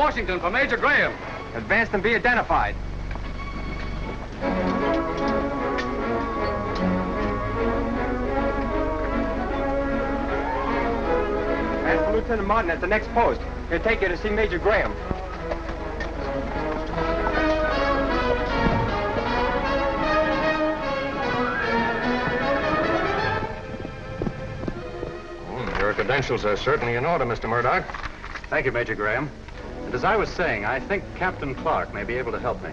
Washington for Major Graham. Advance and be identified. Ask for Lieutenant Martin at the next post. He'll take you to see Major Graham. Your credentials are certainly in order, Mr. Murdoch. Thank you, Major Graham. And as I was saying, I think Captain Clark may be able to help me.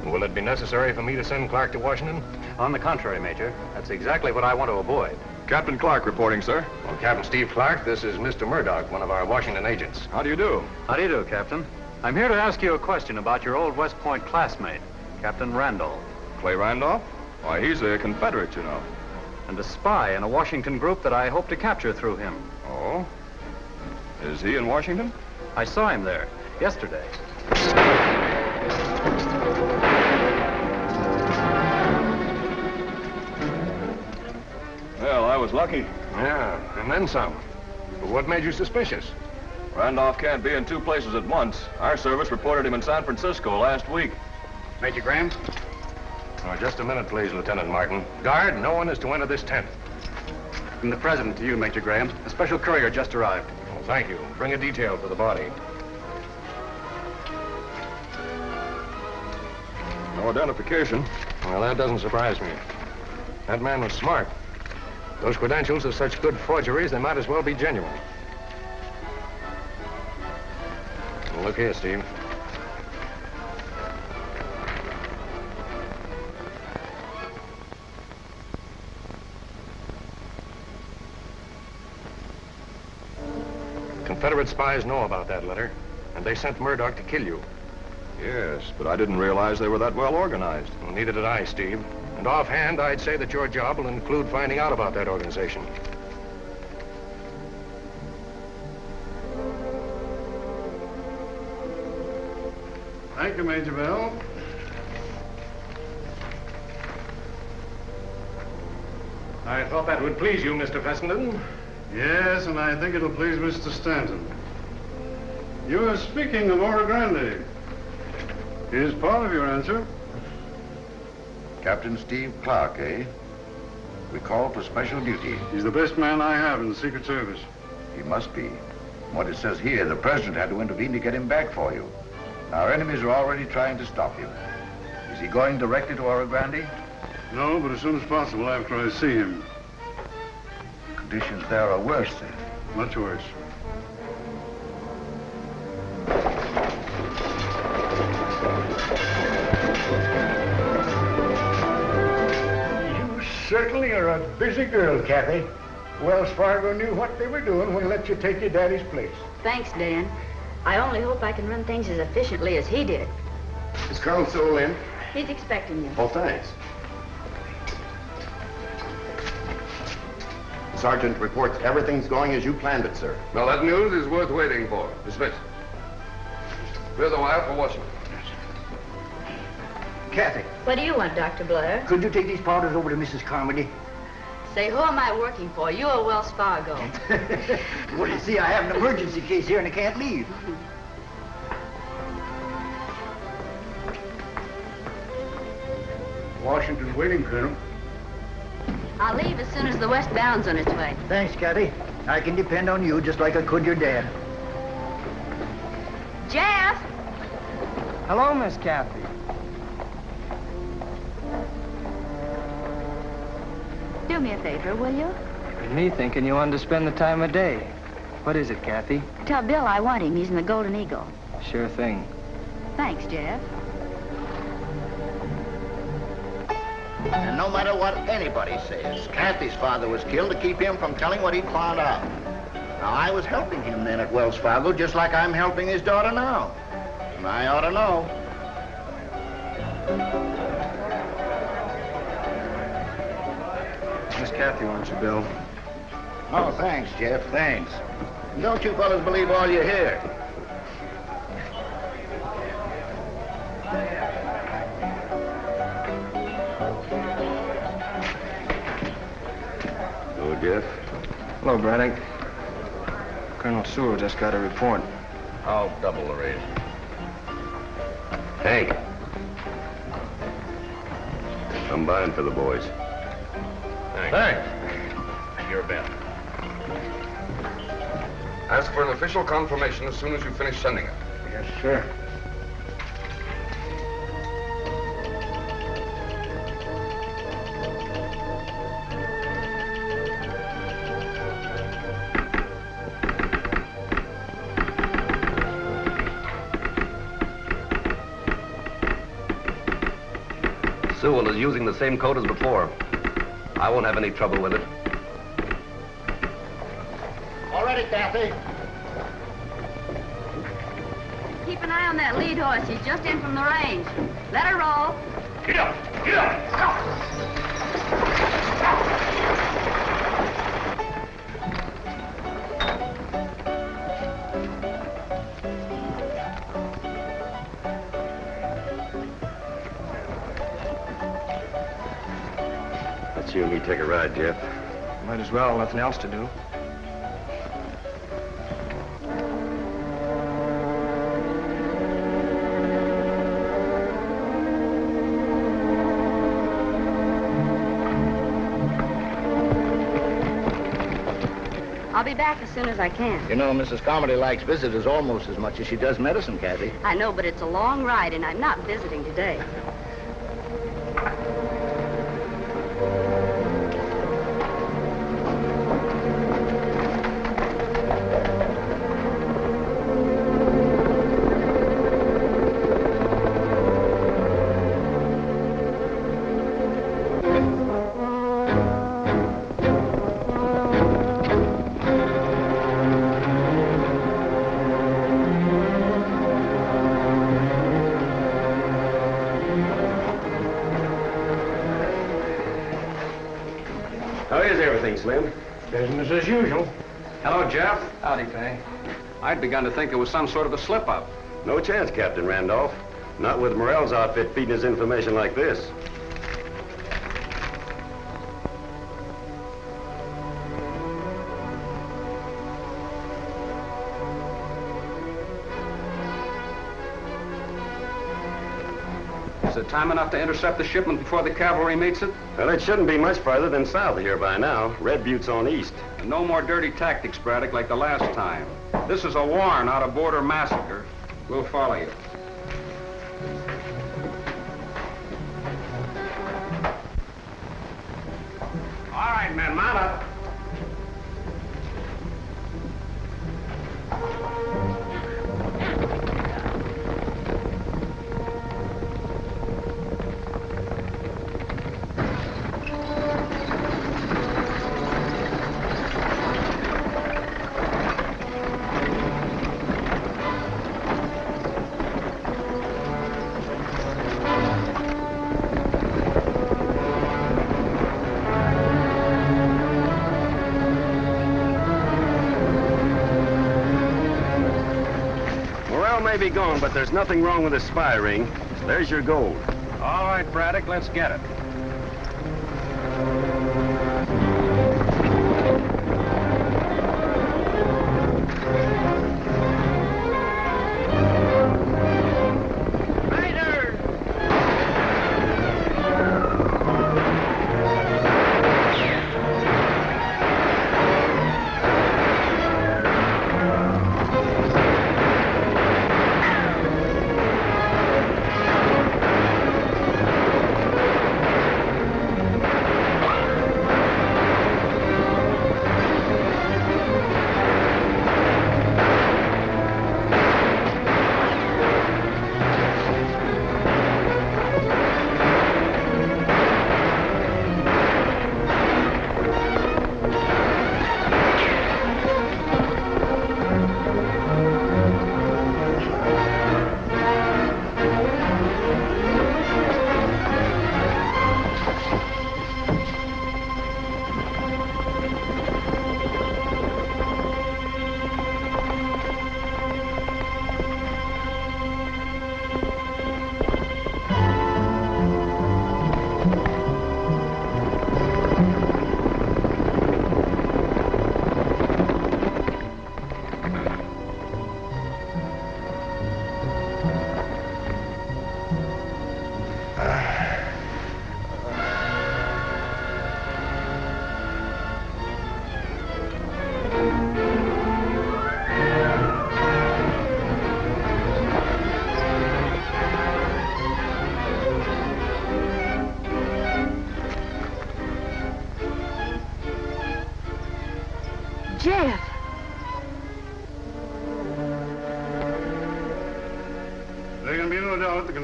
Will it be necessary for me to send Clark to Washington? On the contrary, Major. That's exactly what I want to avoid. Captain Clark reporting, sir. Well, Captain Steve Clark, this is Mr. Murdoch, one of our Washington agents. How do you do? How do you do, Captain? I'm here to ask you a question about your old West Point classmate, Captain Randolph. Clay Randolph? Why, he's a Confederate, you know. And a spy in a Washington group that I hope to capture through him. Oh? Is he in Washington? I saw him there yesterday. Well, I was lucky. Yeah, and then some. But what made you suspicious? Randolph can't be in two places at once. Our service reported him in San Francisco last week. Major Graham? Oh, just a minute, please, Lieutenant Martin. Guard, no one is to enter this tent. From the President to you, Major Graham. A special courier just arrived. Oh, thank you. Bring a detail for the body. No identification. Well, that doesn't surprise me. That man was smart. Those credentials are such good forgeries, they might as well be genuine. Well, look here, Steve. Confederate spies know about that letter, and they sent Murdoch to kill you. Yes, but I didn't realize they were that well organized. Well, neither did I, Steve. And offhand, I'd say that your job will include finding out about that organization. Thank you, Major Bell. I thought that would please you, Mr. Fessenden. Yes, and I think it'll please Mr. Stanton. You were speaking of Oro Grande. Here's part of your answer. Captain Steve Clark, eh? We call for special duty. He's the best man I have in the Secret Service. He must be. From what it says here, the president had to intervene to get him back for you. Our enemies are already trying to stop him. Is he going directly to Oro Grande? No, but as soon as possible after I see him. Conditions there are worse, then. Much worse. You certainly are a busy girl, Cathy. Wells Fargo knew what they were doing when they let you take your daddy's place. Thanks, Dan. I only hope I can run things as efficiently as he did. Is Colonel Sewell in? He's expecting you. Oh, thanks. Sergeant reports everything's going as you planned it, sir. Well, that news is worth waiting for. Dismiss. Clear the wire for Washington. Cathy, What do you want, Dr. Blair? could you take these powders over to Mrs. Carmody? Say, who am I working for? You or Wells Fargo? Well, you see, I have an emergency case here and I can't leave. Washington's waiting, Colonel. I'll leave as soon as the westbound's on its way. Thanks, Cathy. I can depend on you just like I could your dad. Jeff! Hello, Miss Cathy. Do me a favor, will you? Me thinking you wanted to spend the time of day. What is it, Cathy? Tell Bill I want him. He's in the Golden Eagle. Sure thing. Thanks, Jeff. And no matter what anybody says, Cathy's father was killed to keep him from telling what he'd found out. Now, I was helping him then at Wells Fargo, just like I'm helping his daughter now. And I ought to know. Miss Cathy wants you, Bill. Oh, thanks, Jeff, thanks. And don't you fellas believe all you hear. Hello, Jeff. Hello, Braddock. Colonel Sewell just got a report. I'll double the rate. Hank. I'm buying for the boys. Thanks. Your bet. Ask for an official confirmation as soon as you finish sending it. Yes, sir. Sewell is using the same code as before. I won't have any trouble with it. All ready, Cathy. Keep an eye on that lead horse. He's just in from the range. Let her roll. Get up! Get up! Let's you and me take a ride, Jeff. Might as well, nothing else to do. I'll be back as soon as I can. You know, Mrs. Carmody likes visitors almost as much as she does medicine, Cathy. I know, but it's a long ride, and I'm not visiting today. How is everything, Slim? Business as usual. Hello, Jeff. Howdy, Fay. I'd begun to think it was some sort of a slip-up. No chance, Captain Randolph. Not with Morel's outfit feeding his information like this. Is it time enough to intercept the shipment before the cavalry meets it? Well, it shouldn't be much farther than south of here by now. Red Butte's on east. And no more dirty tactics, Braddock, like the last time. This is a war, not a border massacre. We'll follow you. All right, men, mount up. May be gone, but there's nothing wrong with the spy ring. There's your gold. All right, Braddock, let's get it.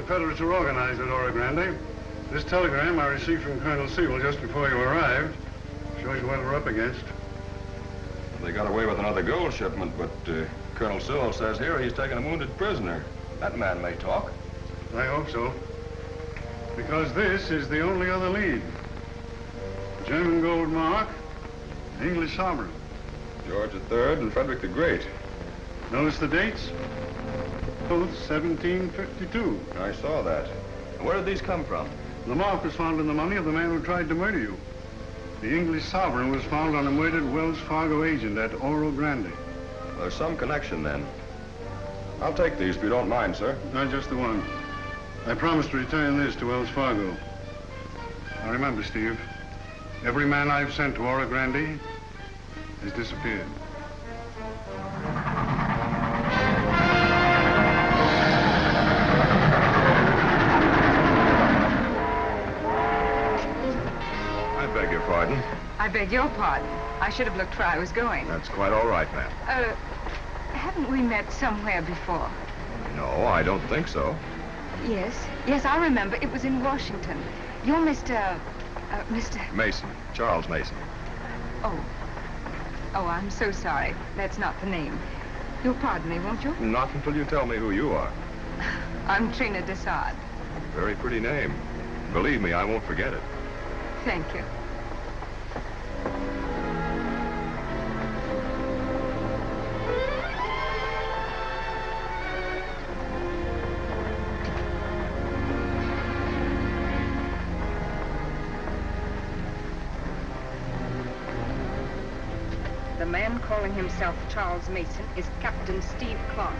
Confederates are organized at Oro Grande. This telegram I received from Colonel Sewell just before you arrived shows you what we're up against. They got away with another gold shipment, but Colonel Sewell says here he's taken a wounded prisoner. That man may talk. I hope so. Because this is the only other lead. German gold mark, English sovereign. George III and Frederick the Great. Notice the dates? Both 1752. I saw that. Where did these come from? The mark was found in the money of the man who tried to murder you. The English sovereign was found on a murdered Wells Fargo agent at Oro Grande. Well, there's some connection then. I'll take these if you don't mind, sir. Not just the one. I promised to return this to Wells Fargo. Now remember, Steve, every man I've sent to Oro Grande has disappeared. I beg your pardon. I beg your pardon. I should have looked where I was going. That's quite all right, ma'am. Haven't we met somewhere before? No, I don't think so. Yes, I remember. It was in Washington. You're Mr. Mason. Charles Mason. Oh, I'm so sorry. That's not the name. You'll pardon me, won't you? Not until you tell me who you are. I'm Trina Dessard. Very pretty name. Believe me, I won't forget it. Thank you. The man calling himself Charles Mason is Captain Steve Clark.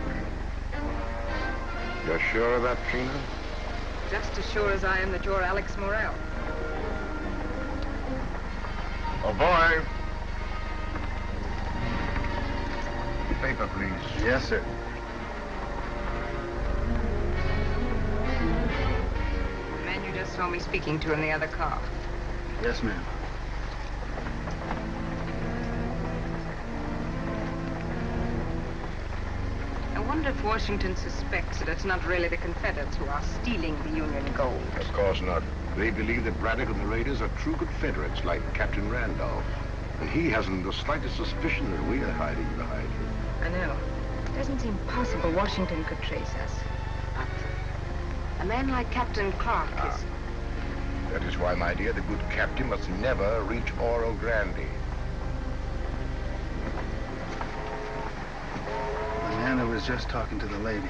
You're sure of that, Trina? Just as sure as I am that you're Alex Morel. Oh, boy. Paper, please. Yes, sir. The man you just saw me speaking to in the other car. Yes, ma'am. I wonder if Washington suspects that it's not really the Confederates who are stealing the Union gold. Of course not. They believe that Braddock and the raiders are true Confederates, like Captain Randolph. And he hasn't the slightest suspicion that we are hiding behind him. I know. It doesn't seem possible Washington could trace us. But a man like Captain Clark is... That is why, my dear, the good captain must never reach Oro Grande. The man who was just talking to the lady.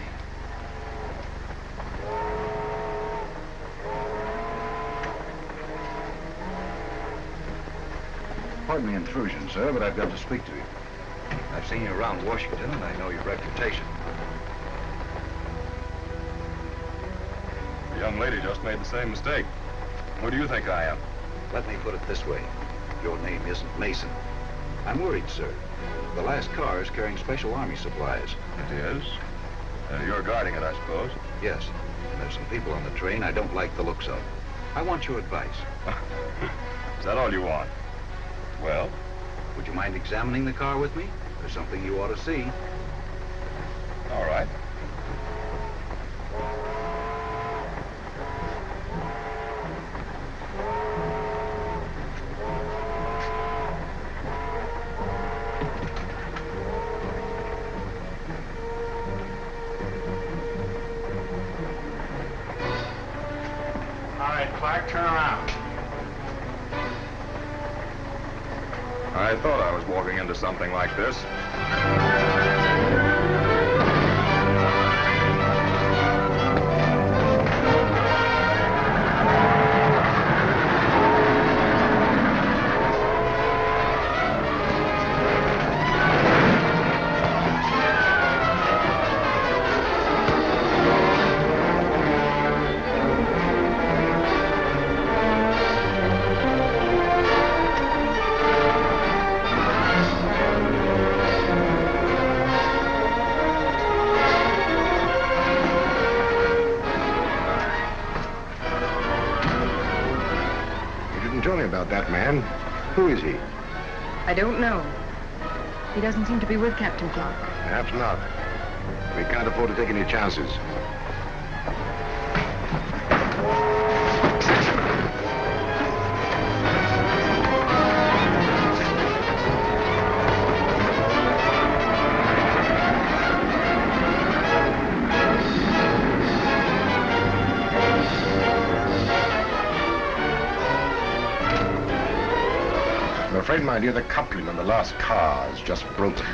Pardon the intrusion, sir, but I've got to speak to you. I've seen you around Washington, and I know your reputation. The young lady just made the same mistake. Who do you think I am? Let me put it this way. Your name isn't Mason. I'm worried, sir. The last car is carrying special army supplies. It is? You're guarding it, I suppose? Yes. There's some people on the train I don't like the looks of. I want your advice. Is that all you want? Well? Would you mind examining the car with me? There's something you ought to see. All right. All right, Clark, turn around. I thought I was walking into something like this. About that man. Who is he? I don't know. He doesn't seem to be with Captain Clark. Perhaps not. We can't afford to take any chances. afraid, my dear, the coupling on the last car is just broken.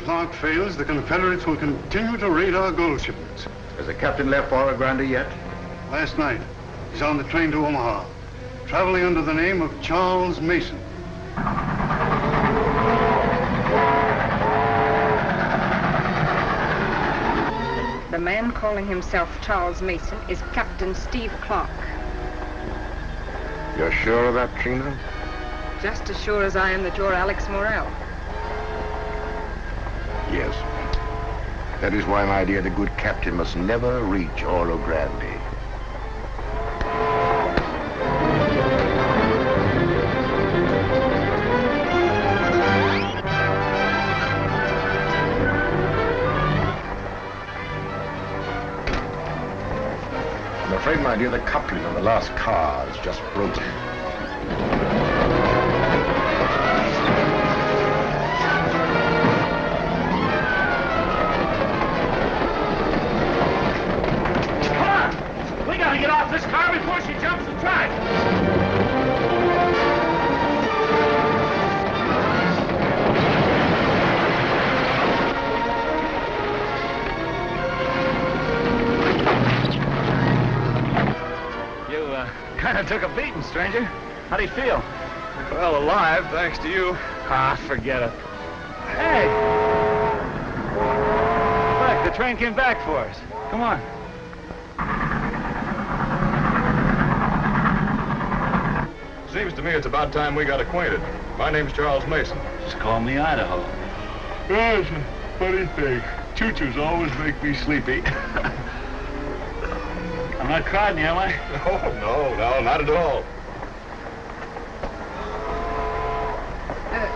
Clark fails, the Confederates will continue to raid our gold shipments. Has the captain left Oro Grande yet? Last night, he's on the train to Omaha, traveling under the name of Charles Mason. The man calling himself Charles Mason is Captain Steve Clark. You're sure of that, Trina? Just as sure as I am that you're Alex Morel. Yes. That is why, my dear, the good captain must never reach Oro Grande. I'm afraid, my dear, the coupling on the last car is just broken. Get off this car before she jumps the track. You, kind of took a beating, stranger. How do you feel? Well, alive, thanks to you. Ah, forget it. Hey! Look, the train came back for us. Come on. Seems to me it's about time we got acquainted. My name's Charles Mason. Just call me Idaho. That's a funny thing. Choo-choos always make me sleepy. I'm not crowding you, am I? No, not at all.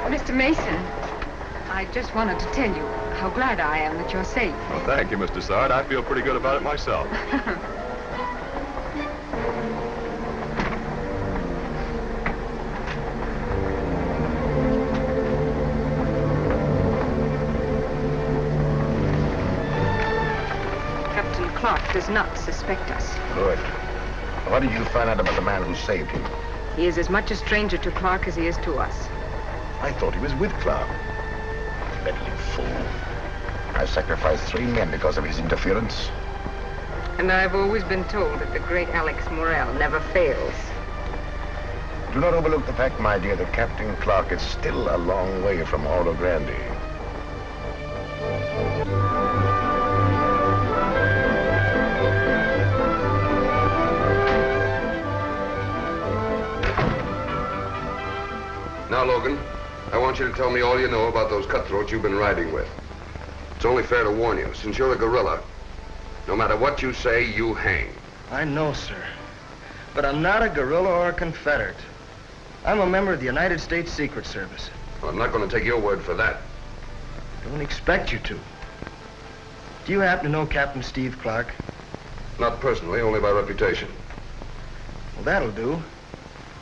Mr. Mason, I just wanted to tell you how glad I am that you're safe. Well, thank you, Miss Dessard. I feel pretty good about it myself. Clark does not suspect us. Good. What did you find out about the man who saved him? He is as much a stranger to Clark as he is to us. I thought he was with Clark. Meddling fool. I sacrificed 3 men because of his interference. And I've always been told that the great Alex Morel never fails. Do not overlook the fact, my dear, that Captain Clark is still a long way from Oro Grande. Now, Logan, I want you to tell me all you know about those cutthroats you've been riding with. It's only fair to warn you, since you're a guerrilla, no matter what you say, you hang. I know, sir. But I'm not a guerrilla or a Confederate. I'm a member of the United States Secret Service. Well, I'm not going to take your word for that. Don't expect you to. Do you happen to know Captain Steve Clark? Not personally, only by reputation. Well, that'll do.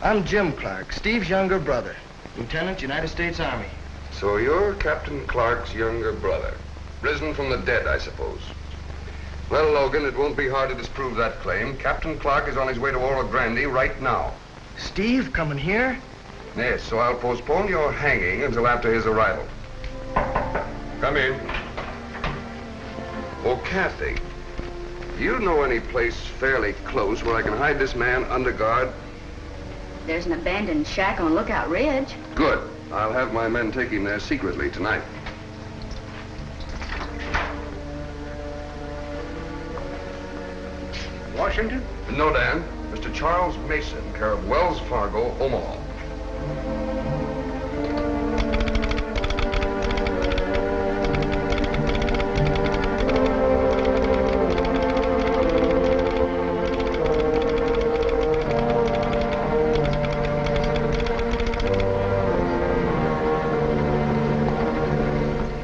I'm Jim Clark, Steve's younger brother, Lieutenant, United States Army. So you're Captain Clark's younger brother. Risen from the dead, I suppose. Well, Logan, it won't be hard to disprove that claim. Captain Clark is on his way to Oro Grande right now. Steve coming here? Yes, so I'll postpone your hanging until after his arrival. Come in. Oh, Cathy, do you know any place fairly close where I can hide this man under guard? There's an abandoned shack on Lookout Ridge. Good. I'll have my men take him there secretly tonight. Washington? No, Dan. Mr. Charles Mason, care of Wells Fargo, Omaha.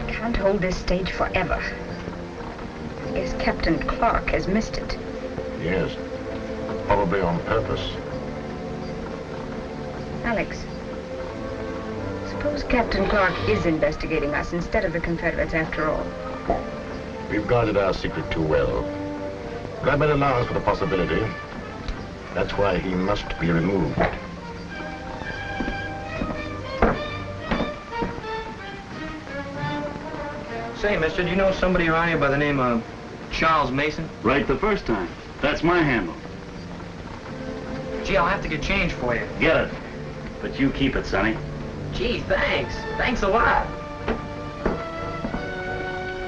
Can't hold this stage forever. I guess Captain Clark has missed it. Yes, probably on purpose. Alex, suppose Captain Clark is investigating us instead of the Confederates after all. We've guarded our secret too well. God made allowance for the possibility. That's why he must be removed. Say, mister, do you know somebody around here by the name of Charles Mason? Right the first time. That's my handle. Gee, I'll have to get change for you. Get it. But you keep it, Sonny. Gee, thanks. Thanks a lot.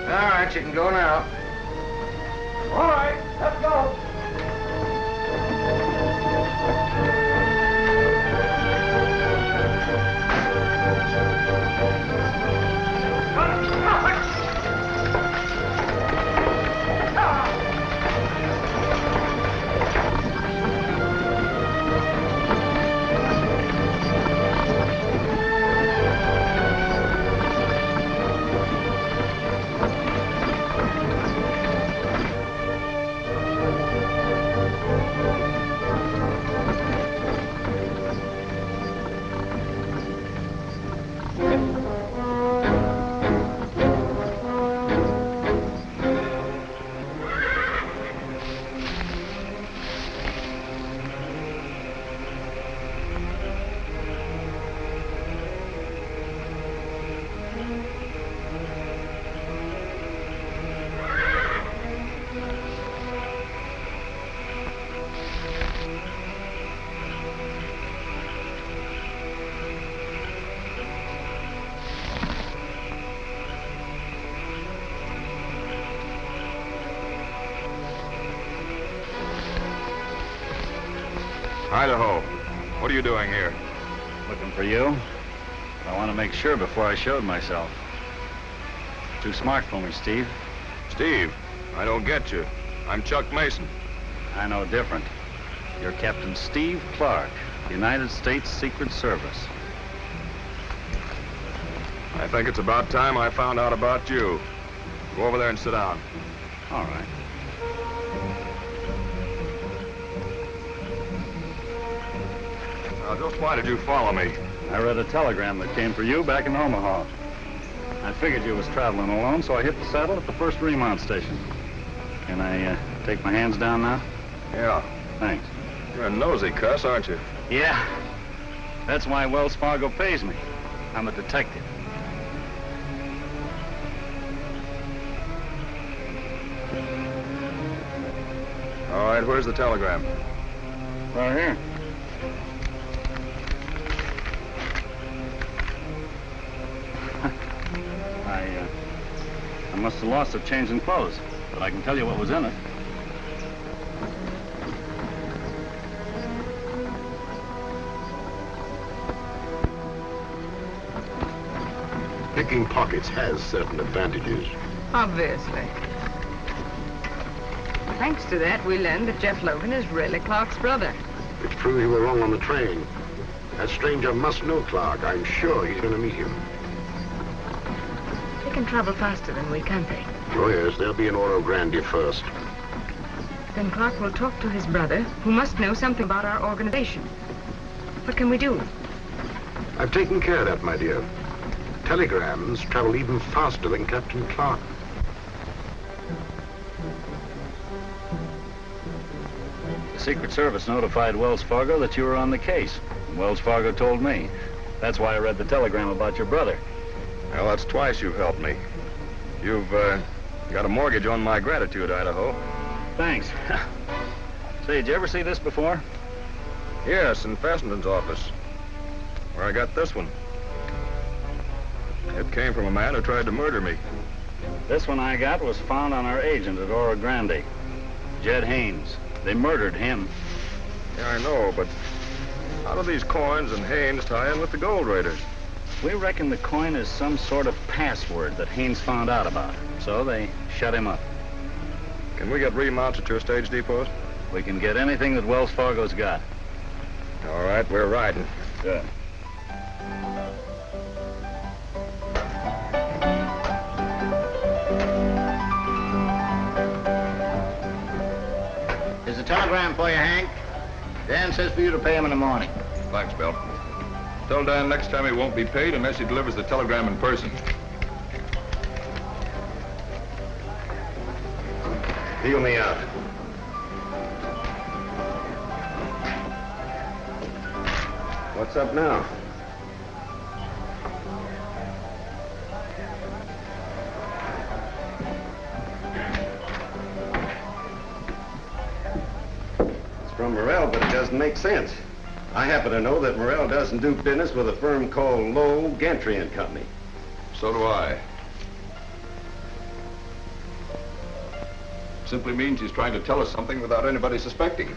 All right, you can go now. All right, let's go. Idaho, what are you doing here? Looking for you. I want to make sure before I showed myself. Too smart for me, Steve. Steve, I don't get you. I'm Chuck Mason. I know different. You're Captain Steve Clark, United States Secret Service. I think it's about time I found out about you. Go over there and sit down. All right. Now, just why did you follow me? I read a telegram that came for you back in Omaha. I figured you was traveling alone, so I hit the saddle at the first remount station. Can I take my hands down now? Yeah. Thanks. You're a nosy cuss, aren't you? Yeah. That's why Wells Fargo pays me. I'm a detective. All right, where's the telegram? Right here. I must have lost it changing clothes, but I can tell you what was in it. Picking pockets has certain advantages. Obviously. Thanks to that, we learned that Jeff Logan is really Clark's brother. Which proves you were wrong on the train. That stranger must know Clark. I'm sure he's going to meet him. They can travel faster than we, can't they? Oh, yes, they'll be in Oro Grande first. Then Clark will talk to his brother, who must know something about our organization. What can we do? I've taken care of that, my dear. Telegrams travel even faster than Captain Clark. The Secret Service notified Wells Fargo that you were on the case. Wells Fargo told me. That's why I read the telegram about your brother. Well, that's twice you've helped me. You've got a mortgage on my gratitude, Idaho. Thanks. Say, did you ever see this before? Yes, in Fessenden's office, where I got this one. It came from a man who tried to murder me. This one I got was found on our agent at Oro Grande, Jed Haines. They murdered him. Yeah, I know, but how do these coins and Haines tie in with the gold raiders? We reckon the coin is some sort of password that Haines found out about. So they shut him up. Can we get remounts at your stage depots? We can get anything that Wells Fargo's got. All right, we're riding. Good. There's a telegram for you, Hank. Dan says for you to pay him in the morning. Thanks, Bill. Tell Dan next time he won't be paid unless he delivers the telegram in person. Deal me out. What's up now? It's from Morel, but it doesn't make sense. I happen to know that Morel doesn't do business with a firm called Lowe, Gentry and Company. So do I. Simply means he's trying to tell us something without anybody suspecting.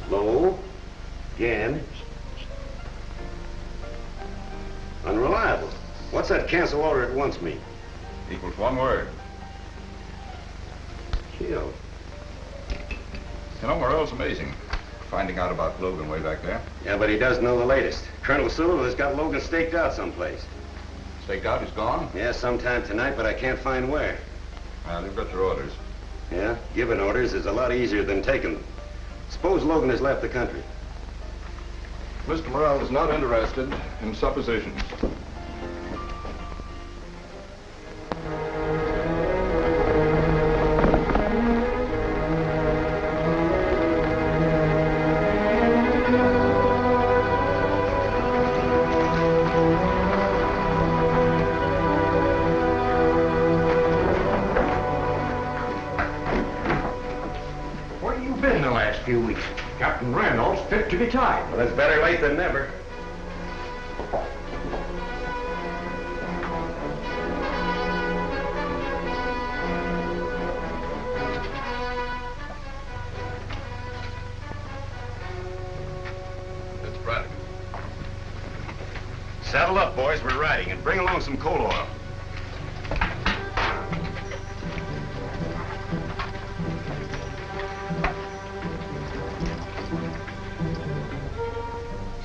Lowe, Gan. Unreliable. What's that cancel order at once mean? Equals one word. Kill. You know, Morel's amazing. Finding out about Logan way back there. Yeah, but he doesn't know the latest. Colonel Sewell has got Logan staked out someplace. Staked out? He's gone? Yeah, sometime tonight, but I can't find where. Well, you've got your orders. Yeah, giving orders is a lot easier than taking them. Suppose Logan has left the country. Mr. Morel is not interested in suppositions. Few weeks. Captain Randolph's fit to be tied. Well, it's better late than never. It's Braddock. Saddle up, boys. We're riding, and bring along some coal oil.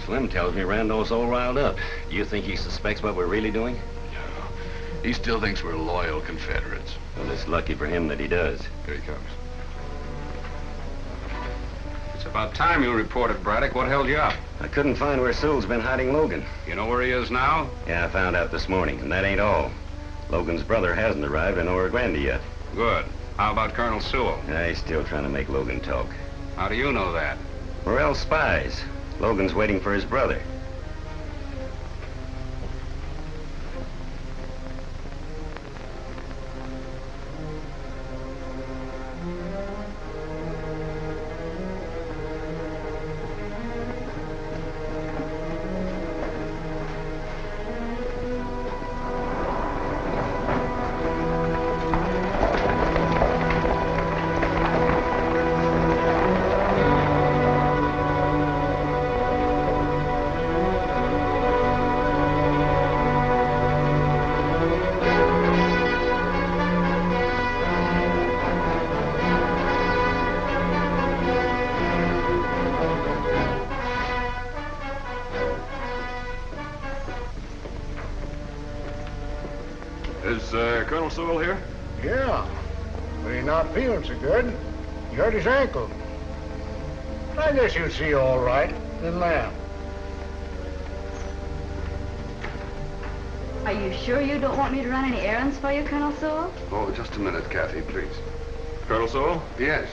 Slim tells me Randolph's all riled up. Do you think he suspects what we're really doing? No. He still thinks we're loyal Confederates. Well, it's lucky for him that he does. Here he comes. It's about time you reported, Braddock. What held you up? I couldn't find where Sewell's been hiding Logan. You know where he is now? Yeah, I found out this morning, and that ain't all. Logan's brother hasn't arrived in Oro Grande yet. Good. How about Colonel Sewell? Yeah, he's still trying to make Logan talk. How do you know that? Morel spies. Logan's waiting for his brother. Colonel Sewell here? Yeah, but he's not feeling so good. He hurt his ankle. I guess you'll see all right in Lamb. Are you sure you don't want me to run any errands for you, Colonel Sewell? Oh, just a minute, Cathy, please. Colonel Sewell? Yes.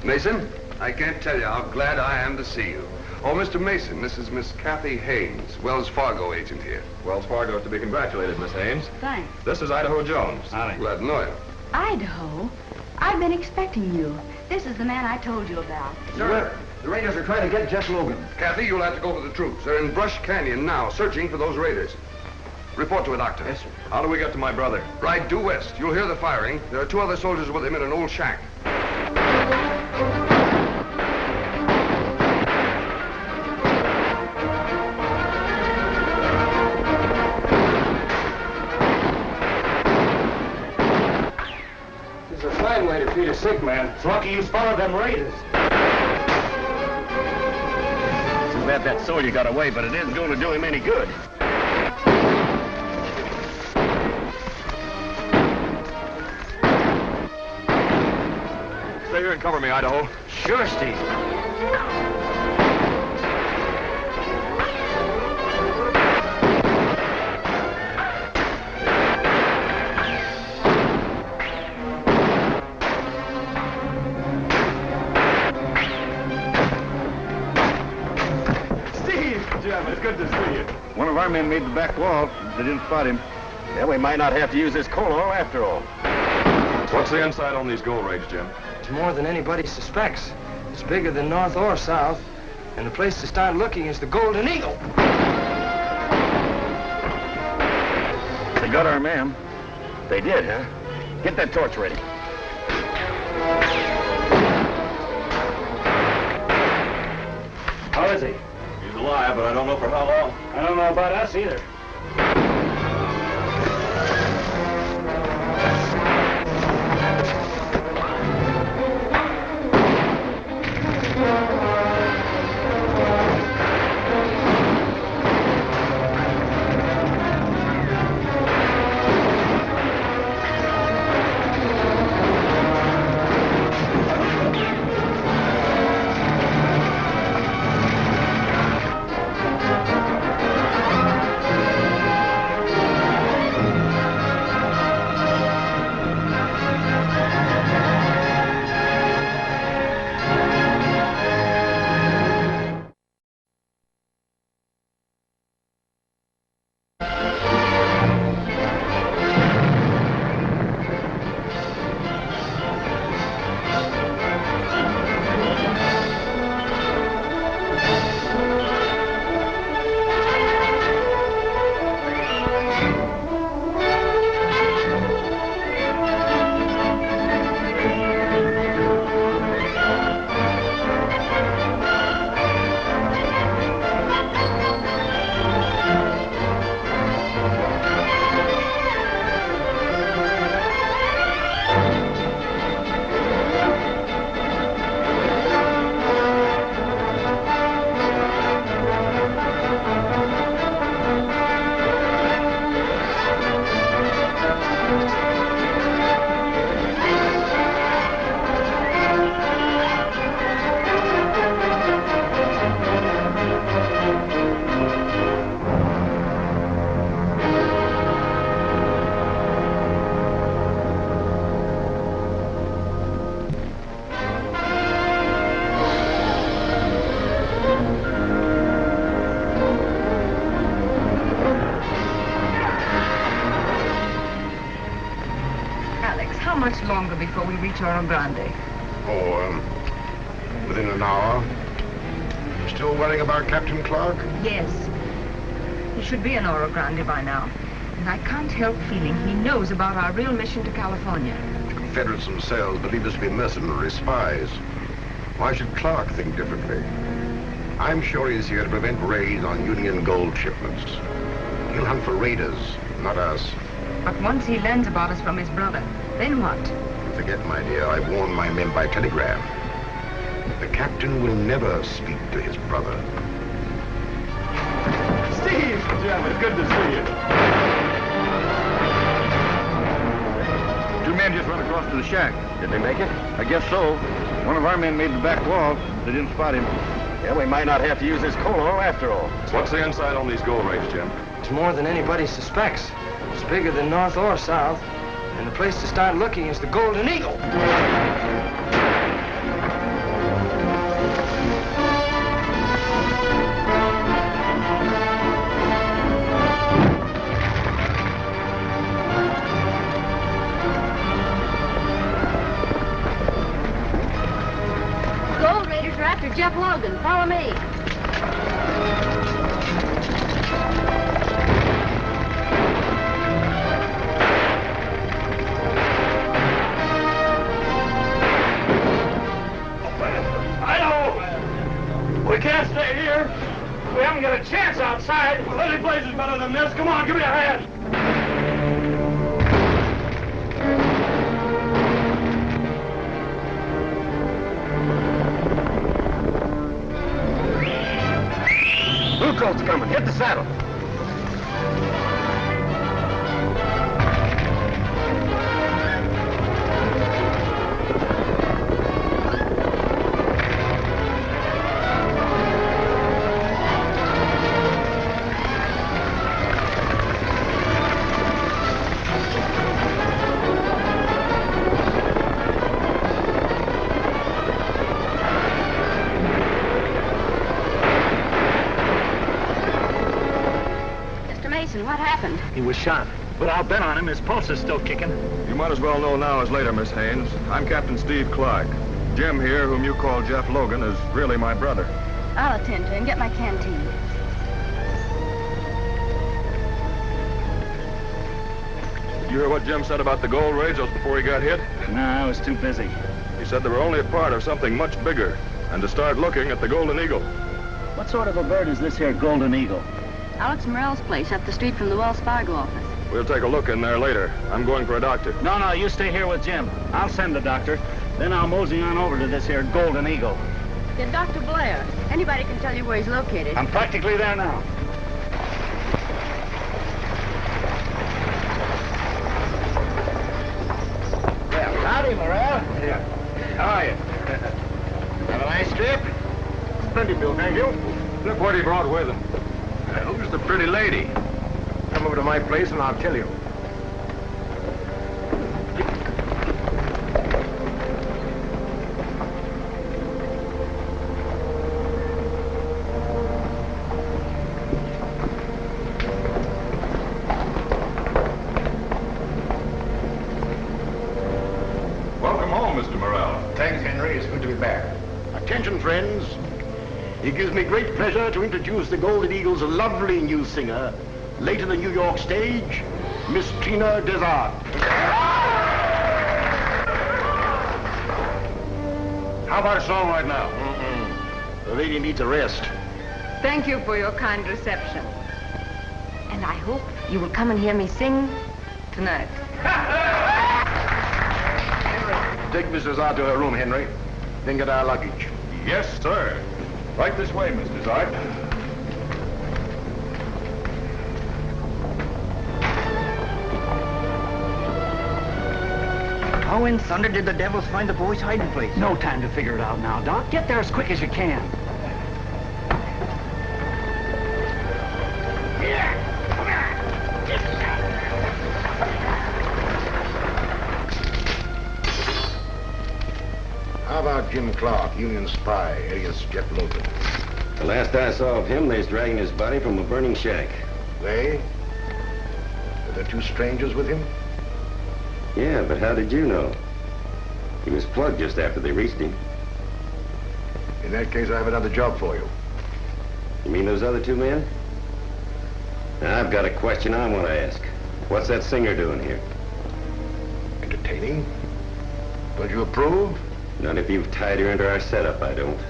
Mason, I can't tell you how glad I am to see you. Oh, Mr. Mason, this is Miss Cathy Haines, Wells Fargo agent here. Wells Fargo is to be congratulated, Miss Haines. Thanks. This is Idaho Jones. Howdy. Glad to know you. Idaho? I've been expecting you. This is the man I told you about. Sir, the Raiders are trying to get Jess Logan. Cathy, you'll have to go for the troops. They're in Brush Canyon now, searching for those raiders. Report to a doctor. Yes, sir. How do we get to my brother? Ride due west. You'll hear the firing. There are 2 other soldiers with him in an old shack. This is a fine way to treat a sick man. It's lucky you spotted them raiders. Too bad that soldier got away, but it isn't going to do him any good. Stay here and cover me, Idaho. Sure, Steve. Jim, it's good to see you. One of our men made the back wall. They didn't spot him. Yeah, we might not have to use this coal oil after all. What's the inside on these gold raids, Jim? It's more than anybody suspects. It's bigger than north or south. And the place to start looking is the Golden Eagle. They got our man. They did, huh? Get that torch ready. How is he? He's alive, but I don't know for how long. I don't know about us either. Longer before we reach Oro Grande. Oh, within an hour. Still worrying about Captain Clark? Yes. He should be in Oro Grande by now. And I can't help feeling he knows about our real mission to California. The Confederates themselves believe us to be mercenary spies. Why should Clark think differently? I'm sure he's here to prevent raids on Union gold shipments. He'll hunt for raiders, not us. But once he learns about us from his brother, then what? Forget, my dear, I've warned my men by telegraph. The captain will never speak to his brother. Steve! Jim, it's good to see you. Two men just run across to the shack. Did they make it? I guess so. One of our men made the back wall. They didn't spot him. Yeah, we might not have to use this coal oil after all. What's the inside on these gold raids, Jim? It's more than anybody suspects. It's bigger than north or south. And the place to start looking is the Golden Eagle. Gold raiders are after Jeff Logan. Follow me. We can't stay here. We haven't got a chance outside. Well, any place is better than this. Come on, give me a hand. Blue coat's coming. Hit the saddle. What happened? He was shot. But I'll bet on him. His pulse is still kicking. You might as well know now as later, Miss Haines. I'm Captain Steve Clark. Jim here, whom you call Jeff Logan, is really my brother. I'll attend to him. Get my canteen. Did you hear what Jim said about the gold raids just before he got hit? No, I was too busy. He said they were only a part of something much bigger, and to start looking at the Golden Eagle. What sort of a bird is this here Golden Eagle? Alex Morel's place up the street from the Wells Fargo office. We'll take a look in there later. I'm going for a doctor. No, you stay here with Jim. I'll send the doctor. Then I'll mosey on over to this here Golden Eagle. Get Dr. Blair. Anybody can tell you where he's located. I'm practically there now. Well, howdy, Morel. Yeah. How are you? Have a nice trip? Plenty, Bill, thank you. Look what he brought with him. Who's the pretty lady? Come over to my place and I'll tell you. Welcome home, Mr. Morel. Thanks, Henry. It's good to be back. Attention, friends. It gives me great pleasure to introduce the Golden Eagle's lovely new singer, late in the New York stage, Miss Trina Dessard. How about a song right now? The lady needs a rest. Thank you for your kind reception. And I hope you will come and hear me sing Tonight. Take Miss Dessard to her room, Henry. Then get our luggage. Yes, sir. Right this way, Miss Dessard. How in thunder did the devils find the boy's hiding place? No time to figure it out now, Doc. Get there as quick as you can. How about Jim Clark, Union spy, alias Jeff Logan? The last I saw of him, they was dragging his body from a burning shack. They? Were there two strangers with him? Yeah, but how did you know? He was plugged just after they reached him. In that case, I have another job for you. You mean those other two men? Now, I've got a question I want to ask. What's that singer doing here? Entertaining? Don't you approve? Not if you've tied her into our setup, I don't.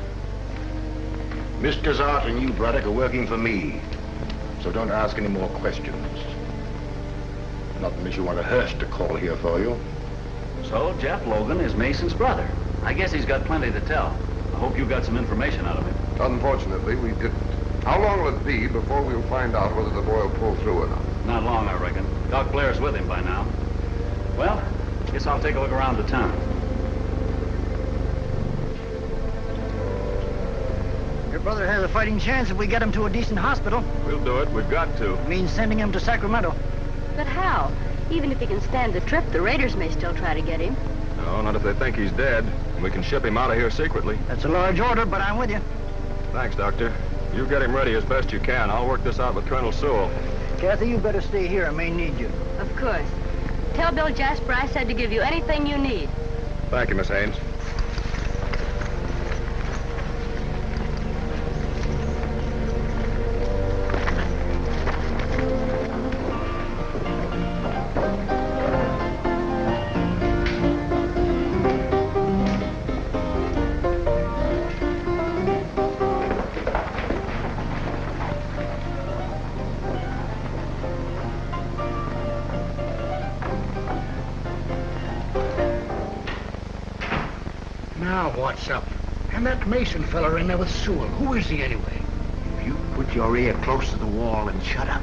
Miss Dessard and you, Braddock, are working for me. So don't ask any more questions. Not unless you want a hearse to call here for you. So Jeff Logan is Mason's brother. I guess he's got plenty to tell. hope you got some information out of him. Unfortunately, we didn't. How long will it be before we'll find out whether the boy will pull through or not? Not long, I reckon. Doc Blair's with him by now. Well, guess I'll take a look around the town. Your brother has a fighting chance if we get him to a decent hospital. We'll do it. We've got to. Means sending him to Sacramento. But how? Even if he can stand the trip, the raiders may still try to get him. No, not if they think he's dead. We can ship him out of here secretly. That's a large order, but I'm with you. Thanks, Doctor. You get him ready as best you can. I'll work this out with Colonel Sewell. Cathy, you better stay here. I may need you. Of course. Tell Bill Jasper I said to give you anything you need. Thank you, Miss Haines. Now, what's up? And that Mason fella in there with Sewell. Who is he, anyway? If you put your ear close to the wall and shut up,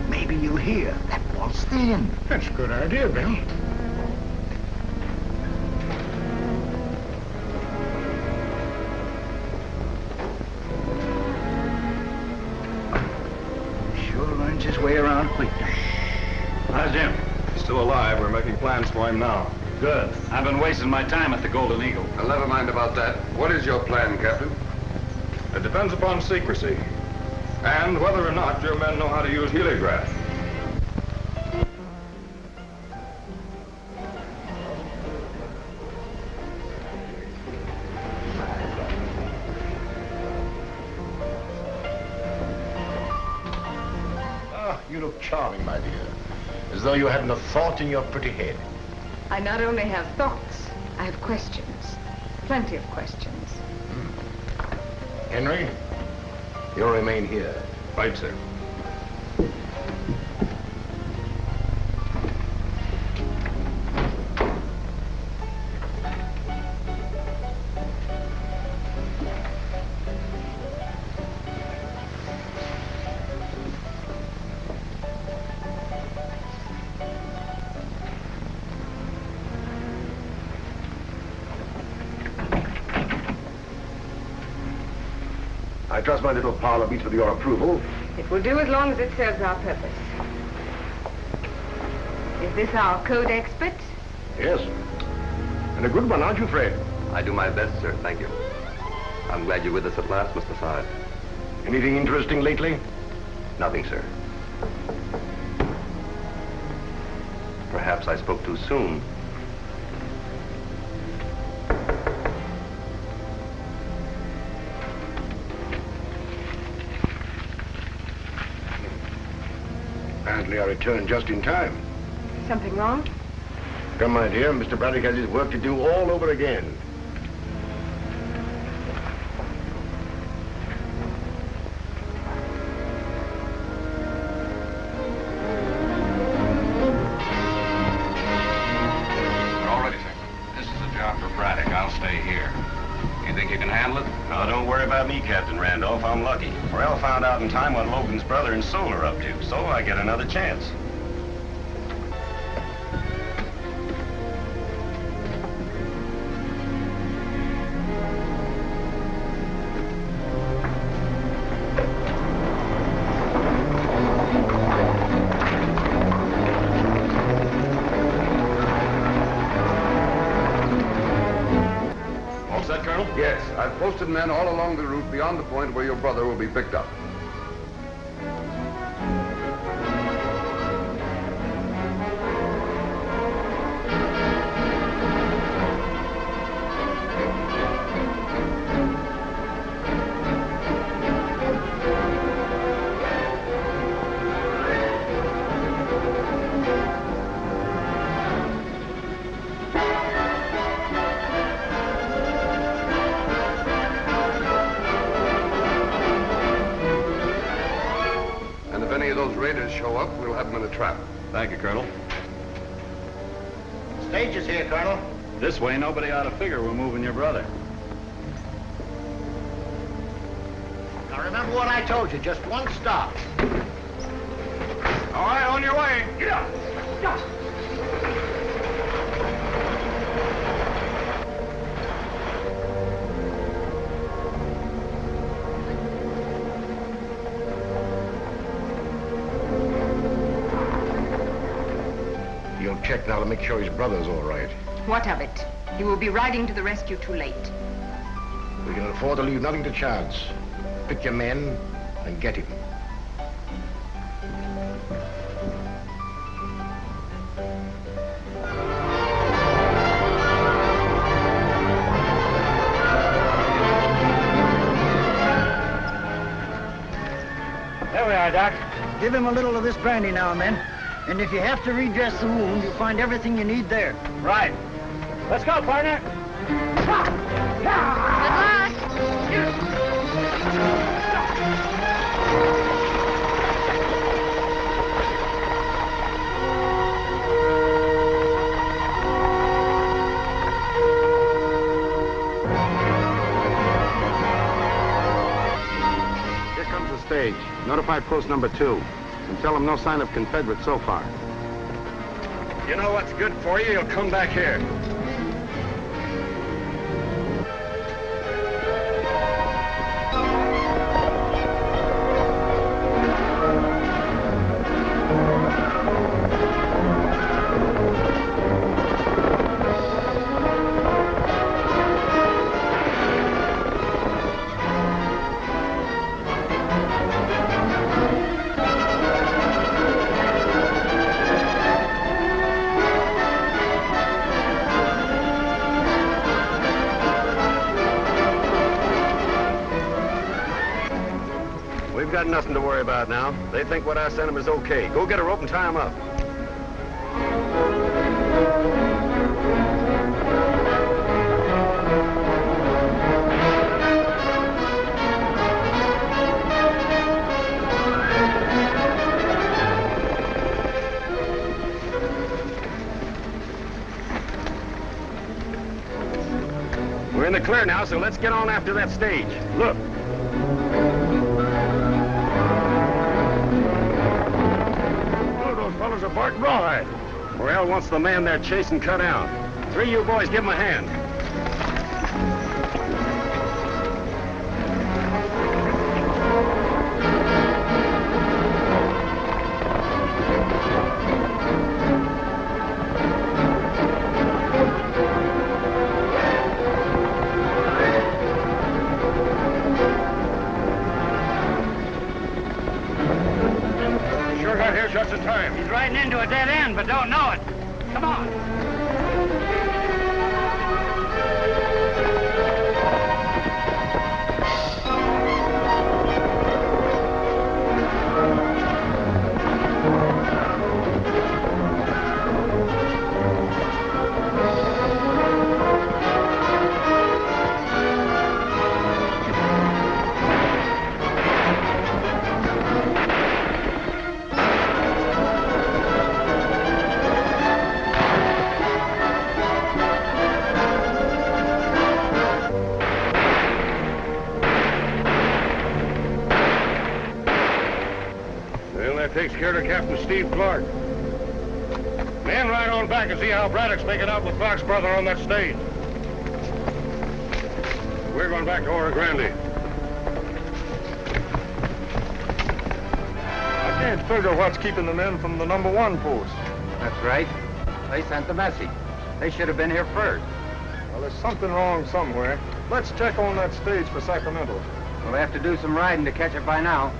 maybe you'll hear. That wall's thin. That's a good idea, Bill. Sure learns his way around quick. How's Jim? He's still alive. We're making plans for him now. Good. I've been wasting my time at the Golden Eagle. Well, never mind about that. What is your plan, Captain? It depends upon secrecy. And whether or not your men know how to use heliograph. Ah, you look charming, my dear. As though you hadn't a thought in your pretty head. I not only have thoughts, I have questions. Plenty of questions. Henry, you'll remain here. Right, sir. I trust my little parlor meets with your approval. It will do as long as it serves our purpose. Is this our code expert? Yes. And a good one, aren't you, Fred? I do my best, sir. Thank you. I'm glad you're with us at last, Mr. Sawyer. Anything interesting lately? Nothing, sir. Perhaps I spoke too soon. Apparently I returned just in time. Something wrong? Come, my dear, Mr. Braddock has his work to do all over again. We're all ready, sir. This is a job for Braddock. I'll stay here. You think you can handle it? No, don't worry about me, Captain Randolph. I'm lucky. Morel found out in time what Logan's brother and Sewell are up to, so I get another chance. Yes, I've posted men all along the route beyond the point where your brother will be picked up. Show up, we'll have them in a trap. Thank you, Colonel. Stage is here, Colonel. This way, nobody ought to figure we're moving your brother. Now remember what I told you, just one stop. All right, on your way. Get up. Get up. He'll check now to make sure his brother's all right. What of it? He will be riding to the rescue too late. We can afford to leave nothing to chance. Pick your men and get him. There we are, Doc. Give him a little of this brandy now and then. And if you have to redress the wound, you'll find everything you need there. Right. Let's go, partner. Here comes the stage. Notify post number 2. And tell them no sign of Confederates so far. You know what's good for you? You'll come back here. Got nothing to worry about now. They think what I sent them is okay. Go get a rope and tie them up. We're in the clear now, so let's get on after that stage. Look. Fellas are barking rawhide. Morel wants the man they're chasing cut out. 3 of you boys, give him a hand. Just in time. He's riding into a dead end, but don't know it. Come on. Takes care of Captain Steve Clark. Man, ride on back and see how Braddock's making out with Clark's brother on that stage. We're going back to Oro Grande. I can't figure what's keeping the men from the number 1 post. That's right. They sent the message. They should have been here first. Well, there's something wrong somewhere. Let's check on that stage for Sacramento. We'll have to do some riding to catch it by now.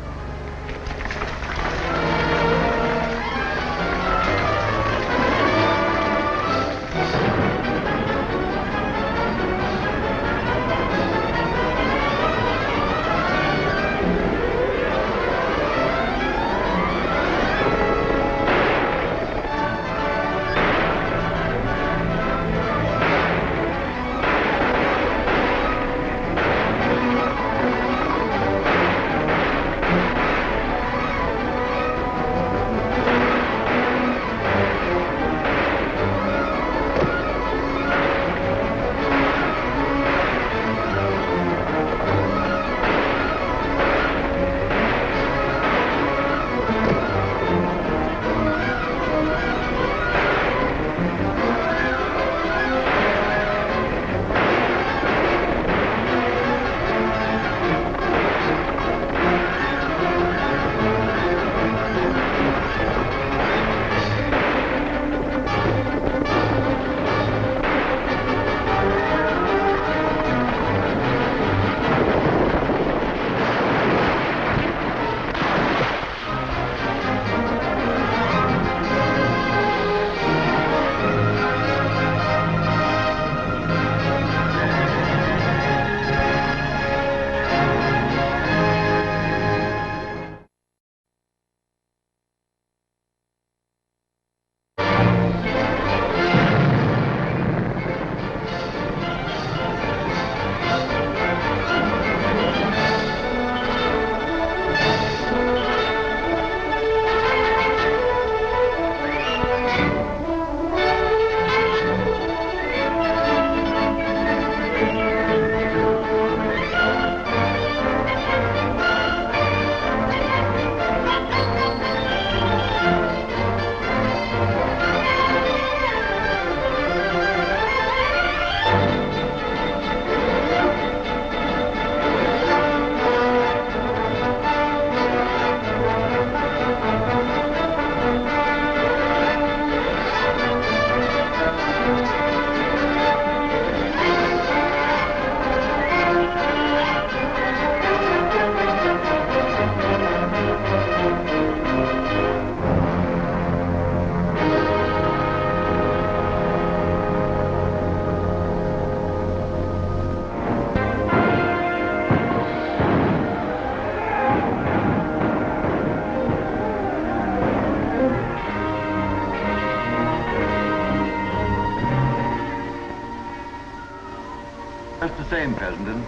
the same, Fessenden.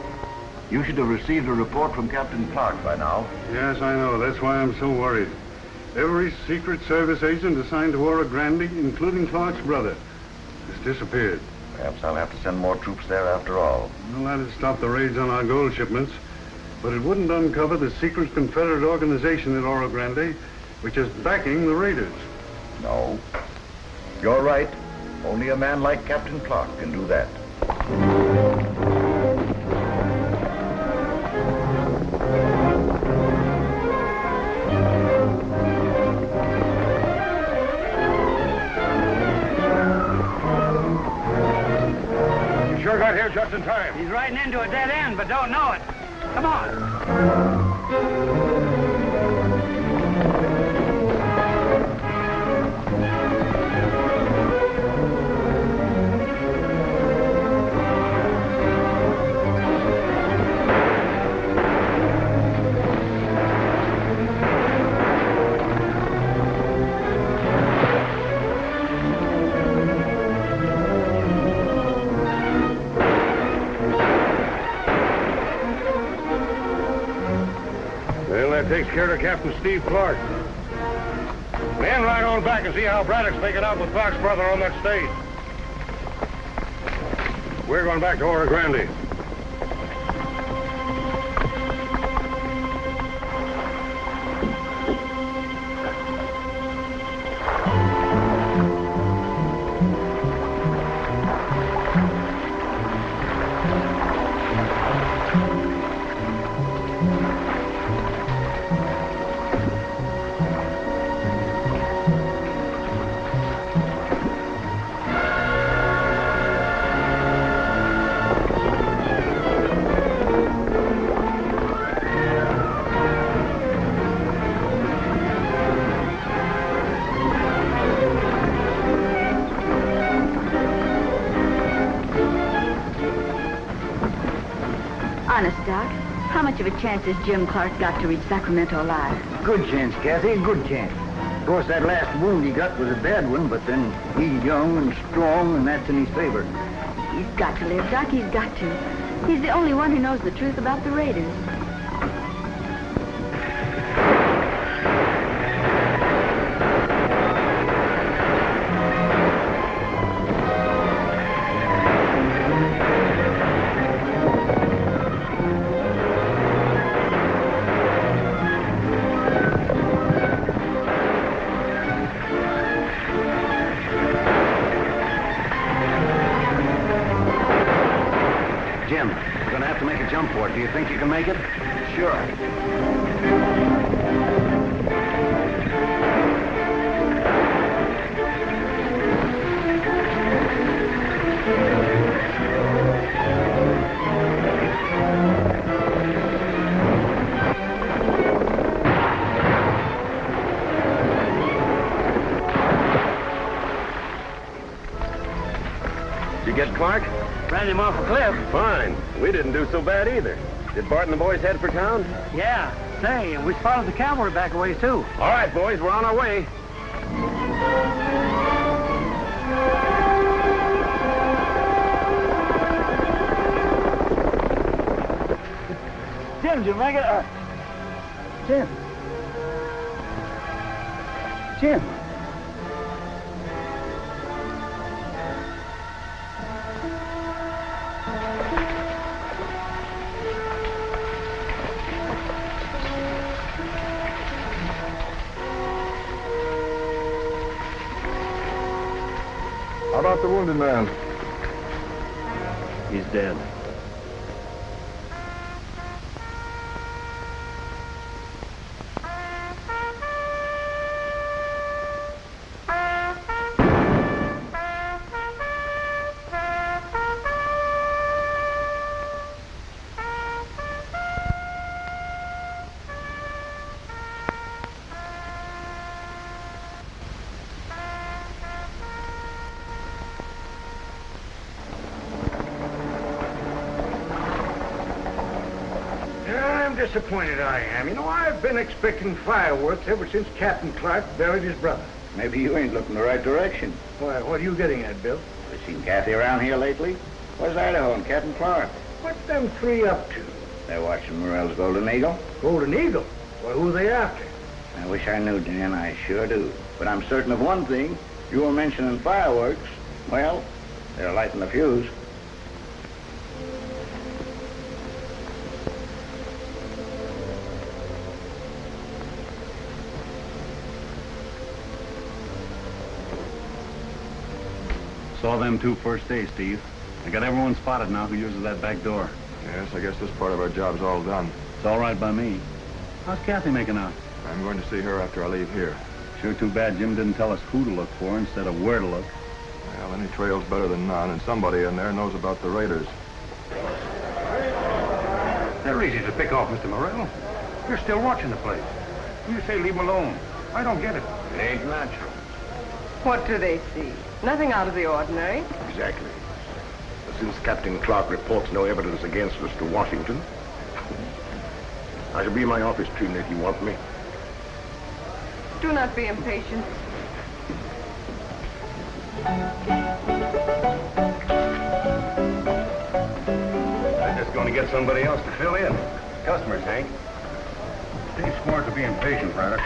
You should have received a report from Captain Clark by now. Yes, I know. That's why I'm so worried. Every Secret Service agent assigned to Oro Grande, including Clark's brother, has disappeared. Perhaps I'll have to send more troops there after all. Well, that'd stop the raids on our gold shipments, but it wouldn't uncover the secret Confederate organization at Oro Grande, which is backing the raiders. No. You're right. Only a man like Captain Clark can do that. You sure got here just in time. He's riding into a dead end, but don't know it. Come on. Well, that takes care of Captain Steve Clark. Men, ride on back and see how Braddock's making out with Clark's brother on that stage. We're going back to Oro Grande. Honest, Doc, how much of a chance has Jim Clark got to reach Sacramento alive? Good chance, Cathy, good chance. Of course, that last wound he got was a bad one, but then he's young and strong, and that's in his favor. He's got to live, Doc. He's got to. He's the only one who knows the truth about the raiders. Jim, you're going to have to make a jump for it. Do you think you can make it? Sure. Did you get Clark? Ran him off a cliff. Fine. We didn't do so bad either. Did Bart and the boys head for town? Yeah. Say, we spotted the cavalry back a ways, too. All right, boys, we're on our way. Jim, did you make it? Jim. Jim. How about the wounded man? He's dead. Disappointed I am. You know, I've been expecting fireworks ever since Captain Clark buried his brother. Maybe you ain't looking the right direction. Why, what are you getting at, Bill? Have you seen Cathy around here lately? Where's Idaho and Captain Clark? What's them three up to? They're watching Morel's Golden Eagle. Golden Eagle? Well, who are they after? I wish I knew, Dan. I sure do. But I'm certain of one thing. You were mentioning fireworks. Well, they're lighting the fuse. Saw them two first days, Steve. I got everyone spotted now who uses that back door. Yes, I guess this part of our job's all done. It's all right by me. How's Cathy making out? I'm going to see her after I leave here. Sure too bad Jim didn't tell us who to look for instead of where to look. Well, any trail's better than none, and somebody in there knows about the raiders. They're easy to pick off, Mr. Morel. You're still watching the place. You say leave them alone. I don't get it. It ain't natural. What do they see? Nothing out of the ordinary. Exactly. Since Captain Clark reports no evidence against us to Washington, I shall be in my office, Trina, if you want me. Do not be impatient. I'm just going to get somebody else to fill in. Customers, Hank. Stay smart to be impatient, Braddock.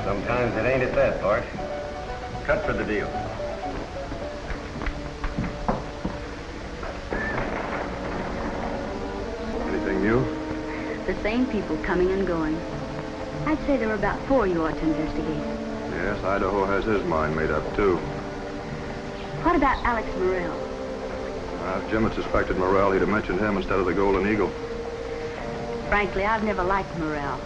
Sometimes it ain't at that part. Cut for the deal. Anything new? The same people coming and going. I'd say there were about 4 you ought to investigate. Yes, Idaho has his mind made up, too. What about Alex Morel? If Jim had suspected Morel, he'd have mentioned him instead of the Golden Eagle. Frankly, I've never liked Morel.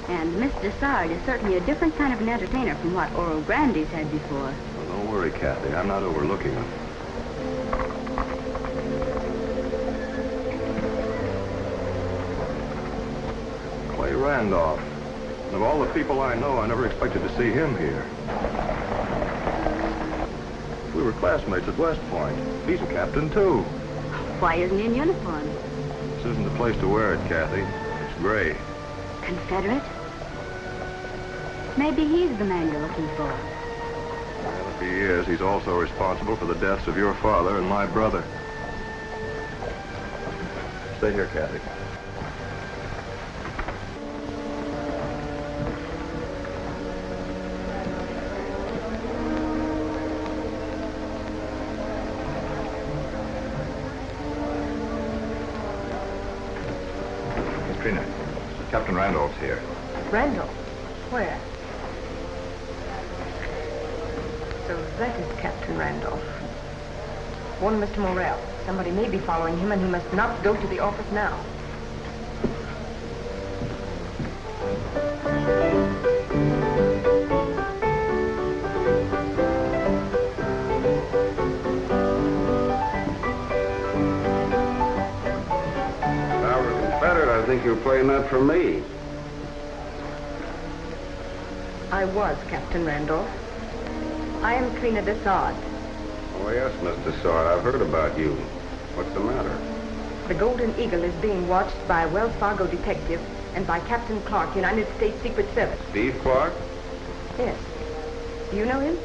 And Miss Dessard is certainly a different kind of an entertainer from what Oro Grande's had before. Well, don't worry, Cathy. I'm not overlooking him. Clay Randolph. And of all the people I know, I never expected to see him here. We were classmates at West Point. He's a captain, too. Why isn't he in uniform? This isn't the place to wear it, Cathy. It's gray. Confederate? Maybe he's the man you're looking for. Well, if he is, he's also responsible for the deaths of your father and my brother. Stay here, Cathy. Trina, Captain Randolph's here. Randolph? Where? So that is Captain Randolph. Warn Mr. Morel. Somebody may be following him, and he must not go to the office now. I think you're playing that for me. I was Captain Randolph. I am Trina Dessard. Oh, yes, Miss Dessard. I've heard about you. What's the matter? The Golden Eagle is being watched by a Wells Fargo detective and by Captain Clark, United States Secret Service. Steve Clark? Yes. Do you know him?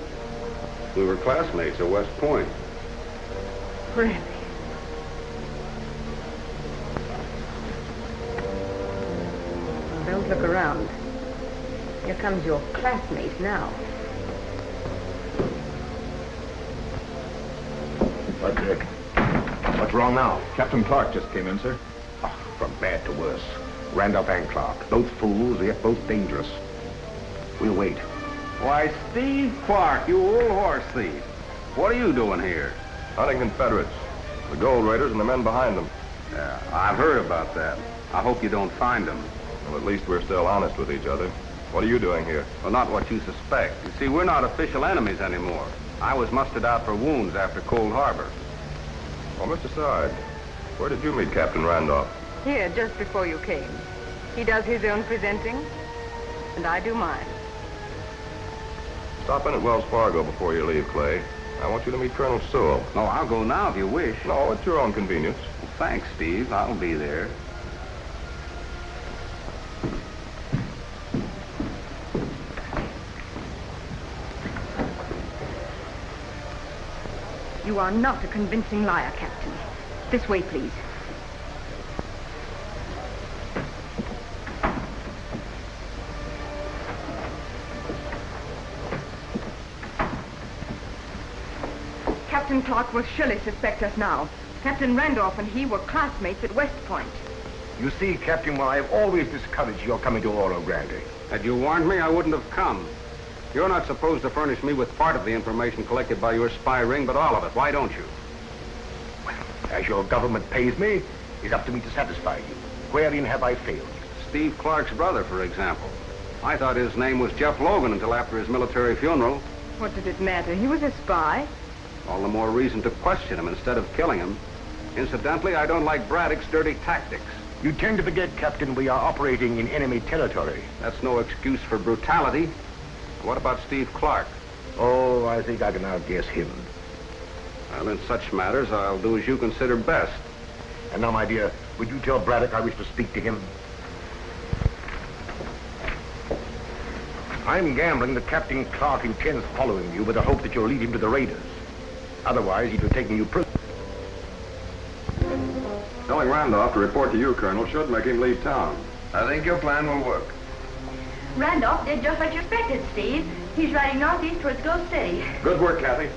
We were classmates at West Point. Really? Don't look around. Here comes your classmate now. What's wrong now? Captain Clark just came in, sir. Oh, from bad to worse. Randolph and Clark. Both fools, yet both dangerous. We'll wait. Why, Steve Clark, you old horse thief. What are you doing here? Hunting Confederates. The gold raiders and the men behind them. Yeah, I've heard about that. I hope you don't find them. Well, at least we're still honest with each other. What are you doing here? Well, not what you suspect. You see, we're not official enemies anymore. I was mustered out for wounds after Cold Harbor. Well, Mr. Sard, where did you meet Captain Randolph? Here, just before you came. He does his own presenting, and I do mine. Stop in at Wells Fargo before you leave, Clay. I want you to meet Colonel Sewell. No, I'll go now if you wish. No, at your own convenience. Well, thanks, Steve. I'll be there. You are not a convincing liar, Captain. This way, please. Captain Clark will surely suspect us now. Captain Randolph and he were classmates at West Point. You see, Captain, well, I've always discouraged your coming to Oro Grande. Had you warned me, I wouldn't have come. You're not supposed to furnish me with part of the information collected by your spy ring, but all of it. Why don't you? As your government pays me, it's up to me to satisfy you. Wherein have I failed? Steve Clark's brother, for example. I thought his name was Jeff Logan until after his military funeral. What did it matter? He was a spy. All the more reason to question him instead of killing him. Incidentally, I don't like Braddock's dirty tactics. You tend to forget, Captain, we are operating in enemy territory. That's no excuse for brutality. What about Steve Clark? Oh, I think I can outguess him. Well, in such matters, I'll do as you consider best. And now, my dear, would you tell Braddock I wish to speak to him? I'm gambling that Captain Clark intends following you with the hope that you'll lead him to the raiders. Otherwise, he'd be taking you prisoner. Telling Randolph to report to you, Colonel, should make him leave town. I think your plan will work. Randolph did just what you expected, Steve. He's riding northeast towards Ghost City. Good work, Cathy.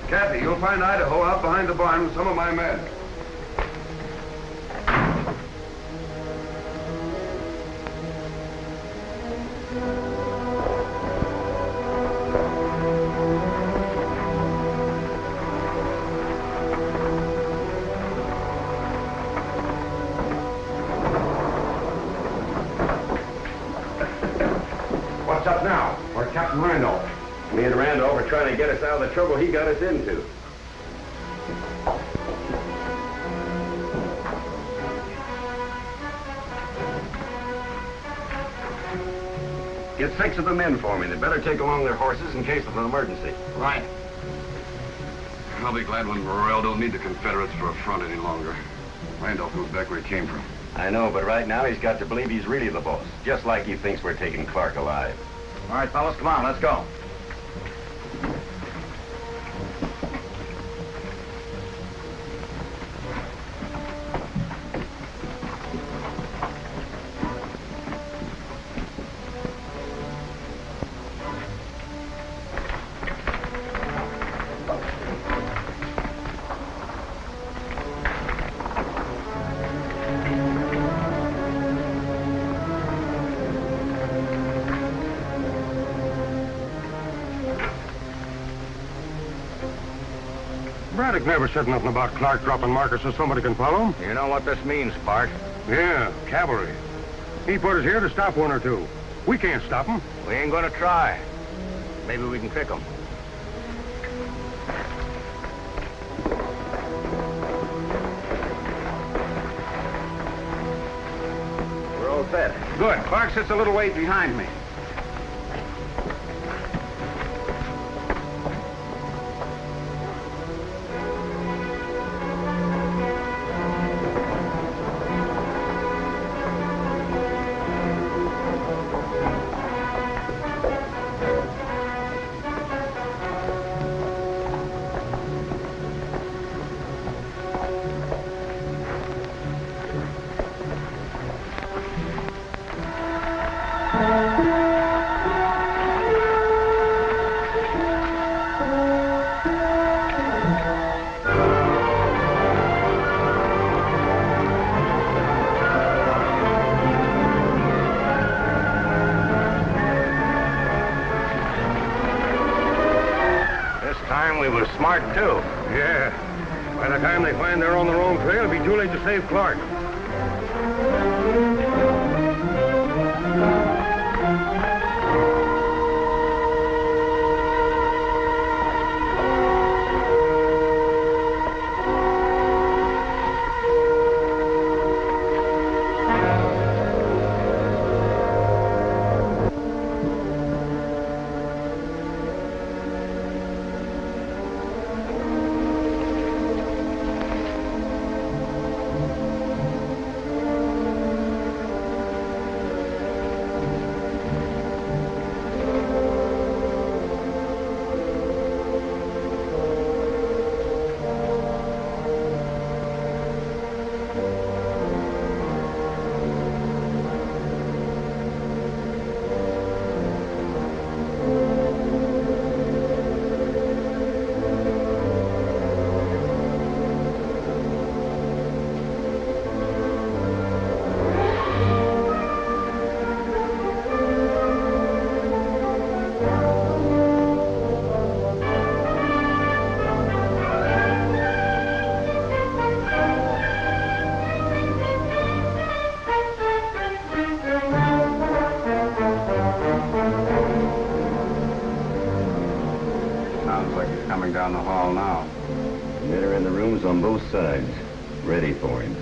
Cathy, you'll find Idaho out behind the barn with some of my men. What's up now? Where's Captain Randolph? Me and Randolph are trying to get us out of the trouble he got us into. Get 6 of the men for me. They better take along their horses in case of an emergency. Right. I'll be glad when Morel don't need the Confederates for a front any longer. Randolph goes back where he came from. I know, but right now he's got to believe he's really the boss. Just like he thinks we're taking Clark alive. All right, fellas, come on, let's go. Braddock never said nothing about Clark dropping markers so somebody can follow him. You know what this means, Bart? Yeah, cavalry. He put us here to stop one or two. We can't stop them. We ain't gonna try. Maybe we can pick them. We're all set. Good. Clark sits a little ways behind me. We were smart, too. Yeah. By the time they find they're on their own trail, it'll be too late to save Clark. Sounds like he's coming down the hall now. The men are in the rooms on both sides, ready for him.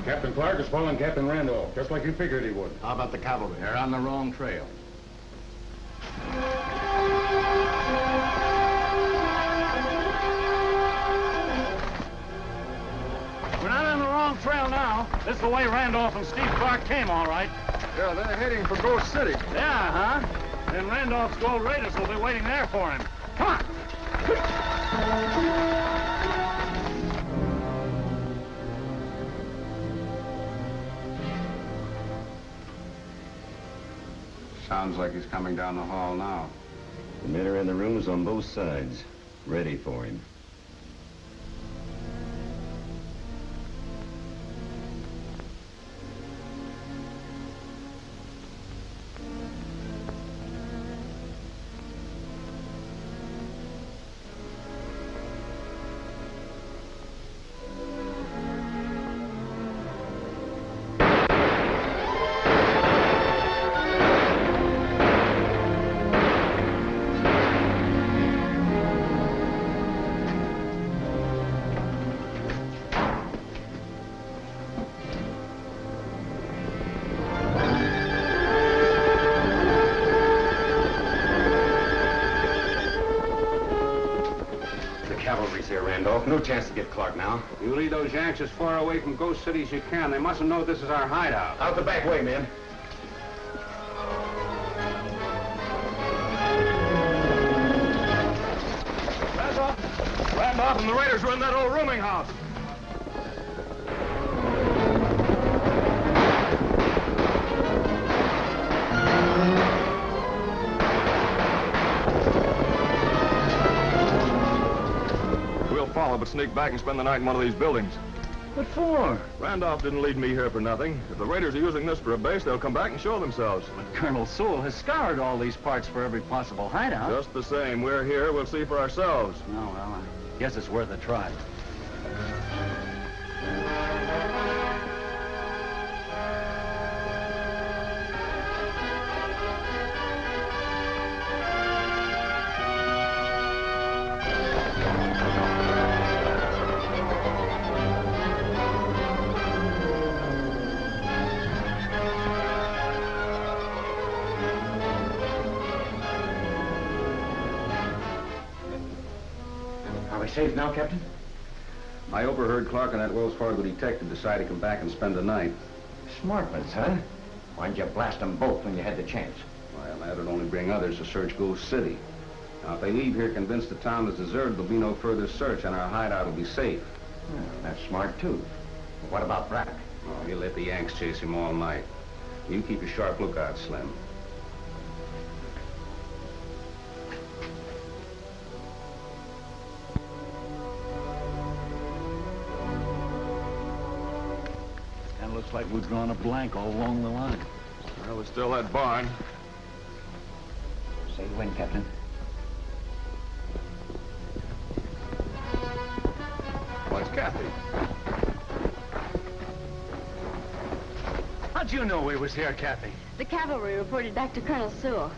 Captain Clark is following Captain Randolph, just like you figured he would. How about the cavalry? They're on the wrong trail. We're not on the wrong trail now. This is the way Randolph and Steve Clark came, all right. Yeah, they're heading for Ghost City. Yeah, huh? Then Randolph's gold raiders will be waiting there for him. Come on. Sounds like he's coming down the hall now. The men are in the rooms on both sides, ready for him. No chance to get Clark now. You lead those Yanks as far away from Ghost City as you can. They mustn't know this is our hideout. Out the back way, men. Randolph and the raiders were in that old rooming house. Follow, but sneak back and spend the night in one of these buildings. What for? Randolph didn't lead me here for nothing. If the raiders are using this for a base, they'll come back and show themselves. But Colonel Sewell has scoured all these parts for every possible hideout. Just the same, we're here. We'll see for ourselves. No, well, I guess it's worth a try. Safe now, Captain? I overheard Clark and that Wells Fargo detective decide to come back and spend the night. Smartmans, huh? Why didn't you blast them both when you had the chance? Well, that'd only bring others to search Ghost City. Now, if they leave here convinced the town is deserted, there'll be no further search and our hideout will be safe. Well, that's smart, too. But what about Braddock? Oh, he'll let the Yanks chase him all night. You keep a sharp lookout, Slim. Looks like we've drawn a blank all along the line. Well, there's still that barn. Say when, Captain? Well, it's Cathy. How'd you know we was here, Cathy? The cavalry reported back to Colonel Sewell.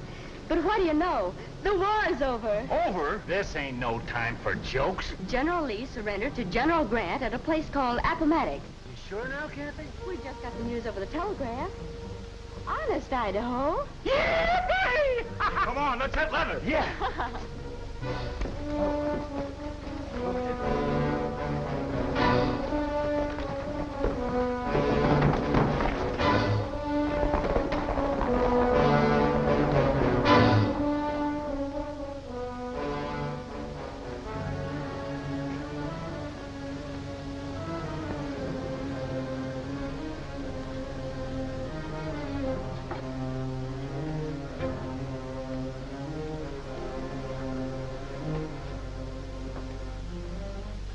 But what do you know? The war's over. Over? This ain't no time for jokes. General Lee surrendered to General Grant at a place called Appomattox. Sure now, Cathy? We just got the news over the telegraph. Honest, Idaho. Yippee! Come on, let's hit leather. Yeah.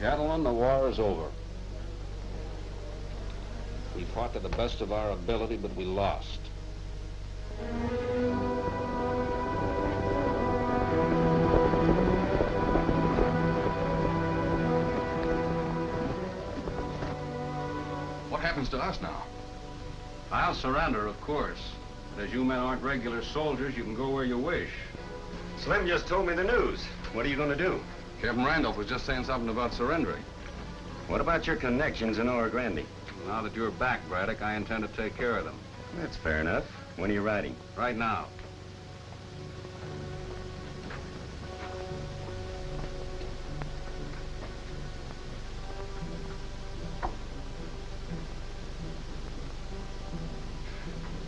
Gentlemen, the war is over. We fought to the best of our ability, but we lost. What happens to us now? I'll surrender, of course. But as you men aren't regular soldiers, you can go where you wish. Slim just told me the news. What are you going to do? Captain Randolph was just saying something about surrendering. What about your connections in Oro Grande? Now that you're back, Braddock, I intend to take care of them. That's fair enough. When are you riding? Right now.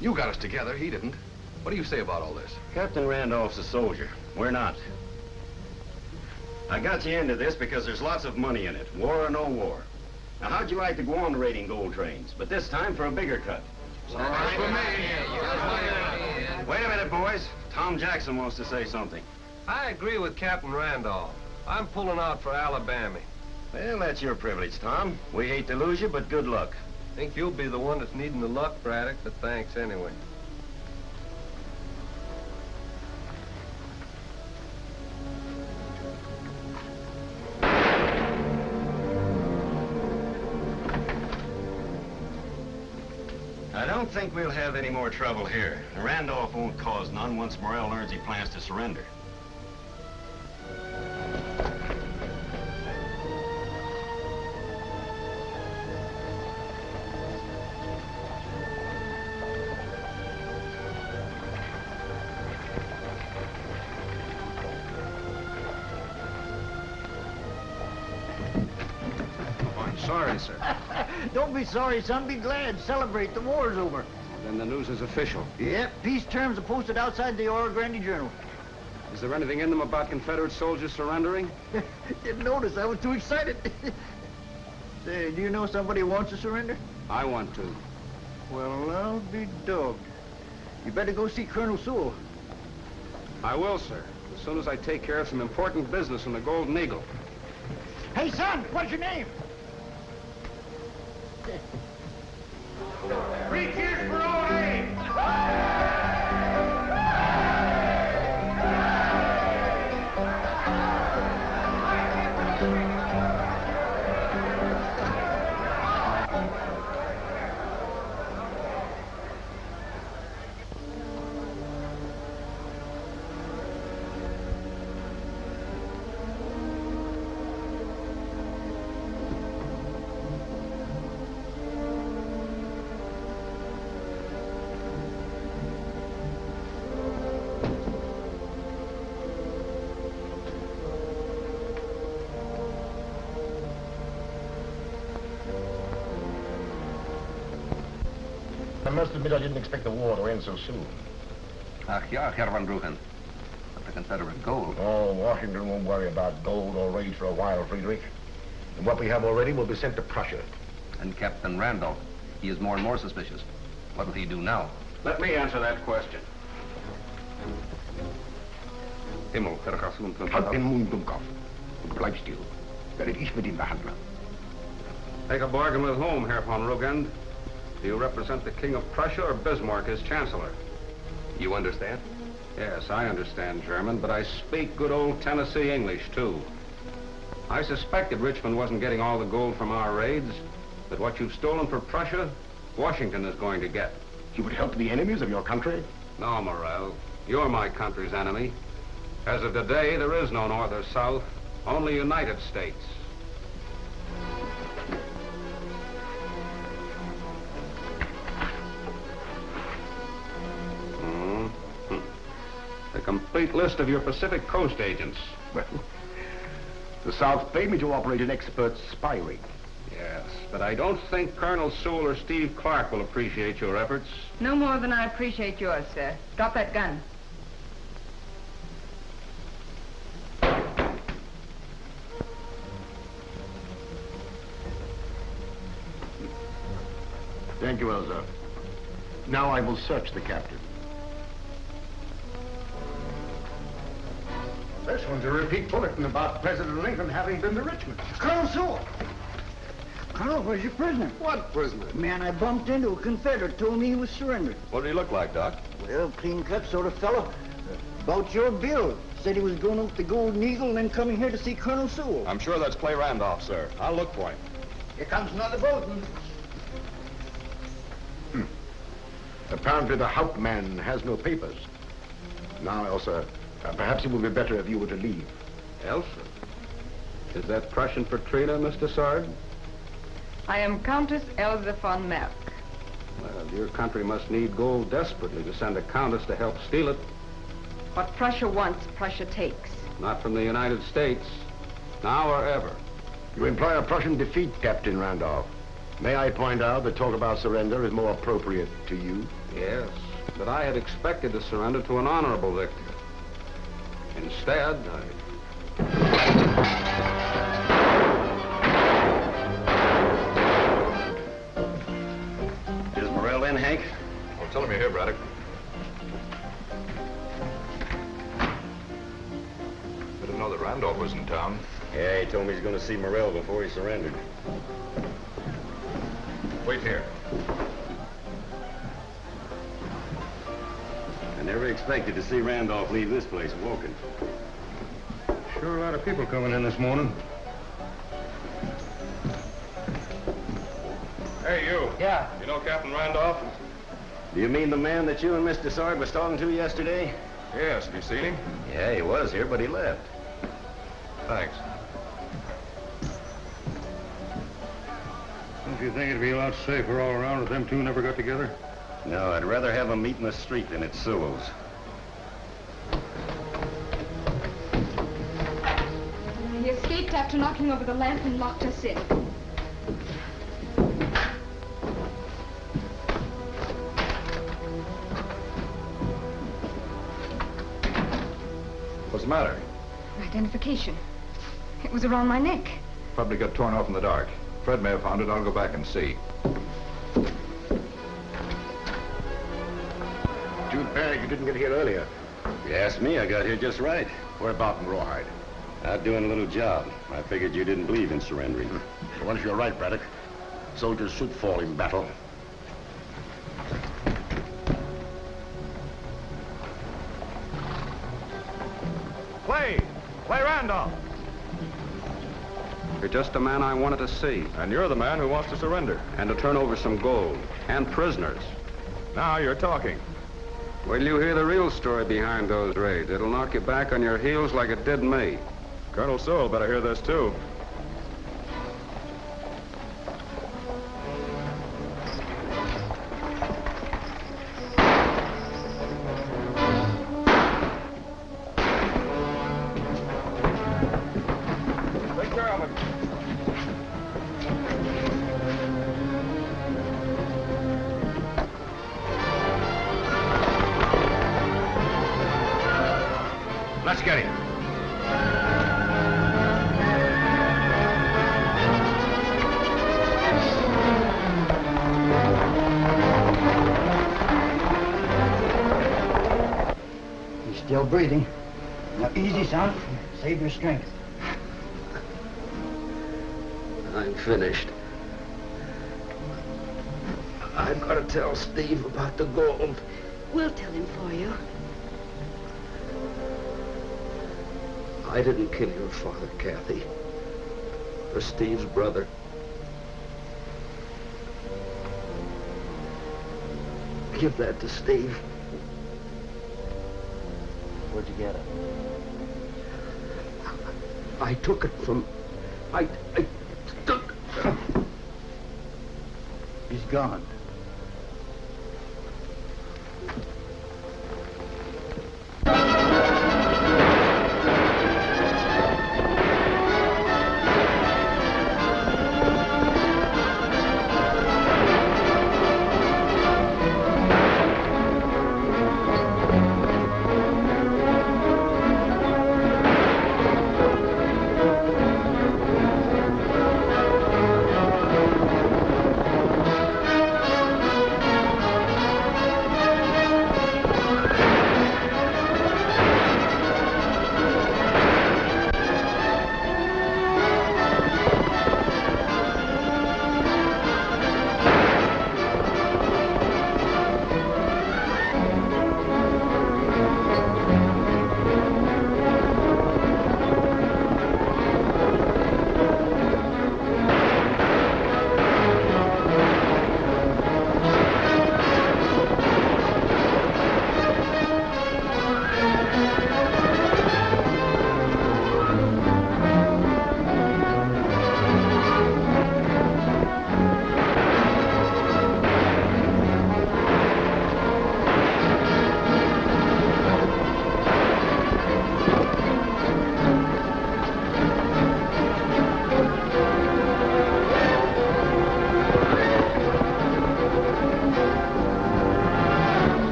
You got us together, he didn't. What do you say about all this? Captain Randolph's a soldier. We're not. I got you into this because there's lots of money in it, war or no war. Now, how'd you like to go on raiding gold trains, but this time for a bigger cut? All right for me. Wait a minute, boys. Tom Jackson wants to say something. I agree with Captain Randolph. I'm pulling out for Alabama. Well, that's your privilege, Tom. We hate to lose you, but good luck. Think you'll be the one that's needing the luck, Braddock, but thanks anyway. I don't think we'll have any more trouble here. Randolph won't cause none once Morel learns he plans to surrender. Sorry, sir. Don't be sorry, son. Be glad. Celebrate. The war's over. Then the news is official. Yep. Peace terms are posted outside the Oro Grande Journal. Is there anything in them about Confederate soldiers surrendering? Didn't notice. I was too excited. Say, do you know somebody who wants to surrender? I want to. Well, I'll be dogged. You better go see Colonel Sewell. I will, sir. As soon as I take care of some important business in the Golden Eagle. Hey, son, what's your name? Three cheers for old Abe! I must admit I didn't expect the war to end so soon. Ach ja, Herr Van Bruggen. But the Confederate gold. Oh, Washington won't worry about gold or raids for a while, Friedrich. And what we have already will be sent to Prussia. And Captain Randolph, he is more and more suspicious. What will he do now? Let me answer that question. Himmel, halt den Mund, Dummkopf. Und bleib still. Werde ich mit ihm behandeln. Take a bargain with whom, Herr von Rugend? Do you represent the King of Prussia or Bismarck as Chancellor? You understand? Yes, I understand German, but I speak good old Tennessee English, too. I suspected Richmond wasn't getting all the gold from our raids, but what you've stolen for Prussia, Washington is going to get. You would help the enemies of your country? No, Morel. You're my country's enemy. As of today, there is no North or South, only United States. A complete list of your Pacific Coast agents. Well, the South pay me to operate an expert spy ring. Yes, but I don't think Colonel Sewell or Steve Clark will appreciate your efforts. No more than I appreciate yours, sir. Drop that gun. Thank you, Elsa. Now I will search the captain. This one's a repeat bulletin about President Lincoln having been to Richmond. Colonel Sewell! Colonel, where's your prisoner? What prisoner? Man I bumped into, a Confederate, told me he was surrendered. What did he look like, Doc? Well, clean-cut sort of fellow. About your bill. Said he was going up the Golden Eagle and then coming here to see Colonel Sewell. I'm sure that's Clay Randolph, sir. I'll look for him. Here comes another boatman. Apparently the Hauptmann has no papers. Now, Elsa, perhaps it would be better if you were to leave. Elsa? Is that Prussian for Trina, Miss Dessard? I am Countess Elsa von Merck. Well, your country must need gold desperately to send a countess to help steal it. What Prussia wants, Prussia takes. Not from the United States. Now or ever. You imply a Prussian defeat, Captain Randolph. May I point out that talk about surrender is more appropriate to you? Yes, but I had expected to surrender to an honorable victor. Instead, Is Morel in, Hank? Well, tell him you're here, Braddock. I didn't know that Randolph was in town. Yeah, he told me he's going to see Morel before he surrendered. Wait here. I never expected to see Randolph leave this place walking. Sure a lot of people coming in this morning. Hey, you. Yeah. You know Captain Randolph? Do you mean the man that you and Miss Dessard was talking to yesterday? Yes. Have you seen him? Yeah, he was here, but he left. Thanks. Don't you think it'd be a lot safer all around if them two never got together? No, I'd rather have them meet in the street than at Sewell's. He escaped after knocking over the lamp and locked us in. What's the matter? Identification. It was around my neck. Probably got torn off in the dark. Fred may have found it. I'll go back and see. Too bad you didn't get here earlier. If you ask me, I got here just right. Where about in Rawhide? Out doing a little job. I figured you didn't believe in surrendering. So once you're right, Braddock. Soldiers should fall in battle. Clay Randolph. You're just the man I wanted to see. And you're the man who wants to surrender. And to turn over some gold. And prisoners. Now you're talking. Wait till you hear the real story behind those raids. It'll knock you back on your heels like it did me. Colonel Sewell better hear this, too. Take care of it. Let's get him. He's still breathing. Now, easy, son. Save your strength. I'm finished. I've got to tell Steve about the gold. We'll tell him for you. I didn't kill your father, Cathy. Or Steve's brother. Give that to Steve. Where'd you get it? I took it from... I took... He's gone.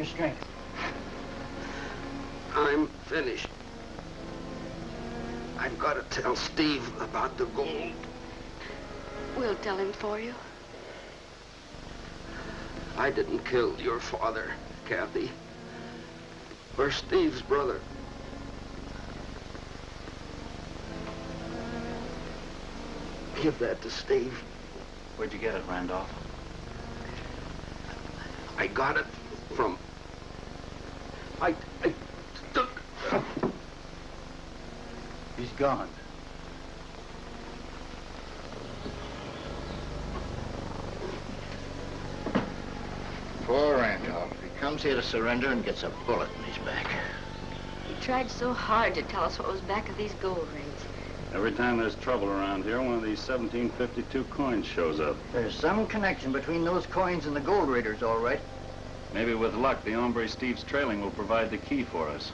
strength. I'm finished. I've got to tell Steve about the gold. We'll tell him for you. I didn't kill your father, Cathy. Or Steve's brother. Give that to Steve. Where'd you get it, Randolph? I got it from... I took... He's gone. Poor Randolph. He comes here to surrender and gets a bullet in his back. He tried so hard to tell us what was back of these gold rings. Every time there's trouble around here, one of these 1752 coins shows up. There's some connection between those coins and the gold raiders, all right. Maybe with luck, the hombre Steve's trailing will provide the key for us.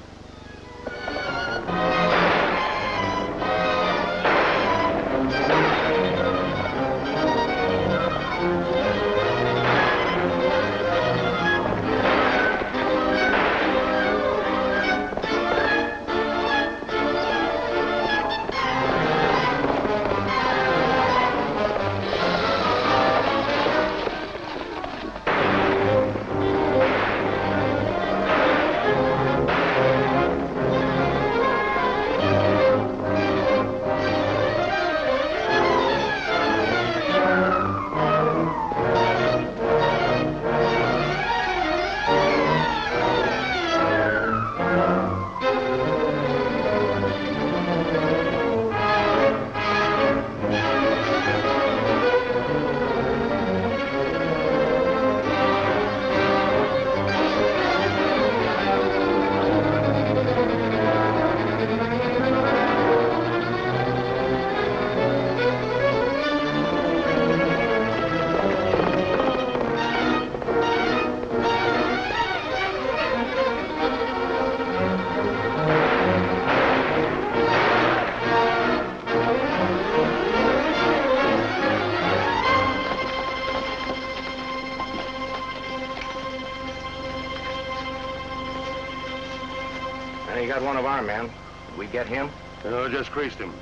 And he got one of our men. Did we get him? No, just creased him.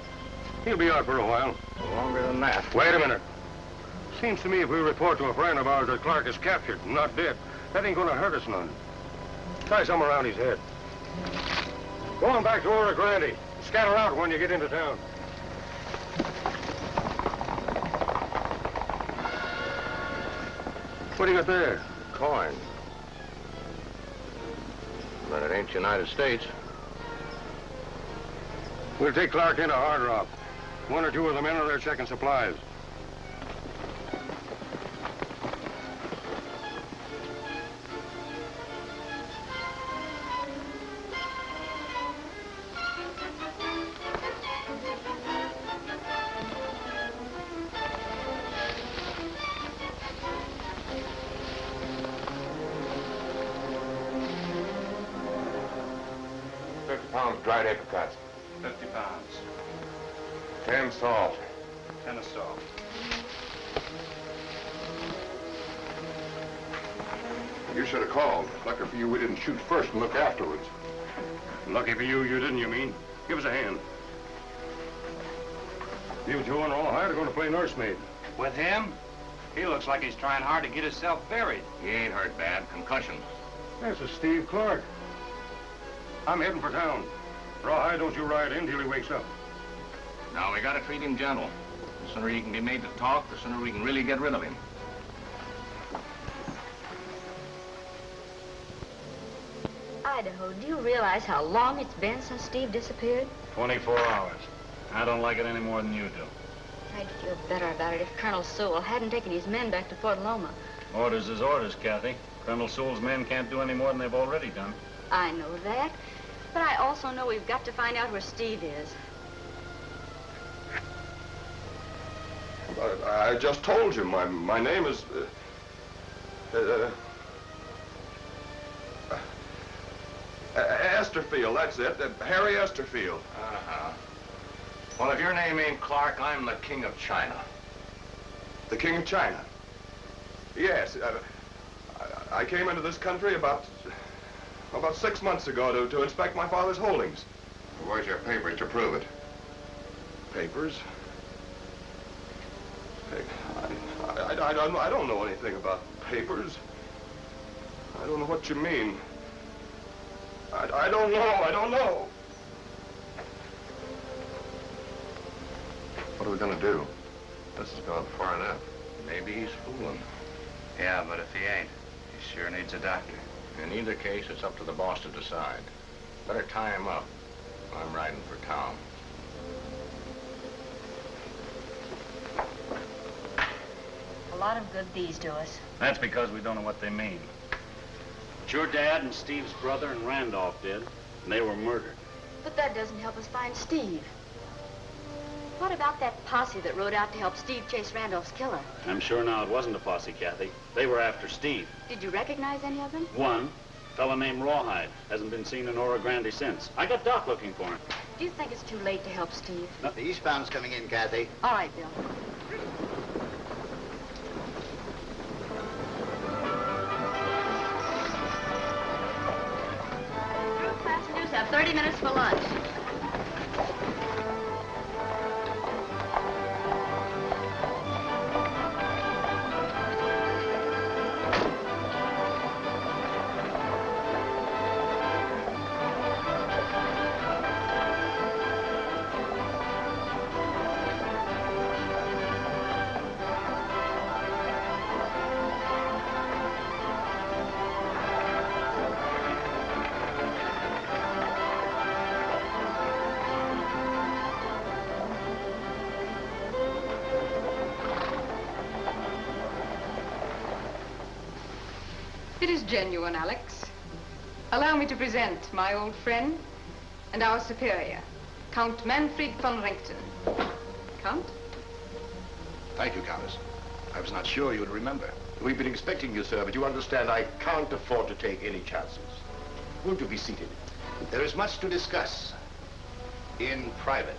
He'll be out for a while. Longer than that. Wait a minute. Seems to me if we report to a friend of ours that Clark is captured and not dead, that ain't gonna hurt us none. Tie something around his head. Go on back to Oro Grande. Scatter out when you get into town. What do you got there? Coin. But it ain't United States. We'll take Clark into Hard Rock. One or two of the men are there checking supplies. Dried apricots. 50 pounds. 10 salt. 10 of salt. You should have called. Lucky for you, we didn't shoot first and look afterwards. Lucky for you, you didn't, you mean? Give us a hand. You two and Rawhide are going to play nursemaid. With him? He looks like he's trying hard to get himself buried. He ain't hurt bad. Concussion. This is Steve Clark. I'm heading for town. Rawhide, don't you ride in till he wakes up. Now, we gotta treat him gentle. The sooner he can be made to talk, the sooner we can really get rid of him. Idaho, do you realize how long it's been since Steve disappeared? 24 hours. I don't like it any more than you do. I'd feel better about it if Colonel Sewell hadn't taken his men back to Fort Loma. Orders is orders, Cathy. Colonel Sewell's men can't do any more than they've already done. I know that, but I also know we've got to find out where Steve is. I just told you, my name is... Esterfield, that's it. Harry Esterfield. Uh-huh. Well, if your name ain't Clark, I'm the King of China. The King of China? Yes. I came into this country about About 6 months ago to inspect my father's holdings. Where's your papers to prove it? Papers? Hey, I don't know anything about papers. I don't know what you mean. I don't know. What are we gonna do? This has gone far enough. Maybe he's fooling. Yeah, but if he ain't, he sure needs a doctor. In either case, it's up to the boss to decide. Better tie him up. I'm riding for town. A lot of good these do us. That's because we don't know what they mean. But your dad and Steve's brother and Randolph did, and they were murdered. But that doesn't help us find Steve. What about that posse that rode out to help Steve chase Randolph's killer? I'm sure now it wasn't a posse, Cathy. They were after Steve. Did you recognize any of them? One, a fellow named Rawhide, hasn't been seen in Oro Grande since. I got Doc looking for him. Do you think it's too late to help Steve? No, the eastbound's coming in, Cathy. All right, Bill. Passengers have 30 minutes for lunch. It is genuine, Alex. Allow me to present my old friend and our superior, Count Manfred von Richten. Count? Thank you, Countess. I was not sure you would remember. We've been expecting you, sir, but you understand I can't afford to take any chances. Won't you be seated? There is much to discuss. In private.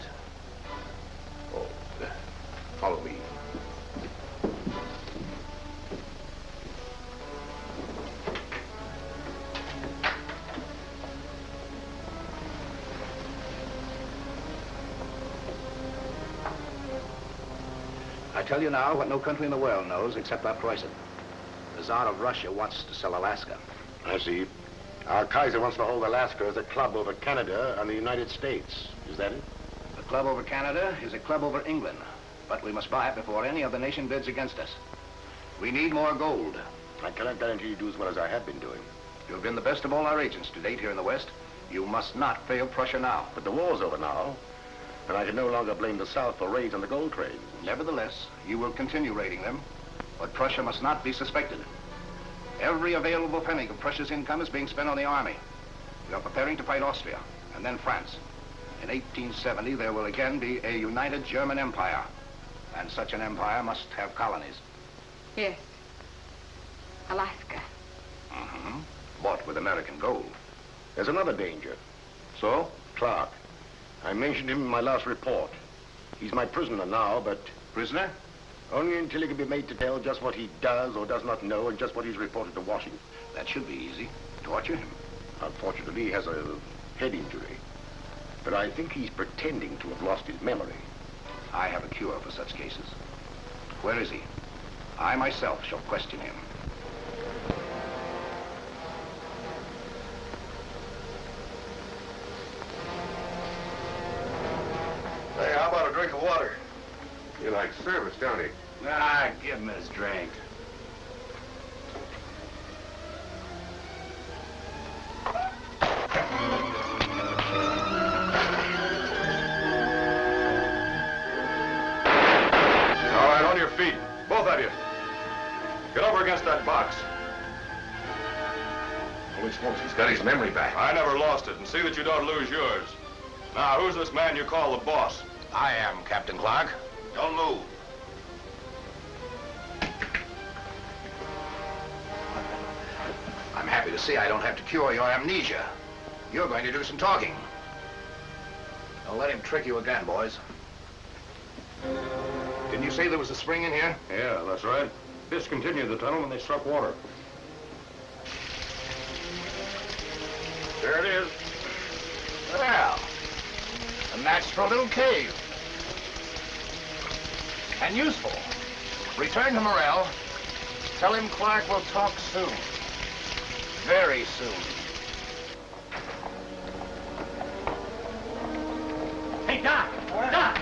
Oh, follow me. I tell you now what no country in the world knows except our Prussian. The Tsar of Russia wants to sell Alaska. I see. Our Kaiser wants to hold Alaska as a club over Canada and the United States. Is that it? A club over Canada is a club over England. But we must buy it before any other nation bids against us. We need more gold. I cannot guarantee you do as well as I have been doing. You've been the best of all our agents to date here in the West. You must not fail Prussia now. But the war's over now, and I can no longer blame the South for raids on the gold trades. Nevertheless, you will continue raiding them, but Prussia must not be suspected. Every available penny of Prussia's income is being spent on the army. We are preparing to fight Austria, and then France. In 1870, there will again be a united German empire, and such an empire must have colonies. Yes. Alaska. Mm-hmm. Bought with American gold. There's another danger. So? Clark. I mentioned him in my last report. He's my prisoner now, but... Prisoner? Only until he can be made to tell just what he does or does not know and just what he's reported to Washington. That should be easy. Torture him. Unfortunately, he has a head injury. But I think he's pretending to have lost his memory. I have a cure for such cases. Where is he? I myself shall question him. Hey, how about a drink of water? You like service, don't you? Ah, give him his drink. All right, on your feet. Both of you. Get over against that box. Holy smokes, he's got his memory back. I never lost it, and see that you don't lose yours. Now, who's this man you call the boss? I am, Captain Clark. Don't move. I'm happy to see I don't have to cure your amnesia. You're going to do some talking. Don't let him trick you again, boys. Didn't you say there was a spring in here? Yeah, that's right. Discontinued the tunnel when they struck water. There it is. Well, a natural little cave. And useful. Return to Morel. Tell him Clark will talk soon. Very soon. Hey, Doc! Doc!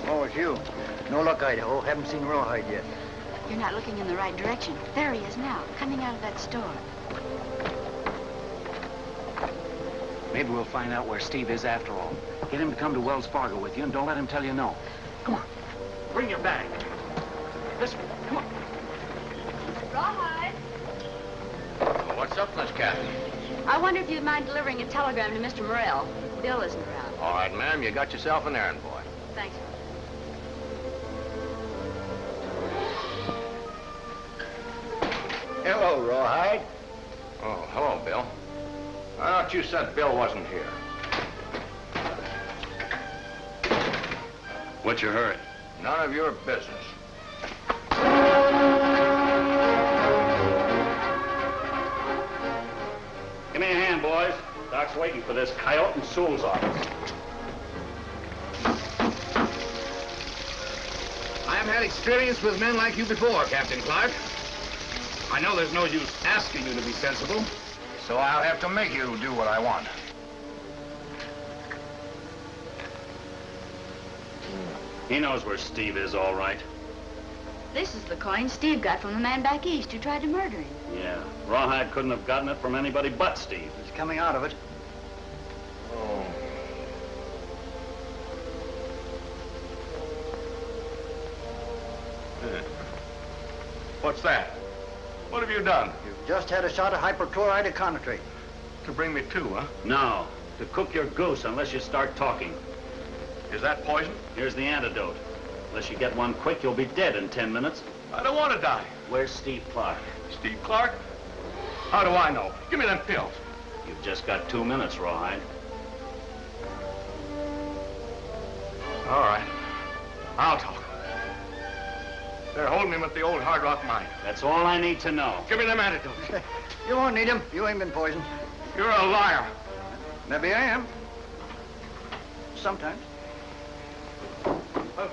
Oh, it's you. No luck, Idaho. Haven't seen Rawhide yet. You're not looking in the right direction. There he is now, coming out of that store. Maybe we'll find out where Steve is after all. Get him to come to Wells Fargo with you and don't let him tell you no. Come on. Bring your bag. This way. Come on. Rawhide. What's up, Miss Cathy? I wonder if you'd mind delivering a telegram to Mr. Morel. Bill isn't around. All right, ma'am. You got yourself an errand boy. Thanks. Hello, Rawhide. Oh, hello, Bill. I thought you said Bill wasn't here. What's your hurry? None of your business. Give me a hand, boys. Doc's waiting for this coyote in Sewell's office. I have had experience with men like you before, Captain Clark. I know there's no use asking you to be sensible, so I'll have to make you do what I want. He knows where Steve is, all right. This is the coin Steve got from the man back east who tried to murder him. Yeah, Rawhide couldn't have gotten it from anybody but Steve. He's coming out of it. Oh. What's that? What have you done? You've just had a shot of hypochlorite of concentrate. To bring me to, huh? No, to cook your goose unless you start talking. Is that poison? Here's the antidote. Unless you get one quick, you'll be dead in 10 minutes. I don't want to die. Where's Steve Clark? Steve Clark? How do I know? Give me them pills. You've just got 2 minutes, Rawhide. All right. I'll talk. They're holding him at the old Hard Rock mine. That's all I need to know. Give me them antidotes. You won't need him. You ain't been poisoned. You're a liar. Maybe I am. Sometimes. Oh.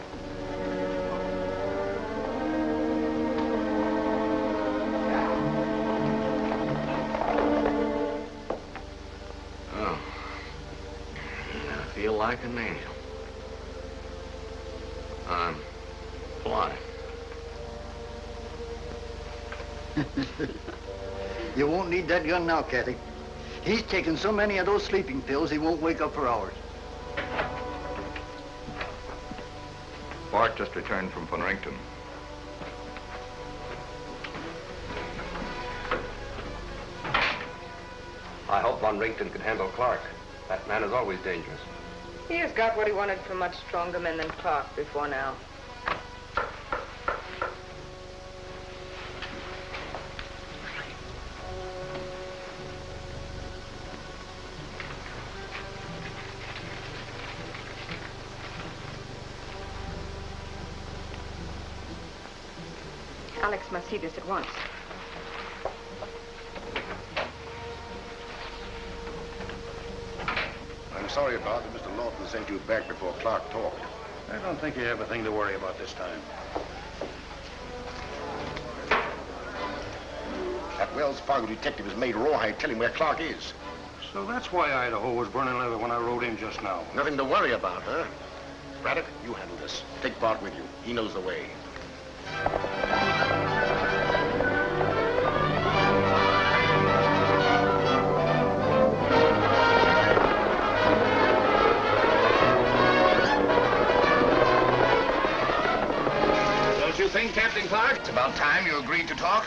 I feel like an angel. I'm flying. You won't need that gun now, Cathy. He's taken so many of those sleeping pills he won't wake up for hours. Bart just returned from Confronting. I hope Von Rington can handle Clark. That man is always dangerous. He has got what he wanted from much stronger men than Clark before now. Alex must see this at once. I'm sorry about that Mr. Lawton sent you back before Clark talked. I don't think you have a thing to worry about this time. That Wells Fargo detective has made Rawhide tell him where Clark is. So that's why Idaho was burning leather when I rode in just now. Nothing to worry about, huh? Braddock, you handle this. Take Bart with you. He knows the way. Don't you think, Captain Clark? It's about time you agreed to talk.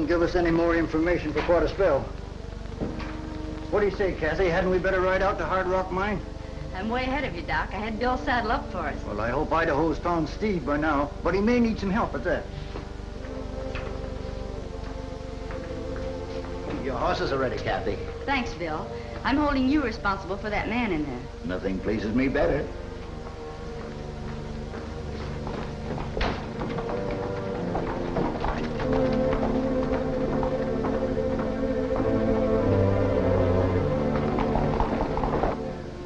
give us any more information for quite a spell. What do you say, Cathy? Hadn't we better ride out to Hard Rock Mine? I'm way ahead of you, Doc. I had Bill saddle up for us. Well, I hope Idaho's found Steve by now, but he may need some help at that. Your horses are ready, Cathy. Thanks, Bill. I'm holding you responsible for that man in there. Nothing pleases me better.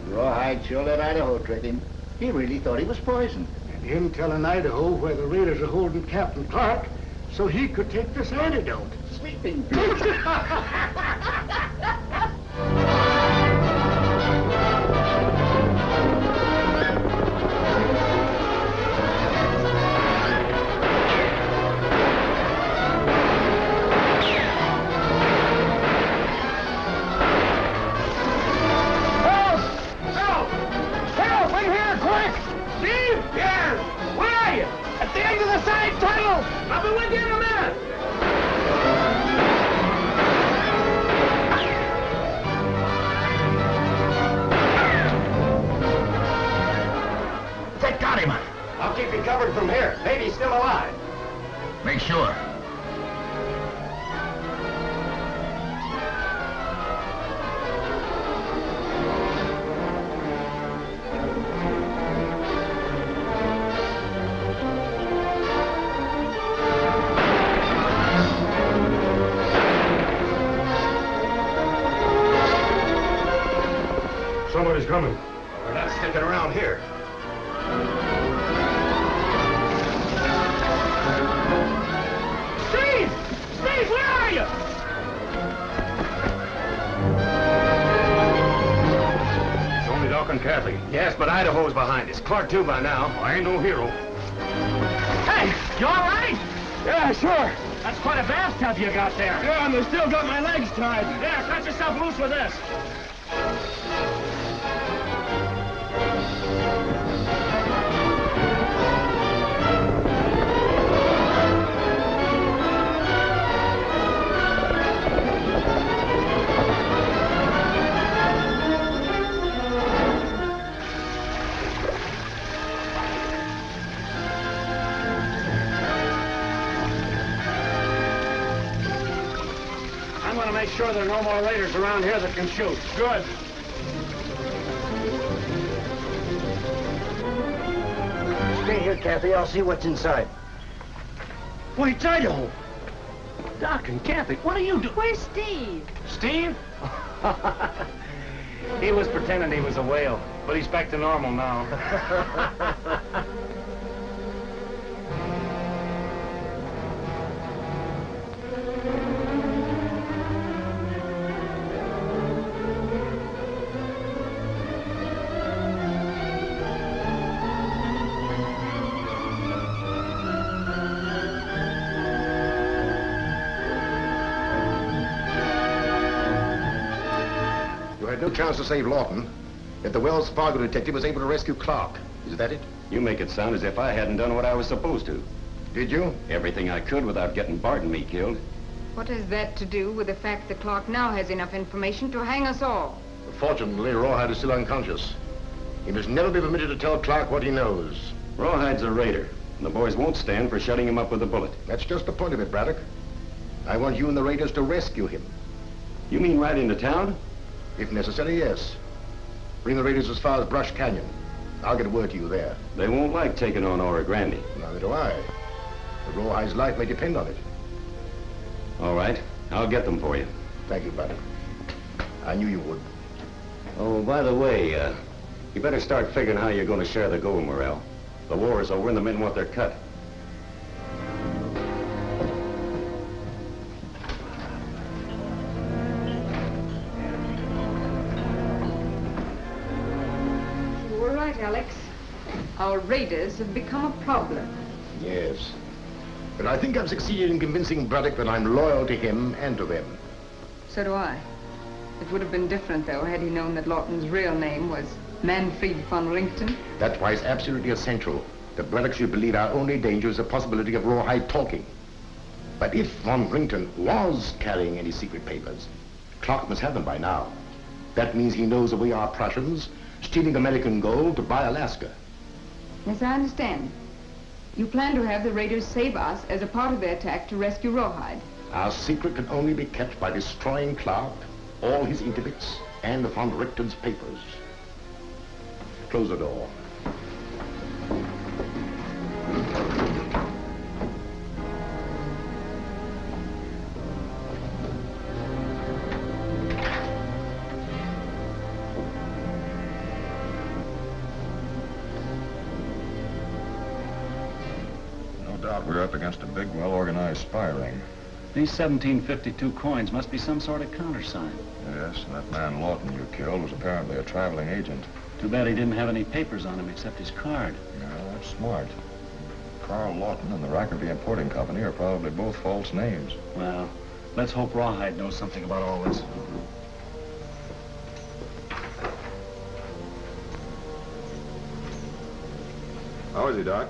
Rawhide sure let Idaho trick him. He really thought he was poisoned. And him telling Idaho where the raiders are holding Captain Clark so he could take this antidote. Sleeping. I'll be with you in a minute! That got him. I'll keep you covered from here. Maybe he's still alive. Make sure. Somebody's coming. We're not sticking around here. Steve! Steve, where are you? It's only Doc and Cathy. Yes, but Idaho's behind us. Clark, too, by now. I ain't no hero. Hey, you all right? Yeah, sure. That's quite a bathtub you got there. Yeah, and they still got my legs tied. Yeah, cut yourself loose with this. Make sure there are no more raiders around here that can shoot. Good. Stay here, Cathy. I'll see what's inside. Why, it's Idaho. Doc and Cathy, what are you doing? Where's Steve? Steve? He was pretending he was a whale, but he's back to normal now. No chance to save Lawton, yet the Wells Fargo detective was able to rescue Clark. Is that it? You make it sound as if I hadn't done what I was supposed to. Did you? Everything I could without getting Bart and me killed. What has that to do with the fact that Clark now has enough information to hang us all? Fortunately, Rawhide is still unconscious. He must never be permitted to tell Clark what he knows. Rawhide's a raider, and the boys won't stand for shutting him up with a bullet. That's just the point of it, Braddock. I want you and the raiders to rescue him. You mean right into town? If necessary, yes. Bring the raiders as far as Brush Canyon. I'll get word to you there. They won't like taking on Oro Grande. Neither do I. The Rawhide's life may depend on it. All right. I'll get them for you. Thank you, Braddock. I knew you would. Oh, by the way, you better start figuring how you're going to share the gold, Morel. The war is over and the men want their cut. Alex. Our raiders have become a problem. Yes. But I think I've succeeded in convincing Braddock that I'm loyal to him and to them. So do I. It would have been different, though, had he known that Lawton's real name was Manfred von Richten. That's why it's absolutely essential that Braddock should believe our only danger is the possibility of Rawhide talking. But if von Brington was carrying any secret papers, Clark must have them by now. That means he knows that we are Prussians, stealing American gold to buy Alaska. Yes, I understand. You plan to have the raiders save us as a part of their attack to rescue Rawhide. Our secret can only be kept by destroying Clark, all his intimates, and von Richter's papers. Close the door. We're up against a big, well-organized spy ring. These 1752 coins must be some sort of countersign. Yes, and that man Lawton you killed was apparently a traveling agent. Too bad he didn't have any papers on him except his card. Yeah, that's smart. Carl Lawton and the Rackerby Importing Company are probably both false names. Well, let's hope Rawhide knows something about all this. How is he, Doc?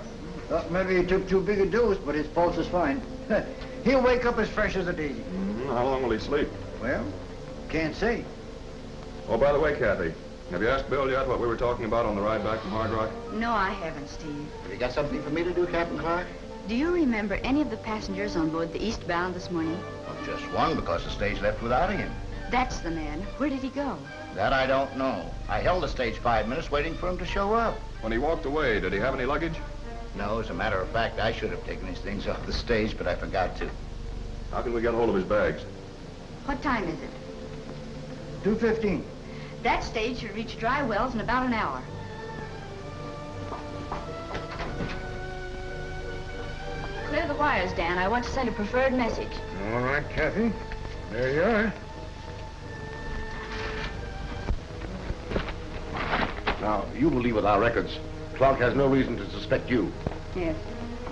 Thought maybe he took too big a dose, but his pulse is fine. He'll wake up as fresh as a daisy. How long will he sleep? Well, can't say. Oh, by the way, Cathy, have you asked Bill yet what we were talking about on the ride back from Hard Rock? No, I haven't, Steve. Have you got something for me to do, Captain Clark? Do you remember any of the passengers on board the eastbound this morning? Well, just one, because the stage left without him. That's the man. Where did he go? That I don't know. I held the stage 5 minutes waiting for him to show up. When he walked away, did he have any luggage? No, as a matter of fact, I should have taken his things off the stage, but I forgot to. How can we get hold of his bags? What time is it? 2:15. That stage should reach Dry Wells in about an hour. Clear the wires, Dan. I want to send a preferred message. All right, Cathy. There you are. Now, you will leave with our records. Clark has no reason to suspect you. Yes.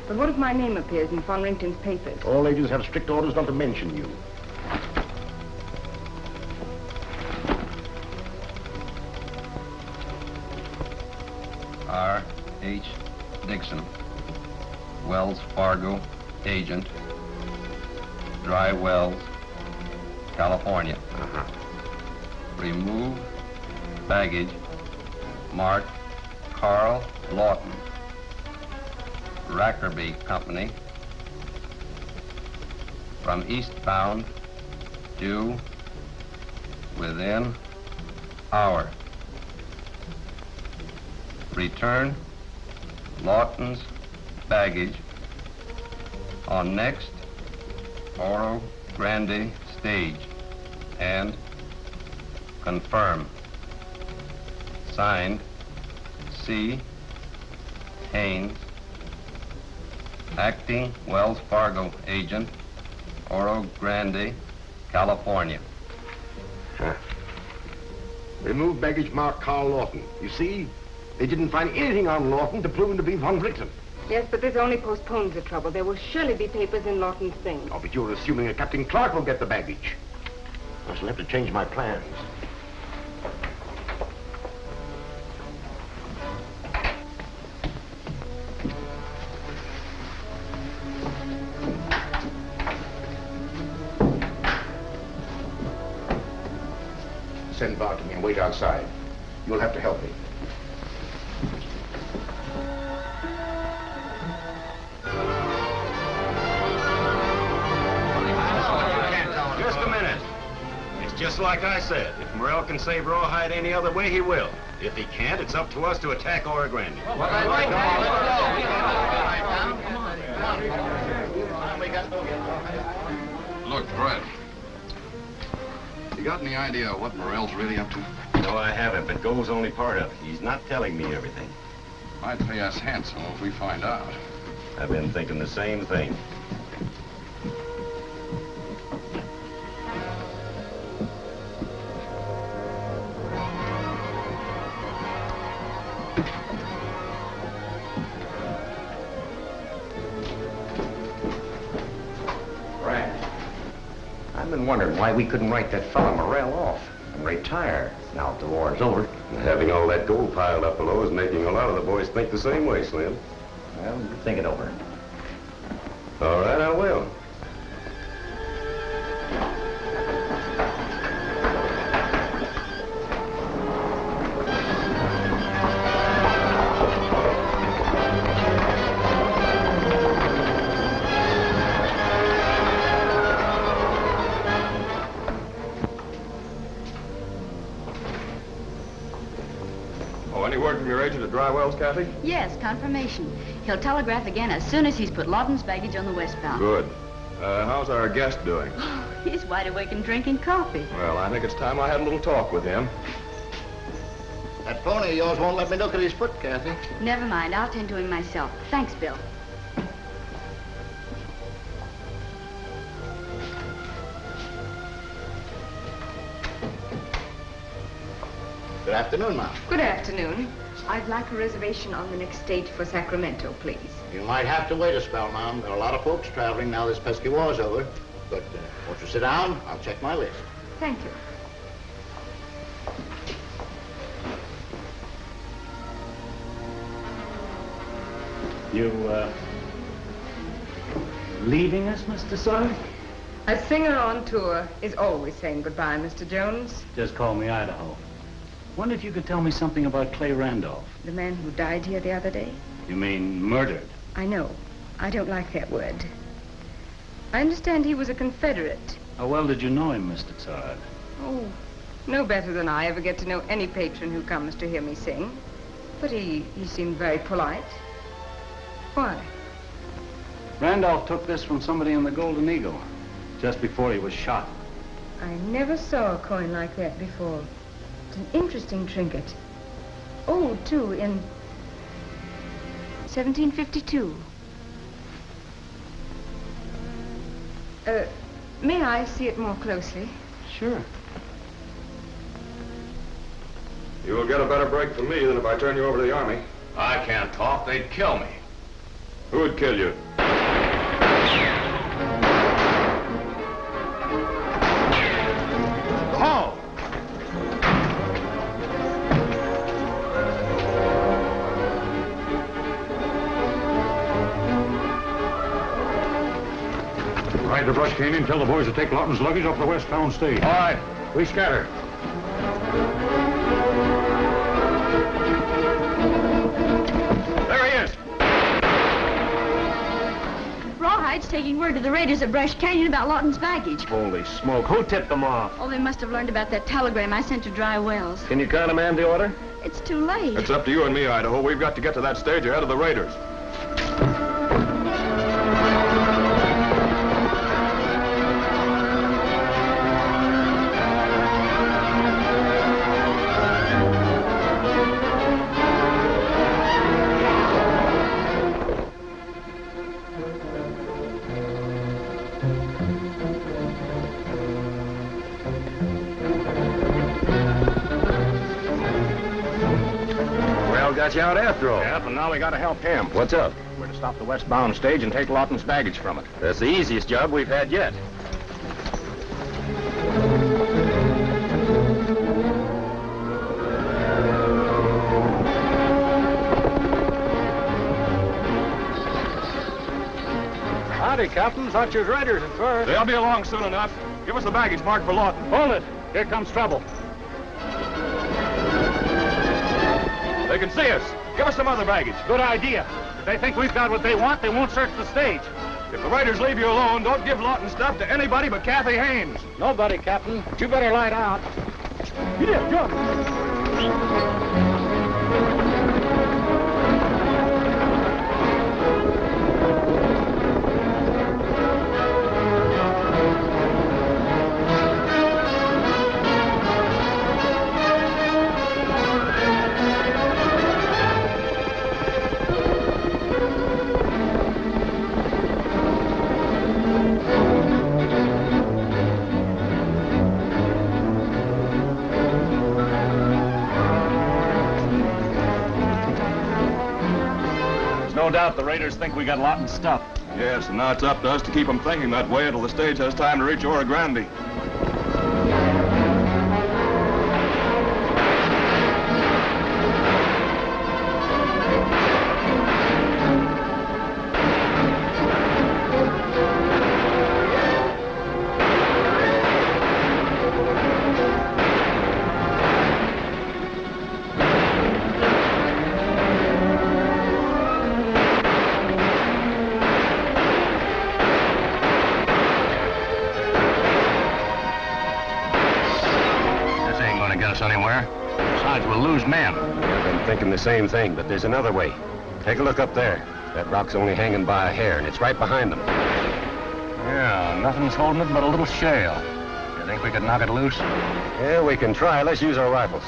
But what if my name appears in Von Rington's papers? All agents have strict orders not to mention you. R. H. Dixon, Wells Fargo agent, Dry Wells, California. Remove baggage marked Carl Lawton, Rackerby Company, from eastbound due within hour. Return Lawton's baggage on next Oro Grande stage and confirm. Signed, C. Haines, acting Wells Fargo agent, Oro Grande, California. Remove baggage marked Carl Lawton. You see, they didn't find anything on Lawton to prove him to be von Brington. Yes, but this only postpones the trouble. There will surely be papers in Lawton's things. Oh, but you're assuming that Captain Clark will get the baggage. I shall have to change my plans. Send Bart to me and wait outside. You'll have to help me. Just a minute. It's just like I said. If Morel can save Rawhide any other way, he will. If he can't, it's up to us to attack Oro Grande. Look, Brett. You got any idea what Morel's really up to? No, I haven't, but go's only part of it. He's not telling me everything. Might pay us handsome if we find out. I've been thinking the same thing. I've been wondering why we couldn't write that fellow Morel off and retire now that the war's over. Having all that gold piled up below is making a lot of the boys think the same way, Slim. Well, you think it over. All right, I will. dry wells, Cathy? Yes, confirmation. He'll telegraph again as soon as he's put Lawton's baggage on the westbound. Good. How's our guest doing? He's wide awake and drinking coffee. Well, I think it's time I had a little talk with him. That pony of yours won't let me look at his foot, Cathy. Never mind. I'll tend to him myself. Thanks, Bill. Good afternoon, ma'am. Good afternoon. I'd like a reservation on the next stage for Sacramento, please. You might have to wait a spell, ma'am. There are a lot of folks traveling now this pesky war's over. But won't you sit down? I'll check my list. Thank you. You, leaving us, Mr. Sawyer? A singer on tour is always saying goodbye, Mr. Jones. Just call me Idaho. Wonder if you could tell me something about Clay Randolph. The man who died here the other day? You mean murdered? I know. I don't like that word. I understand he was a Confederate. How well did you know him, Mr. Dessard? Oh, no better than I ever get to know any patron who comes to hear me sing. But he seemed very polite. Why? Randolph took this from somebody in the Golden Eagle, just before he was shot. I never saw a coin like that before. It's an interesting trinket. Old, too, in 1752. May I see it more closely? Sure. You will get a better break from me than if I turn you over to the Army. I can't talk. They'd kill me. Who would kill you? Oh! Ride the brush cane in, tell the boys to take Lawton's luggage off the westbound stage. All right. We scatter. There he is. Rawhide's taking word to the raiders at Brush Canyon about Lawton's baggage. Holy smoke. Who tipped them off? Oh, they must have learned about that telegram I sent to Dry Wells. Can you countermand the order? It's too late. It's up to you and me, Idaho. We've got to get to that stage ahead of the raiders. Got you out after all. Yep, and now we gotta help him. What's up? We're to stop the westbound stage and take Lawton's baggage from it. That's the easiest job we've had yet. Howdy, Captain. Thought you was raiders at first. They'll be along soon enough. Give us the baggage marked for Lawton. Hold it. Here comes trouble. They can see us. Give us some other baggage. Good idea. If they think we've got what they want, they won't search the stage. If the raiders leave you alone, don't give Lawton stuff to anybody but Cathy Haines. Nobody, Captain. But you better light out. Here, jump. No doubt the raiders think we got Lawton's stuff. Yes, and now it's up to us to keep them thinking that way until the stage has time to reach Oro Grande. same thing, but there's another way. Take a look up there. That rock's only hanging by a hair, and it's right behind them. Yeah, nothing's holding it but a little shale. You think we could knock it loose? Yeah, we can try. Let's use our rifles.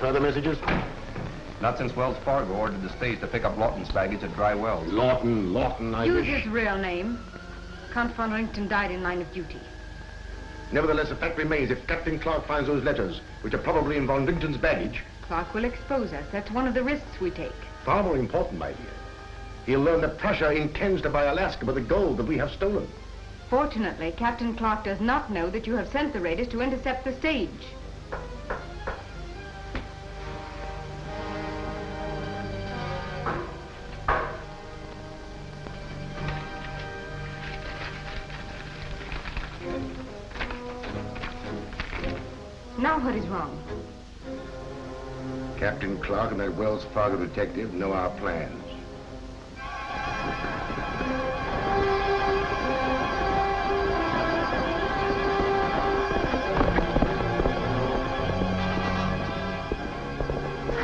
Further messages? Not since Wells Fargo ordered the stage to pick up Lawton's baggage at Dry Wells. Lawton, I Use wish. his real name. Confronting died in line of duty. Nevertheless, the fact remains, if Captain Clark finds those letters, which are probably in Von Rington's baggage... Clark will expose us. That's one of the risks we take. Far more important, my dear. He'll learn that Prussia intends to buy Alaska with the gold that we have stolen. Fortunately, Captain Clark does not know that you have sent the raiders to intercept the stage. Now what is wrong? Captain Clark and that Wells Fargo detective know our plans.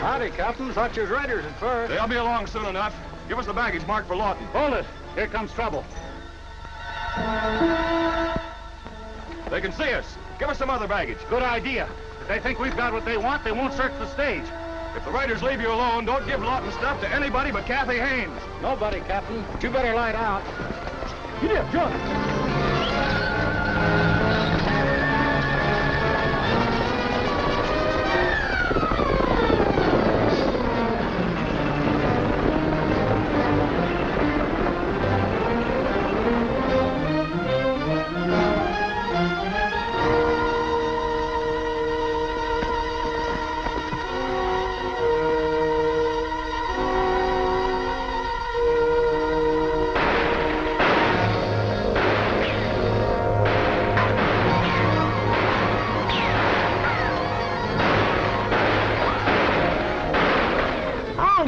Howdy, Captain. Thought you was raiders at first. They'll be along soon enough. Give us the baggage marked for Lawton. Hold it. Here comes trouble. They can see us. Give us some other baggage. Good idea. If they think we've got what they want, they won't search the stage. If the raiders leave you alone, don't give Lawton stuff to anybody but Cathy Haines. Nobody, Captain. But you better light out. Get up, John.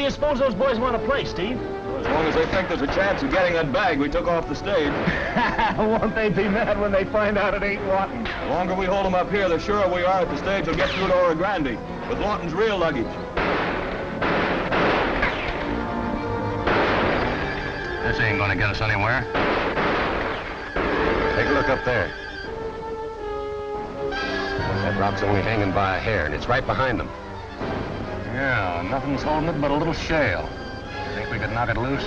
Suppose those boys want to play, Steve? As long as they think there's a chance of getting that bag we took off the stage. Won't they be mad when they find out it ain't Lawton? The longer we hold them up here, the surer we are that the stage will get through to Oro Grande with Lawton's real luggage. This ain't gonna get us anywhere. Take a look up there. That rock's only hanging by a hair, and it's right behind them. Yeah, nothing's holding it but a little shale. You think we could knock it loose?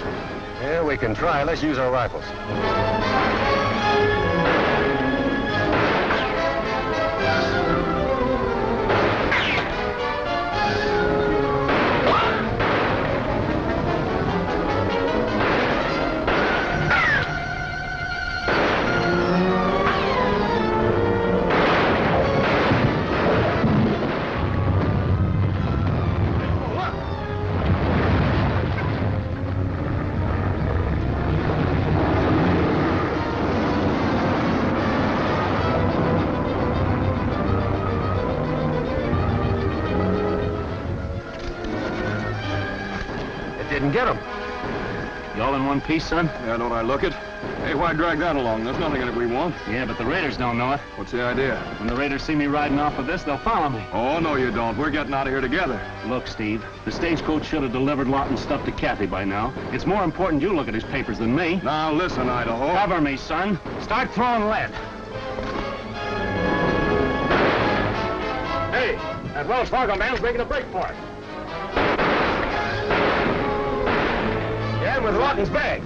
Yeah, we can try. Let's use our rifles. Didn't get him. You all in one piece, son? Yeah, don't I look it? Hey, why drag that along? There's nothing in it we want. Yeah, but the raiders don't know it. What's the idea? When the raiders see me riding off with this, they'll follow me. Oh, no, you don't. We're getting out of here together. Look, Steve, the stagecoach should have delivered Lawton's stuff to Cathy by now. It's more important you look at his papers than me. Now, listen, Idaho. Cover me, son. Start throwing lead. Hey, that Wells Fargo man's making a break for it. Yeah, with Lawton's bag.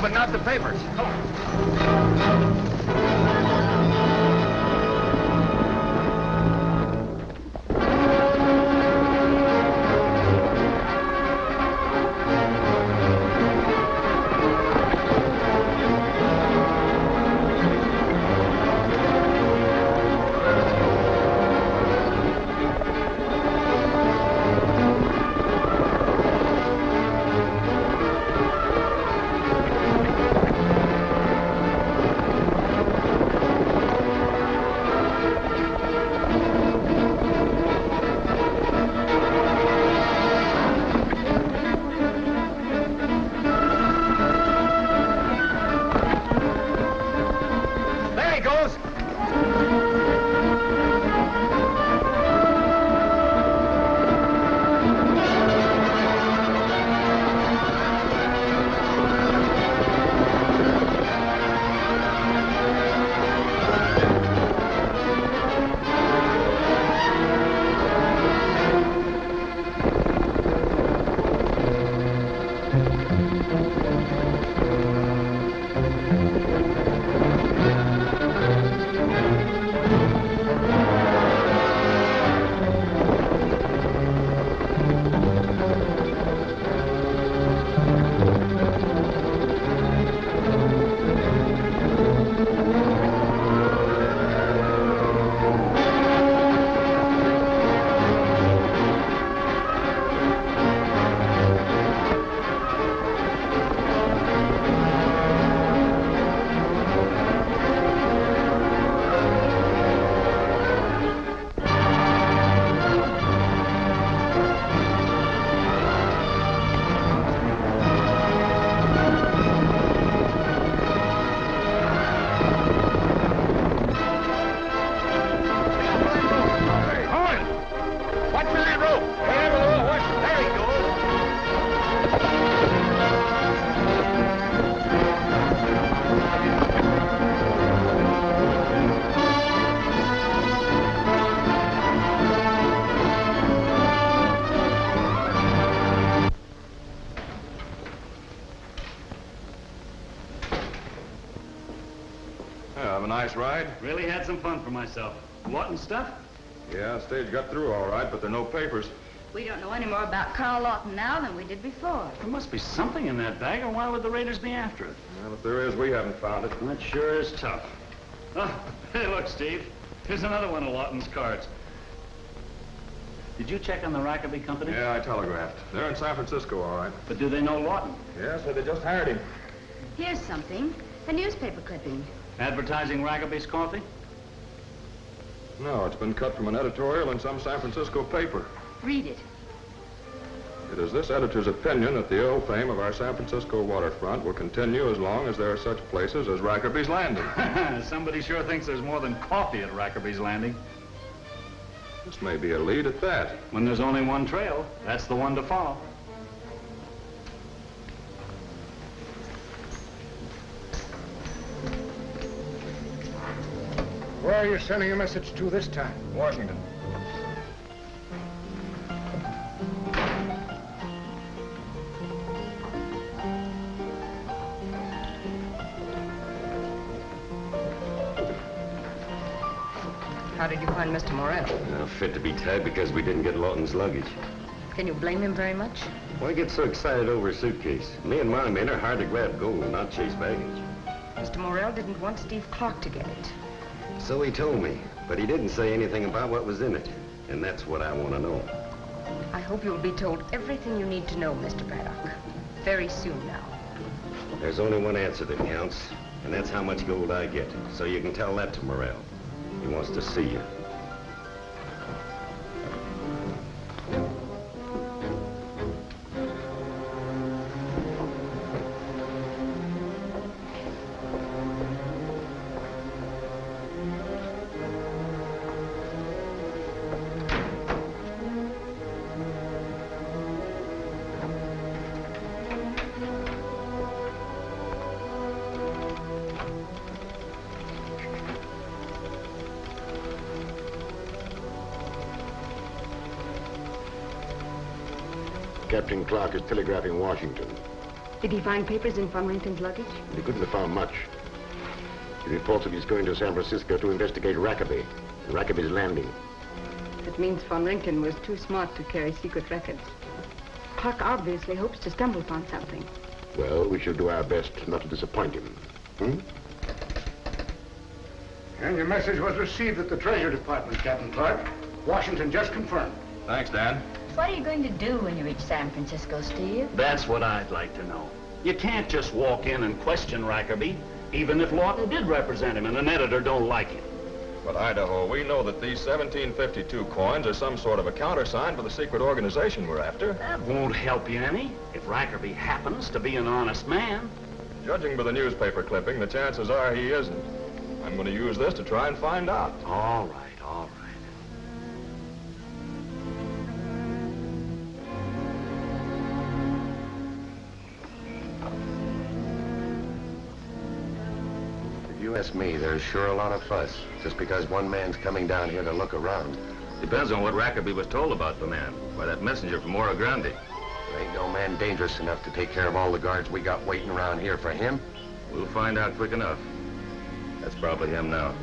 But not the papers. Come on. Have a nice ride? Really had some fun for myself. Lawton stuff? Yeah, stage got through all right, but there are no papers. We don't know any more about Carl Lawton now than we did before. There must be something in that bag, or why would the raiders be after it? Well, if there is, we haven't found it. That sure is tough. Oh, hey, look, Steve. Here's another one of Lawton's cards. Did you check on the Rackaby company? Yeah, I telegraphed. They're in San Francisco, all right. But do they know Lawton? Yeah, so they just hired him. Here's something. A newspaper clipping. Advertising Rackaby's coffee? No, it's been cut from an editorial in some San Francisco paper. Read it. It is this editor's opinion that the ill fame of our San Francisco waterfront will continue as long as there are such places as Rackaby's Landing. Somebody sure thinks there's more than coffee at Rackaby's Landing. This may be a lead at that. When there's only one trail, that's the one to follow. Where are you sending a message to this time? Washington. How did you find Mr. Morel? Fit to be tagged because we didn't get Lawton's luggage. Can you blame him very much? Why get so excited over a suitcase? Me and my men are hard to grab gold, not chase baggage. Mr. Morel didn't want Steve Clark to get it. So he told me, but he didn't say anything about what was in it. And that's what I want to know. I hope you'll be told everything you need to know, Mr. Braddock. Very soon now. There's only one answer that counts, and that's how much gold I get. So you can tell that to Morel. He wants to see you. Captain Clark is telegraphing Washington. Did he find papers in Von Lincoln's luggage? He couldn't have found much. He reports that he's going to San Francisco to investigate Rackaby, and Rackaby's Landing. That means Von Lincoln was too smart to carry secret records. Clark obviously hopes to stumble upon something. Well, we shall do our best not to disappoint him. And your message was received at the Treasury Department, Captain Clark. Washington just confirmed. Thanks, Dan. What are you going to do when you reach San Francisco, Steve? That's what I'd like to know. You can't just walk in and question Rackaby, even if Lawton did represent him and an editor don't like him. But Idaho, we know that these 1752 coins are some sort of a countersign for the secret organization we're after. That won't help you any, if Rackaby happens to be an honest man. Judging by the newspaper clipping, the chances are he isn't. I'm going to use this to try and find out. All right, all right. If you ask me, there's sure a lot of fuss, just because one man's coming down here to look around. Depends on what Rackaby was told about the man by that messenger from Oro Grande. There ain't no man dangerous enough to take care of all the guards we got waiting around here for him. We'll find out quick enough. That's probably him now.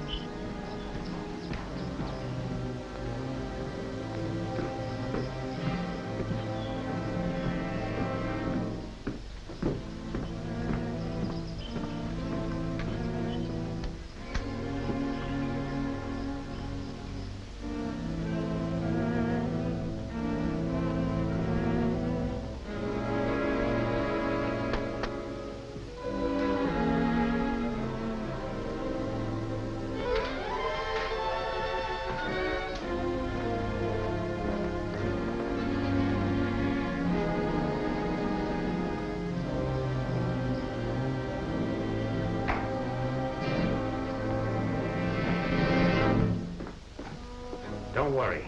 Don't worry.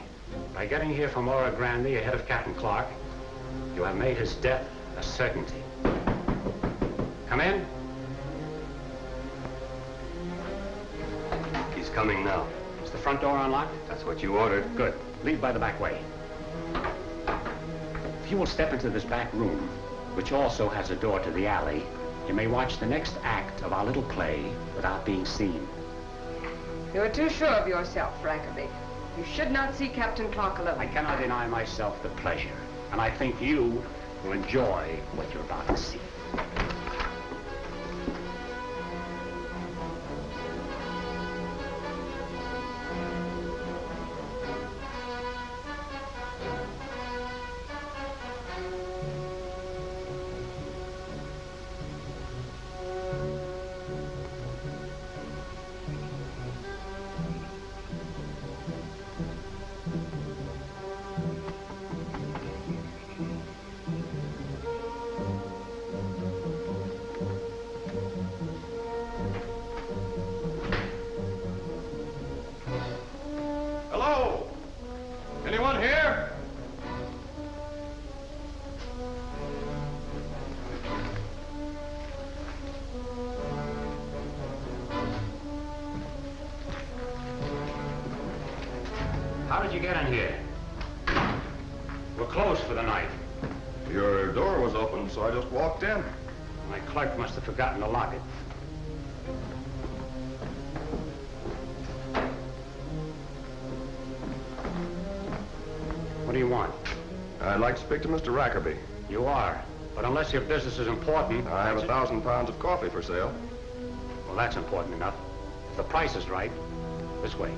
By getting here from Oro Grande ahead of Captain Clark, you have made his death a certainty. Come in. He's coming now. Is the front door unlocked? That's what you ordered. Good. Leave by the back way. If you will step into this back room, which also has a door to the alley, you may watch the next act of our little play without being seen. You're too sure of yourself, Rackaby. You should not see Captain Clark alone. I cannot deny myself the pleasure, and I think you will enjoy what you're about to see. Hello? Anyone here? How did you get in here? We're closed for the night. Your door was open, so I just walked in. My clerk must have forgotten to lock it. What do you want? I'd like to speak to Mr. Rackerby. You are. But unless your business is important... I have 1,000 pounds of coffee for sale. Well, that's important enough. If the price is right, this way.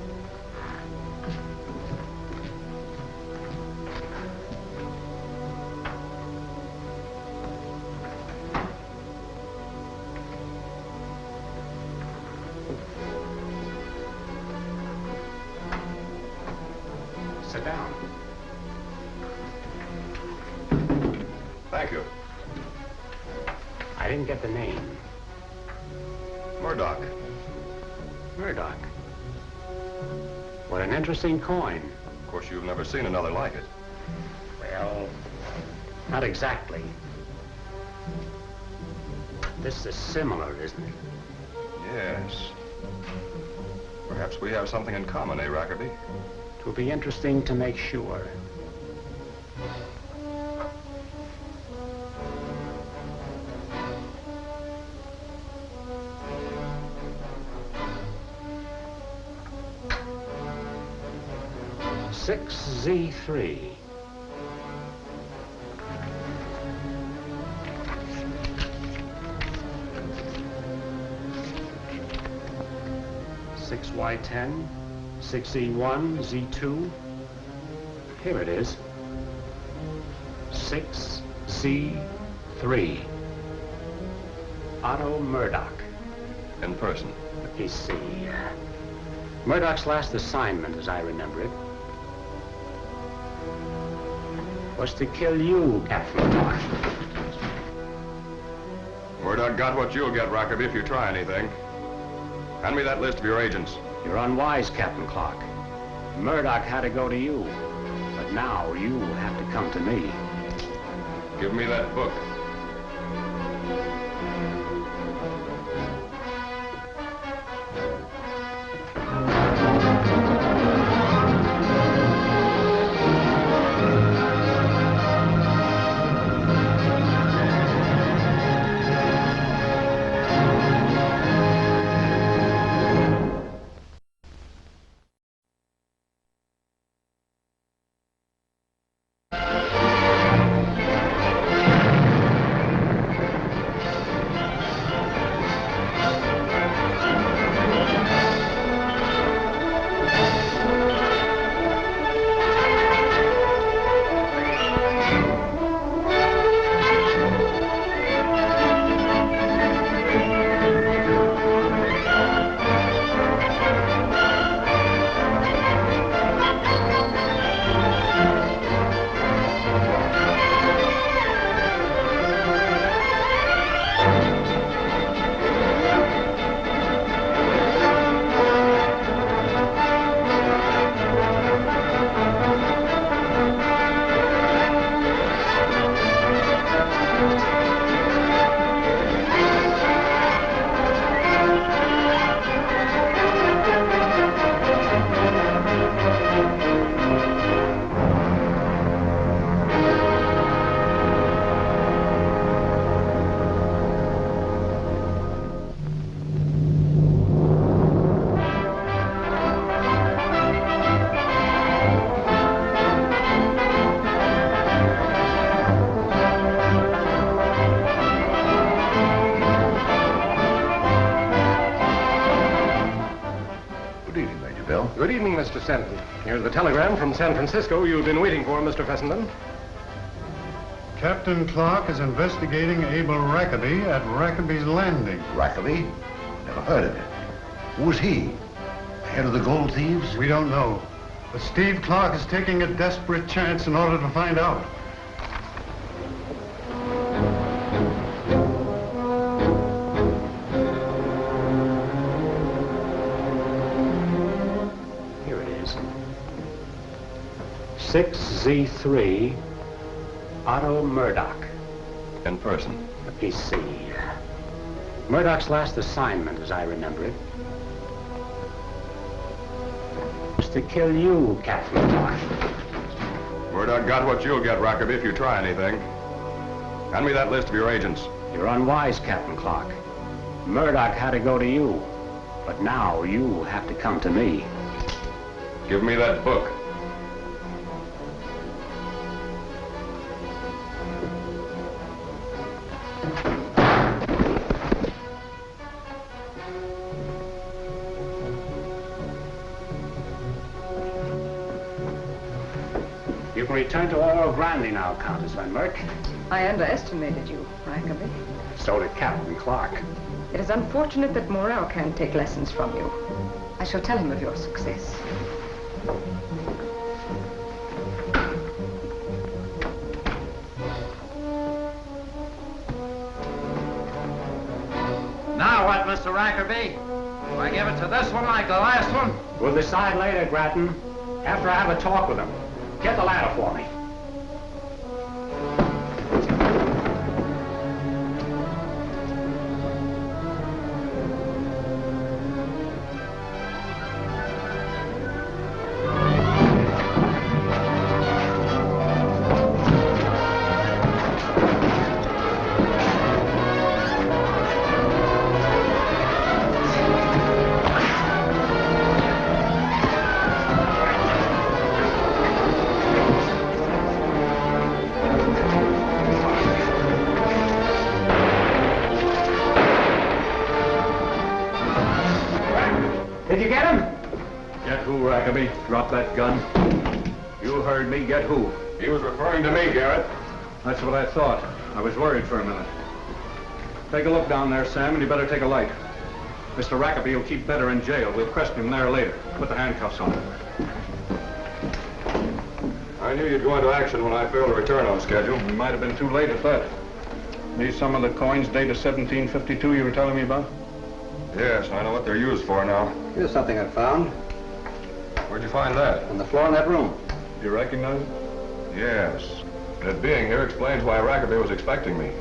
Sit down. Thank you. I didn't get the name. Murdoch. Murdoch. What an interesting coin. Of course, you've never seen another like it. Well, not exactly. This is similar, isn't it? Yes. Perhaps we have something in common, eh, Rackerby? It will be interesting to make sure. Z3. Y10, 6E1, Z2. Here it is. 6Z3. Otto Murdoch. In person. Let me see. Murdoch's last assignment, as I remember it, was to kill you, Captain Clark. Murdoch got what you'll get, Rackerby, if you try anything. Hand me that list of your agents. You're unwise, Captain Clark. Murdoch had to go to you. But now you have to come to me. Give me that book. Good evening, Mr. Stanton. Here's the telegram from San Francisco you've been waiting for, Mr. Fessenden. Captain Clark is investigating Abel Rackaby at Rackaby's Landing. Rackaby? Never heard of it. Who's he? Head of the gold thieves? We don't know. But Steve Clark is taking a desperate chance in order to find out. Here it is. 6Z3, Otto Murdoch. In person. Let me see. Murdoch's last assignment, as I remember it, was to kill you, Captain Clark. Murdoch got what you'll get, Rackaby, if you try anything. Hand me that list of your agents. You're unwise, Captain Clark. Murdoch had to go to you, but now you have to come to me. Give me that book. You can return to Oro Grande now, Countess Van Merck. I underestimated you, Rackaby. So did Captain Clark. It is unfortunate that Morel can't take lessons from you. I shall tell him of your success. Now what, Mr. Rackaby? Do I give it to this one like the last one? We'll decide later, Grattan, after I have a talk with him. Get the ladder for me. Drop that gun. You heard me. Get who? He was referring to me, Garrett. That's what I thought. I was worried for a minute. Take a look down there, Sam, and you better take a light. Mr. Rackaby will keep better in jail. We'll question him there later. Put the handcuffs on him. I knew you'd go into action when I failed to return on schedule. You might have been too late at that. These some of the coins dated 1752 you were telling me about? Yes, I know what they're used for now. Here's something I found. Where'd you find that? On the floor in that room. You recognize it? Yes. It being here explains why Rackaby was expecting me.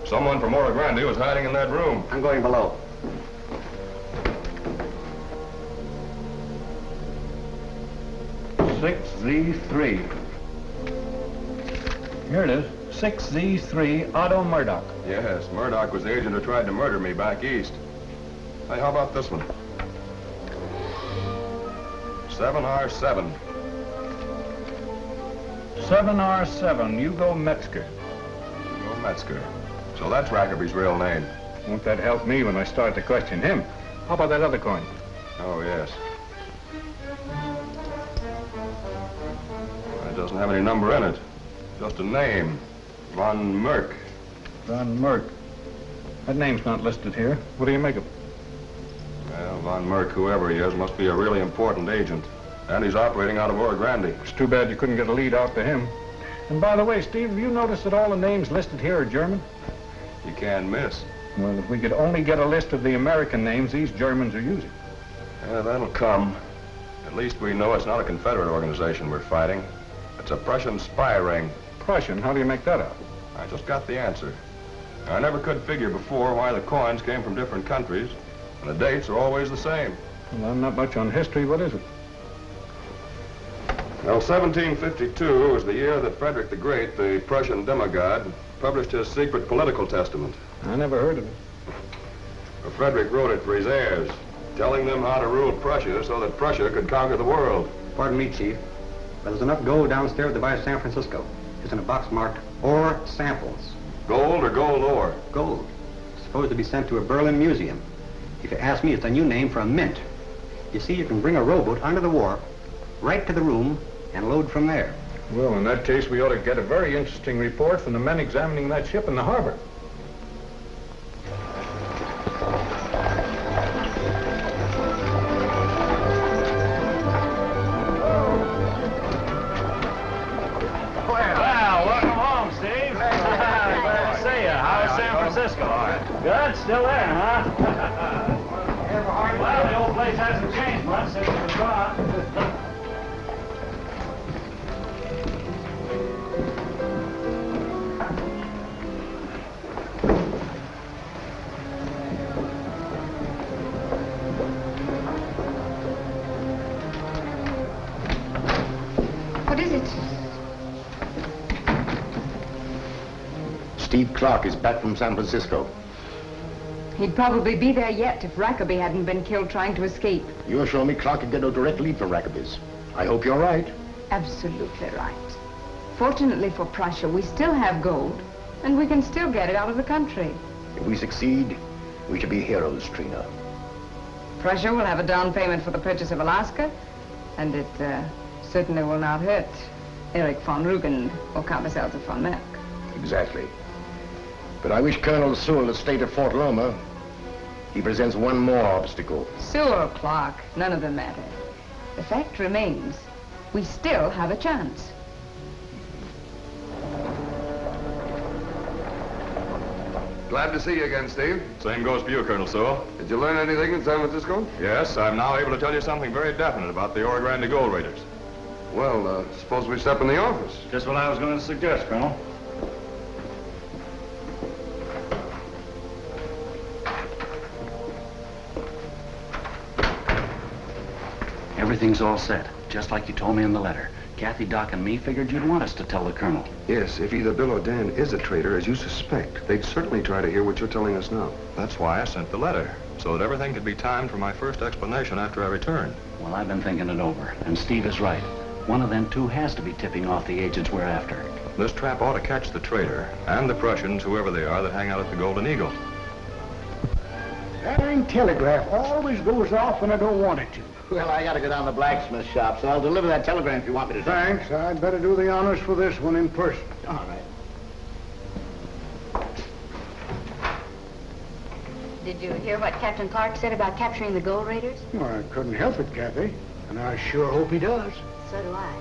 Someone from Oro Grande was hiding in that room. I'm going below. Z3. Here it is. 6Z3, Otto Murdoch. Yes, Murdoch was the agent who tried to murder me back east. Hey, how about this one? 7R7. 7R7, Hugo Metzger. Hugo Metzger. So that's Rackaby's real name. Won't that help me when I start to question him? How about that other coin? Oh, yes. It doesn't have any number in it. Just a name. Von Merck. Von Merck. That name's not listed here. What do you make of it? Well, Von Merck, whoever he is, must be a really important agent. And he's operating out of Oro Grande. It's too bad you couldn't get a lead out to him. And by the way, Steve, have you noticed that all the names listed here are German? You can't miss. Well, if we could only get a list of the American names these Germans are using. Yeah, that'll come. At least we know it's not a Confederate organization we're fighting. It's a Prussian spy ring. Prussian? How do you make that out? I just got the answer. I never could figure before why the coins came from different countries, and the dates are always the same. Well, I'm not much on history. What is it? Well, 1752 was the year that Frederick the Great, the Prussian demigod, published his secret political testament. I never heard of it. Well, Frederick wrote it for his heirs, telling them how to rule Prussia so that Prussia could conquer the world. Pardon me, Chief, but there's enough gold downstairs to buy San Francisco. It's in a box marked ore samples. Gold or gold ore? Gold. Supposed to be sent to a Berlin museum. If you ask me, it's a new name for a mint. You see, you can bring a rowboat under the wharf, right to the room, and load from there. Well, in that case, we ought to get a very interesting report from the men examining that ship in the harbor. Well, welcome home, Steve. Glad to see you. How's San Francisco? Good, still there, huh? Well, the old place hasn't changed much since it was gone. What is it? Steve Clark is back from San Francisco. He'd probably be there yet if Rackaby hadn't been killed trying to escape. You assure me Clark can get no direct lead from Rackaby's. I hope you're right. Absolutely right. Fortunately for Prussia, we still have gold, and we can still get it out of the country. If we succeed, we shall be heroes, Trina. Prussia will have a down payment for the purchase of Alaska, and it certainly will not hurt Erich von Rugen or Carbisselza von Merck. Exactly. But I wish Colonel Sewell had stayed at Fort Loma. He presents one more obstacle. Sewell, Clark, none of them matter. The fact remains, we still have a chance. Glad to see you again, Steve. Same goes for you, Colonel Sewell. Did you learn anything in San Francisco? Yes, I'm now able to tell you something very definite about the Oro Grande gold raiders. Well, suppose we step in the office. Just what I was going to suggest, Colonel. Everything's all set, just like you told me in the letter. Cathy, Doc, and me figured you'd want us to tell the Colonel. Yes, if either Bill or Dan is a traitor, as you suspect, they'd certainly try to hear what you're telling us now. That's why I sent the letter, so that everything could be timed for my first explanation after I returned. Well, I've been thinking it over, and Steve is right. One of them two has to be tipping off the agents we're after. This trap ought to catch the traitor and the Prussians, whoever they are, that hang out at the Golden Eagle. That dang telegraph always goes off when I don't want it to. Well, I gotta go down to the blacksmith shop, so I'll deliver that telegram if you want me to. Thanks. I'd better do the honors for this one in person. All right. Did you hear what Captain Clark said about capturing the gold raiders? Well, I couldn't help it, Cathy. And I sure hope he does. So do I.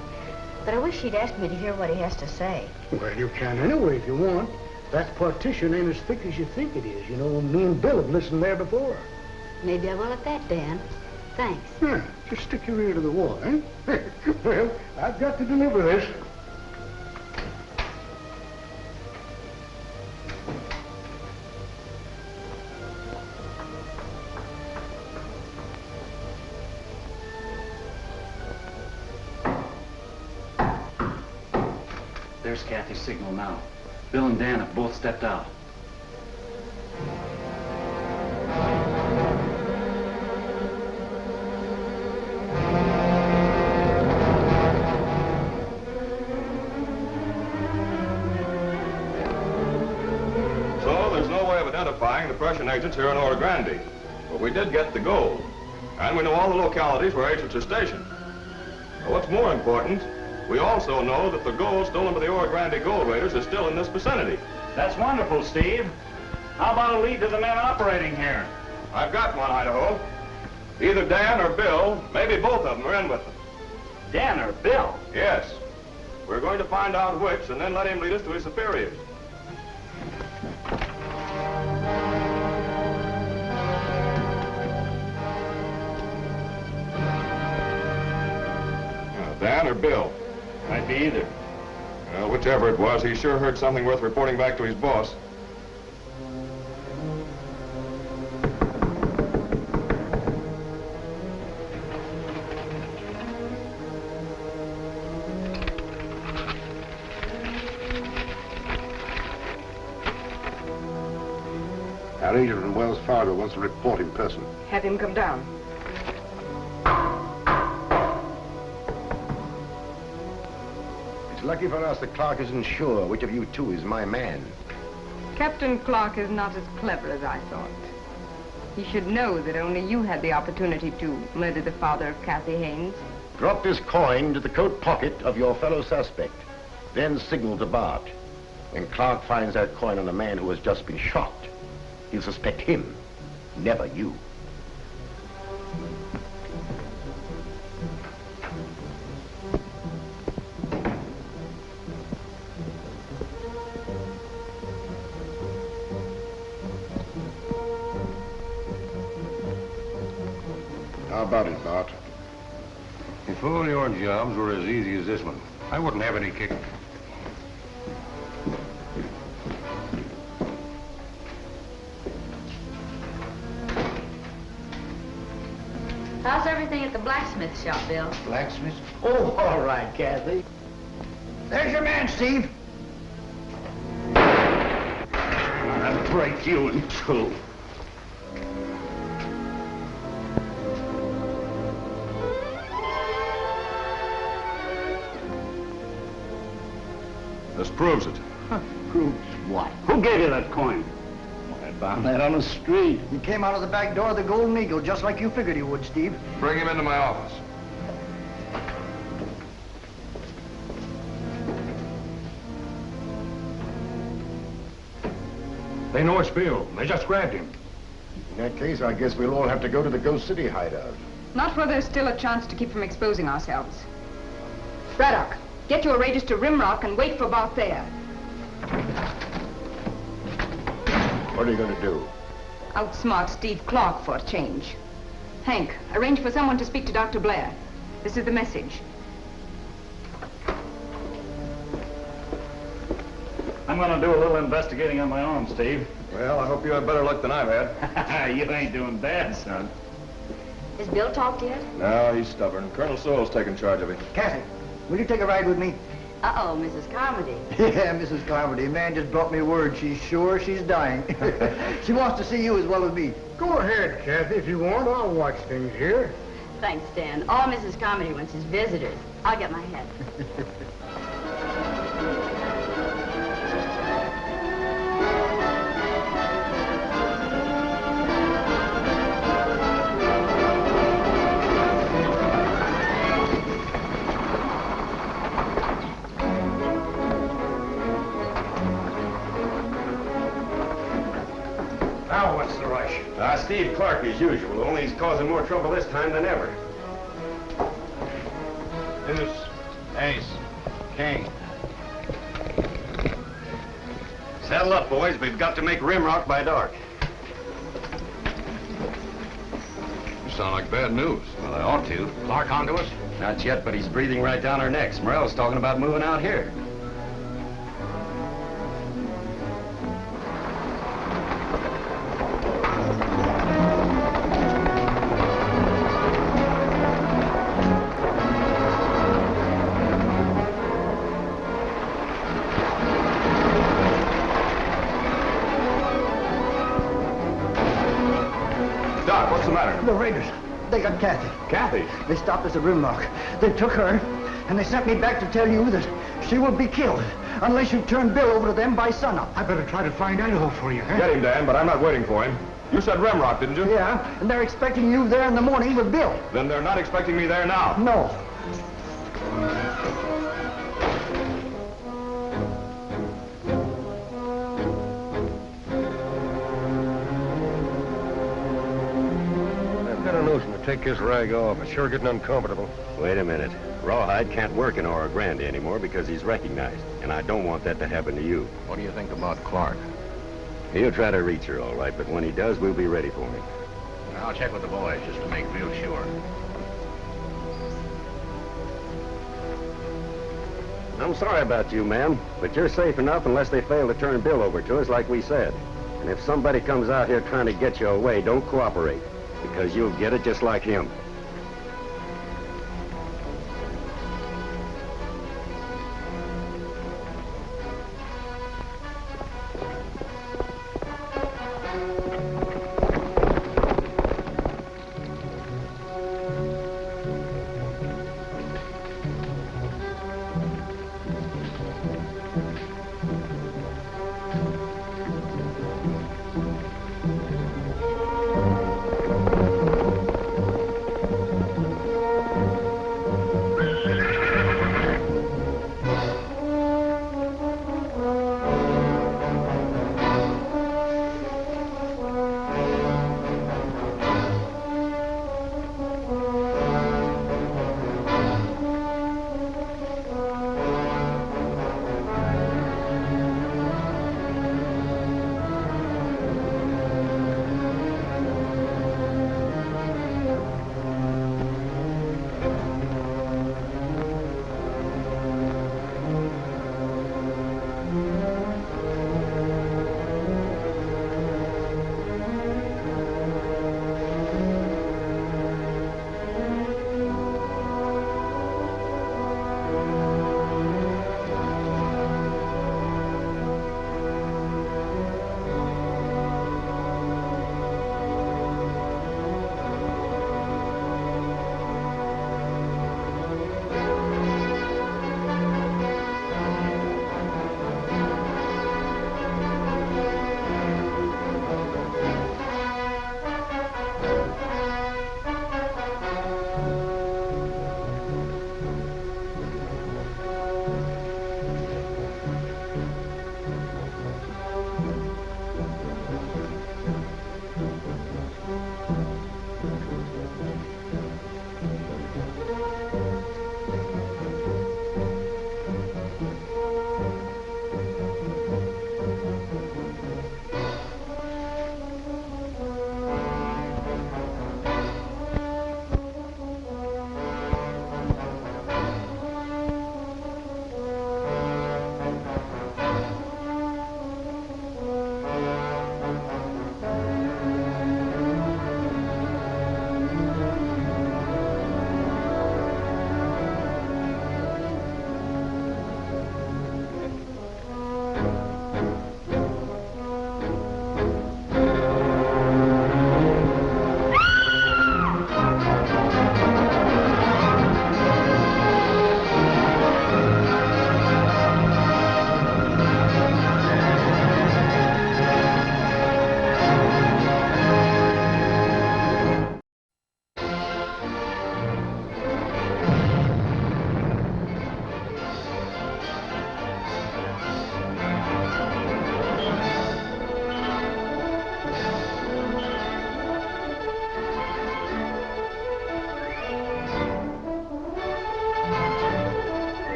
But I wish he'd asked me to hear what he has to say. Well, you can anyway if you want. That partition ain't as thick as you think it is. You know, me and Bill have listened there before. Maybe I will at that, Dan. Thanks. Yeah, just stick your ear to the wall, eh? Well, I've got to deliver this. There's Cathy's signal now. Bill and Dan have both stepped out. So there's no way of identifying the Prussian agents here in Oro Grande. But we did get the gold. And we know all the localities where agents are stationed. But what's more important, we also know that the gold stolen by the Oro Grande gold raiders is still in this vicinity. That's wonderful, Steve. How about a lead to the men operating here? I've got one, Idaho. Either Dan or Bill, maybe both of them are in with them. Dan or Bill? Yes. We're going to find out which and then let him lead us to his superiors. Dan or Bill? Might be either. Well, whichever it was, he sure heard something worth reporting back to his boss. Our agent from Wells Fargo wants to report in person. Have him come down. It's lucky for us that Clark isn't sure which of you two is my man. Captain Clark is not as clever as I thought. You should know that only you had the opportunity to murder the father of Cathy Haines. Drop this coin into the coat pocket of your fellow suspect. Then signal to Bart. When Clark finds that coin on the man who has just been shot, he'll suspect him, never you. How about it, Bart? If all your jobs were as easy as this one, I wouldn't have any kick. How's everything at the blacksmith shop, Bill? Blacksmith? Oh, all right, Cathy. There's your man, Steve. I'll break you in two. This proves it. Proves what? Who gave you that coin? I found that on the street. He came out of the back door of the Golden Eagle, just like you figured he would, Steve. Bring him into my office. They know it's Bill. They just grabbed him. In that case, I guess we'll all have to go to the Ghost City hideout. Not where there's still a chance to keep from exposing ourselves. Braddock, get your raiders to Rimrock and wait for Bart there. What are you going to do? Outsmart Steve Clark for a change. Hank, arrange for someone to speak to Dr. Blair. This is the message. I'm going to do a little investigating on my own, Steve. Well, I hope you have better luck than I've had. You ain't doing bad, son. Has Bill talked yet? No, he's stubborn. Colonel Sewell's taking charge of him. Cathy, will you take a ride with me? Uh-oh, Mrs. Carmody. Yeah, Mrs. Carmody. Man just brought me word. She's sure she's dying. She wants to see you as well as me. Go ahead, Cathy, if you want. I'll watch things here. Thanks, Dan. All Mrs. Carmody wants is visitors. I'll get my hat. Now what's the rush? Steve Clark as usual, only he's causing more trouble this time than ever. Deuce, ace, king. Saddle up, boys. We've got to make Rimrock by dark. You sound like bad news. Well, I ought to. Clark onto us? Not yet, but he's breathing right down our necks. Morel's talking about moving out here. Doc, what's the matter? The raiders, they got Cathy. Cathy? They stopped us at Rimrock. They took her, and they sent me back to tell you that she will be killed unless you turn Bill over to them by sunup. I better try to find Idaho for you, huh? Get him, Dan, but I'm not waiting for him. You said Rimrock, didn't you? Yeah, and they're expecting you there in the morning with Bill. Then they're not expecting me there now. No. I've got a notion to take this rag off. It's sure getting uncomfortable. Wait a minute. Rawhide can't work in Oro Grande anymore because he's recognized, and I don't want that to happen to you. What do you think about Clark? He'll try to reach her, all right, but when he does, we'll be ready for him. I'll check with the boys just to make real sure. I'm sorry about you, ma'am, but you're safe enough unless they fail to turn Bill over to us like we said. And if somebody comes out here trying to get you away, don't cooperate, because you'll get it just like him.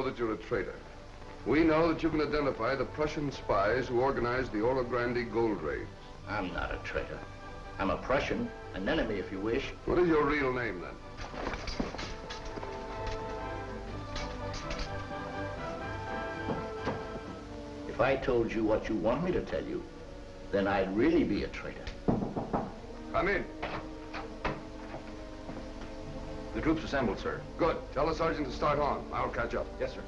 That you're a traitor. We know that you can identify the Prussian spies who organized the Oro Grande gold raids. I'm not a traitor. I'm a Prussian, an enemy if you wish. What is your real name then? If I told you what you want me to tell you, then I'd really be a traitor. Come in. The troops assembled, sir. Good. Tell the sergeant to start on. I'll catch up. Yes, sir.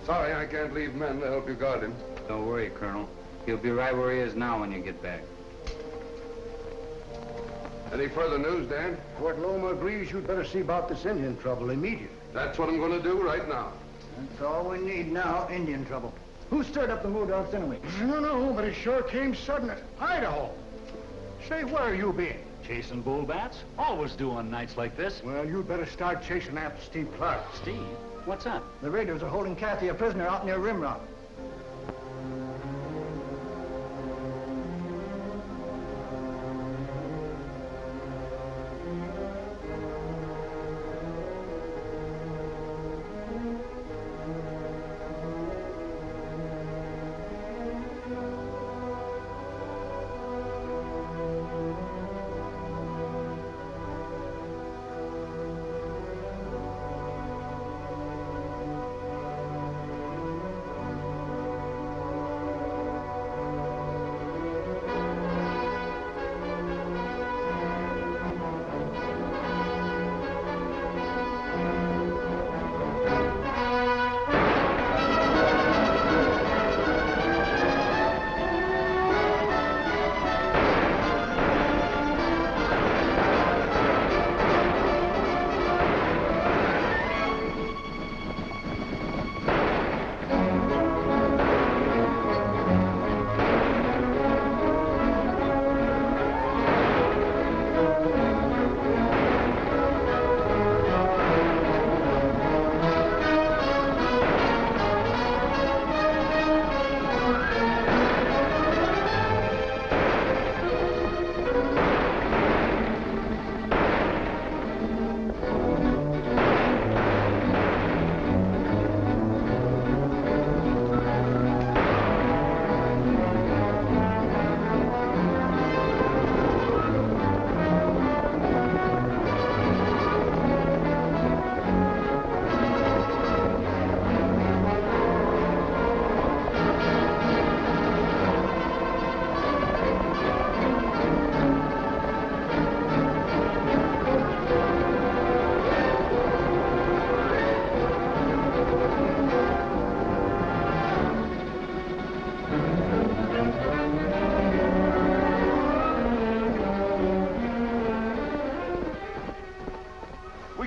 Sorry, I can't leave men to help you guard him. Don't worry, Colonel. He'll be right where he is now when you get back. Any further news, Dan? Fort Loma agrees you'd better see about this Indian trouble immediately. That's what I'm going to do right now. That's all we need now, Indian trouble. Who stirred up the mood out anyway? I don't know, but it sure came sudden. Idaho. Say, where you been? Chasing bull bats? Always do on nights like this. Well, you'd better start chasing after Steve Clark. Steve? What's up? The raiders are holding Cathy a prisoner out near Rimrock.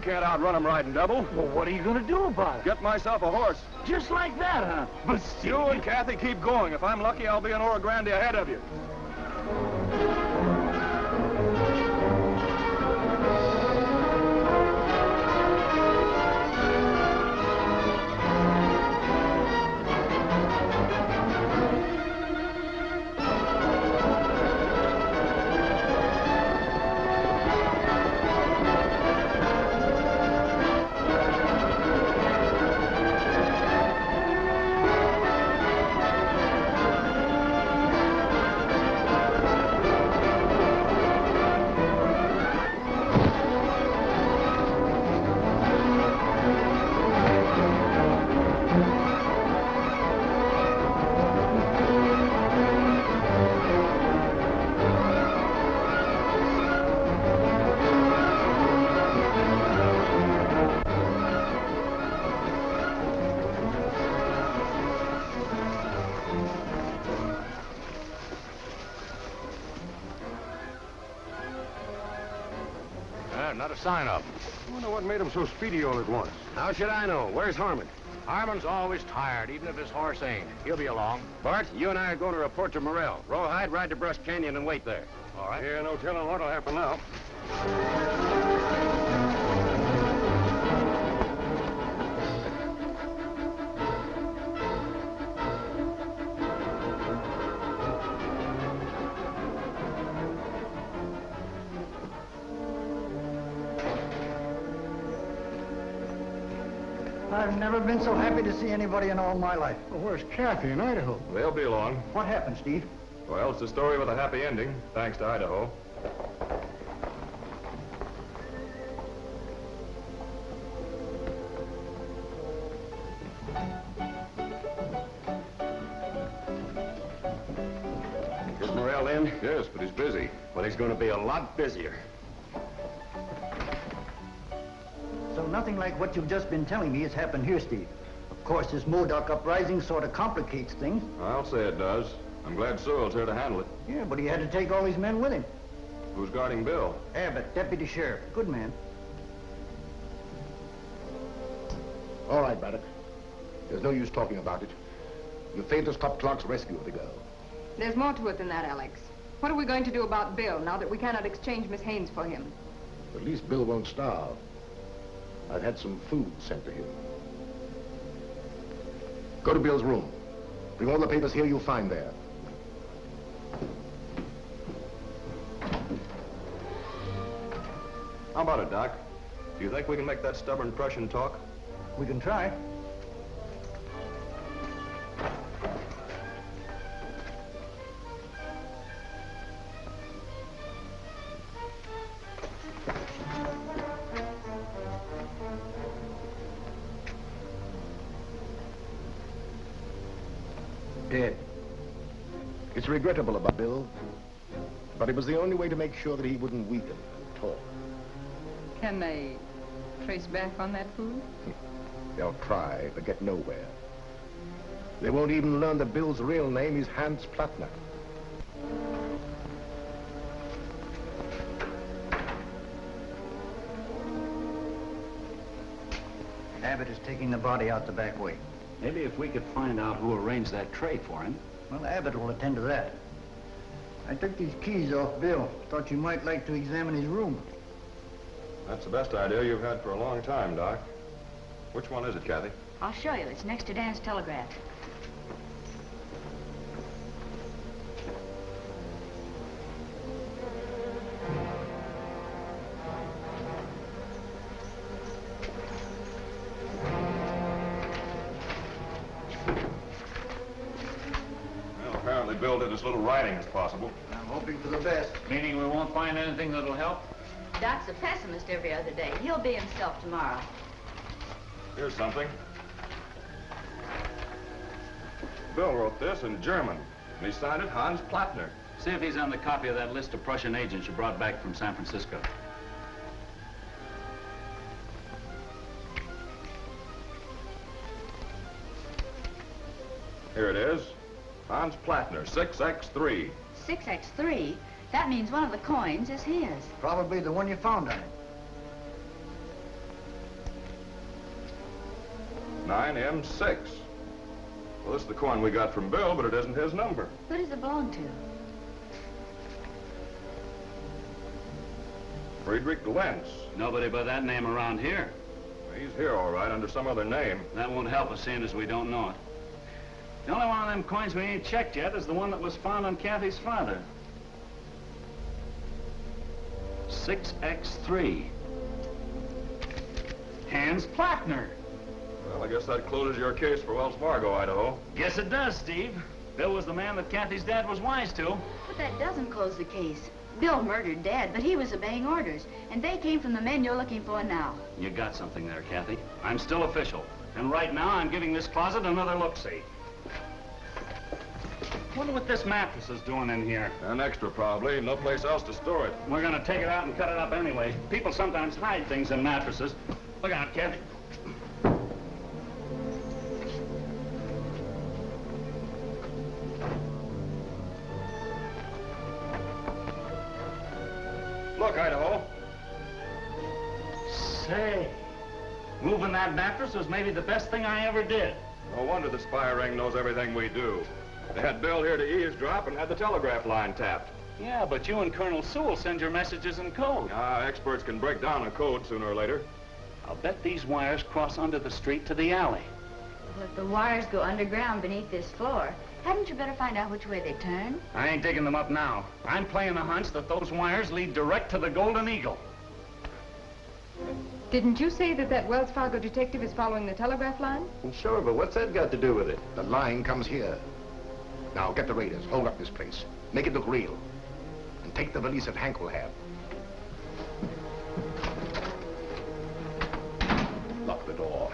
Can't outrun him riding double. Well, what are you going to do about it? Get myself a horse. Just like that, huh? But Steve... You and Cathy keep going. If I'm lucky, I'll be in Oro Grande ahead of you. Yeah, not a sign of him. I wonder what made him so speedy all at once. How should I know? Where's Harmon? Harmon's always tired, even if his horse ain't. He'll be along. Bart, you and I are going to report to Morel. Rawhide, ride to Brush Canyon and wait there. All right. Yeah, no telling what'll happen now. I've never been so happy to see anybody in all my life. Well, where's Cathy in Idaho? They'll be along. What happened, Steve? Well, it's a story with a happy ending, thanks to Idaho. Is Morel in? Yes, but he's busy. Well, he's going to be a lot busier. So nothing like what you've just been telling me has happened here, Steve. Of course, this Modoc uprising sort of complicates things. I'll say it does. I'm glad Sewell's here to handle it. Yeah, but he had to take all his men with him. Who's guarding Bill? Abbott, deputy sheriff. Good man. All right, Braddock. There's no use talking about it. You failed to stop Clark's rescue of the girl. There's more to it than that, Alex. What are we going to do about Bill now that we cannot exchange Miss Haines for him? At least Bill won't starve. I've had some food sent to him. Go to Bill's room. Bring all the papers here you'll find there. How about it, Doc? Do you think we can make that stubborn Prussian talk? We can try. Dead. It's regrettable about Bill, but it was the only way to make sure that he wouldn't weaken and talk. Can they trace back on that food? They'll try, but get nowhere. They won't even learn that Bill's real name is Hans Plattner. Abbott is taking the body out the back way. Maybe if we could find out who arranged that tray for him. Well, Abbott will attend to that. I took these keys off Bill. Thought you might like to examine his room. That's the best idea you've had for a long time, Doc. Which one is it, Cathy? I'll show you. It's next to Dan's telegraph. Well, apparently Bill did as little writing as possible. I'm hoping for the best. Meaning we won't find anything that'll help? Doc's a pessimist every other day. He'll be himself tomorrow. Here's something. Bill wrote this in German, and he signed it Hans Plattner. See if he's on the copy of that list of Prussian agents you brought back from San Francisco. Here it is. Hans Plattner, 6X3. 6X3? That means one of the coins is his. Probably the one you found on it. 9M6. Well, this is the coin we got from Bill, but it isn't his number. Who does it belong to? Friedrich Lentz. Nobody by that name around here. He's here, all right, under some other name. That won't help us, seeing as we don't know it. The only one of them coins we ain't checked yet is the one that was found on Cathy's father. 6X3. Hans Plattner. Well, I guess that closes your case for Wells Fargo, Idaho. Guess it does, Steve. Bill was the man that Cathy's dad was wise to. But that doesn't close the case. Bill murdered Dad, but he was obeying orders, and they came from the men you're looking for now. You got something there, Cathy. I'm still official. And right now, I'm giving this closet another look-see. Wonder what this mattress is doing in here. An extra, probably. No place else to store it. We're gonna take it out and cut it up anyway. People sometimes hide things in mattresses. Look out, Cathy. Look, Idaho. Say, moving that mattress was maybe the best thing I ever did. No wonder the spy ring knows everything we do. They had Bill here to eavesdrop and had the telegraph line tapped. Yeah, but you and Colonel Sewell send your messages in code. Experts can break down a code sooner or later. I'll bet these wires cross under the street to the alley. Well, if the wires go underground beneath this floor, hadn't you better find out which way they turn? I ain't digging them up now. I'm playing the hunch that those wires lead direct to the Golden Eagle. Didn't you say that Wells Fargo detective is following the telegraph line? Sure, but what's that got to do with it? The line comes here. Now, get the raiders. Hold up this place. Make it look real. And take the valise that Hank will have. Lock the door.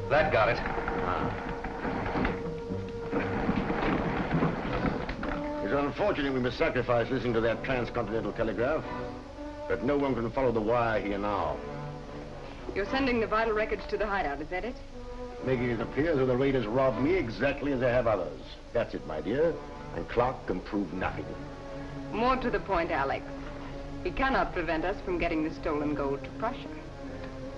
That got it. It's unfortunate we must sacrifice listening to that transcontinental telegraph, but no one can follow the wire here now. You're sending the vital records to the hideout, is that it? Making it appear as though the raiders robbed me exactly as they have others. That's it, my dear. And Clark can prove nothing. More to the point, Alex. He cannot prevent us from getting the stolen gold to Prussia.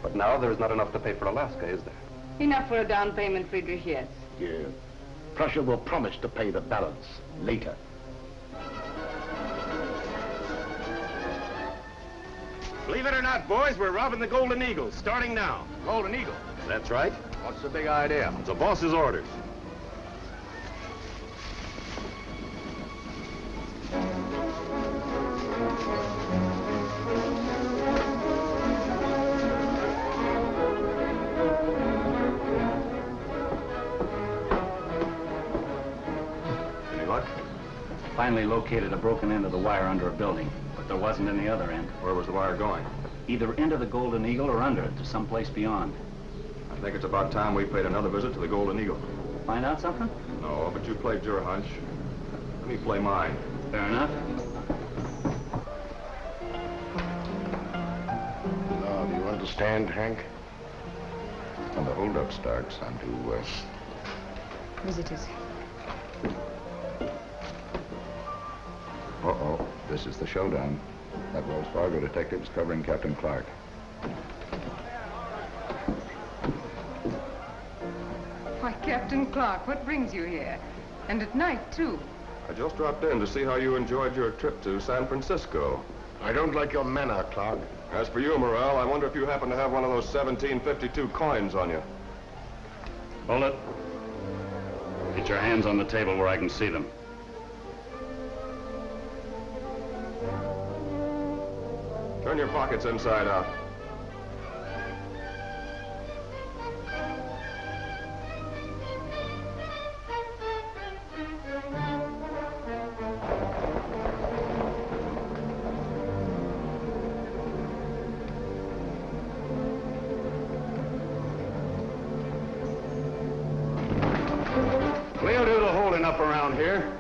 But now there is not enough to pay for Alaska, is there? Enough for a down payment, Friedrich, yes. Yeah. Prussia will promise to pay the balance later. Believe it or not, boys, we're robbing the Golden Eagle, starting now. Golden Eagle? That's right. What's the big idea? It's the boss's orders. Finally located a broken end of the wire under a building, but there wasn't any other end. Where was the wire going? Either into the Golden Eagle or under it to someplace beyond. I think it's about time we paid another visit to the Golden Eagle. Find out something? No, but you played your hunch. Let me play mine. Fair enough. Now, do you understand, Hank? When the holdup starts, I'm due west. Visitors. Uh-oh. This is the showdown. That Wells Fargo detective's covering Captain Clark. Why, Captain Clark, what brings you here? And at night, too. I just dropped in to see how you enjoyed your trip to San Francisco. I don't like your manner, Clark. As for you, Morel, I wonder if you happen to have one of those 1752 coins on you. Hold it. Get your hands on the table where I can see them. Turn your pockets inside out. We'll do the holding up around here.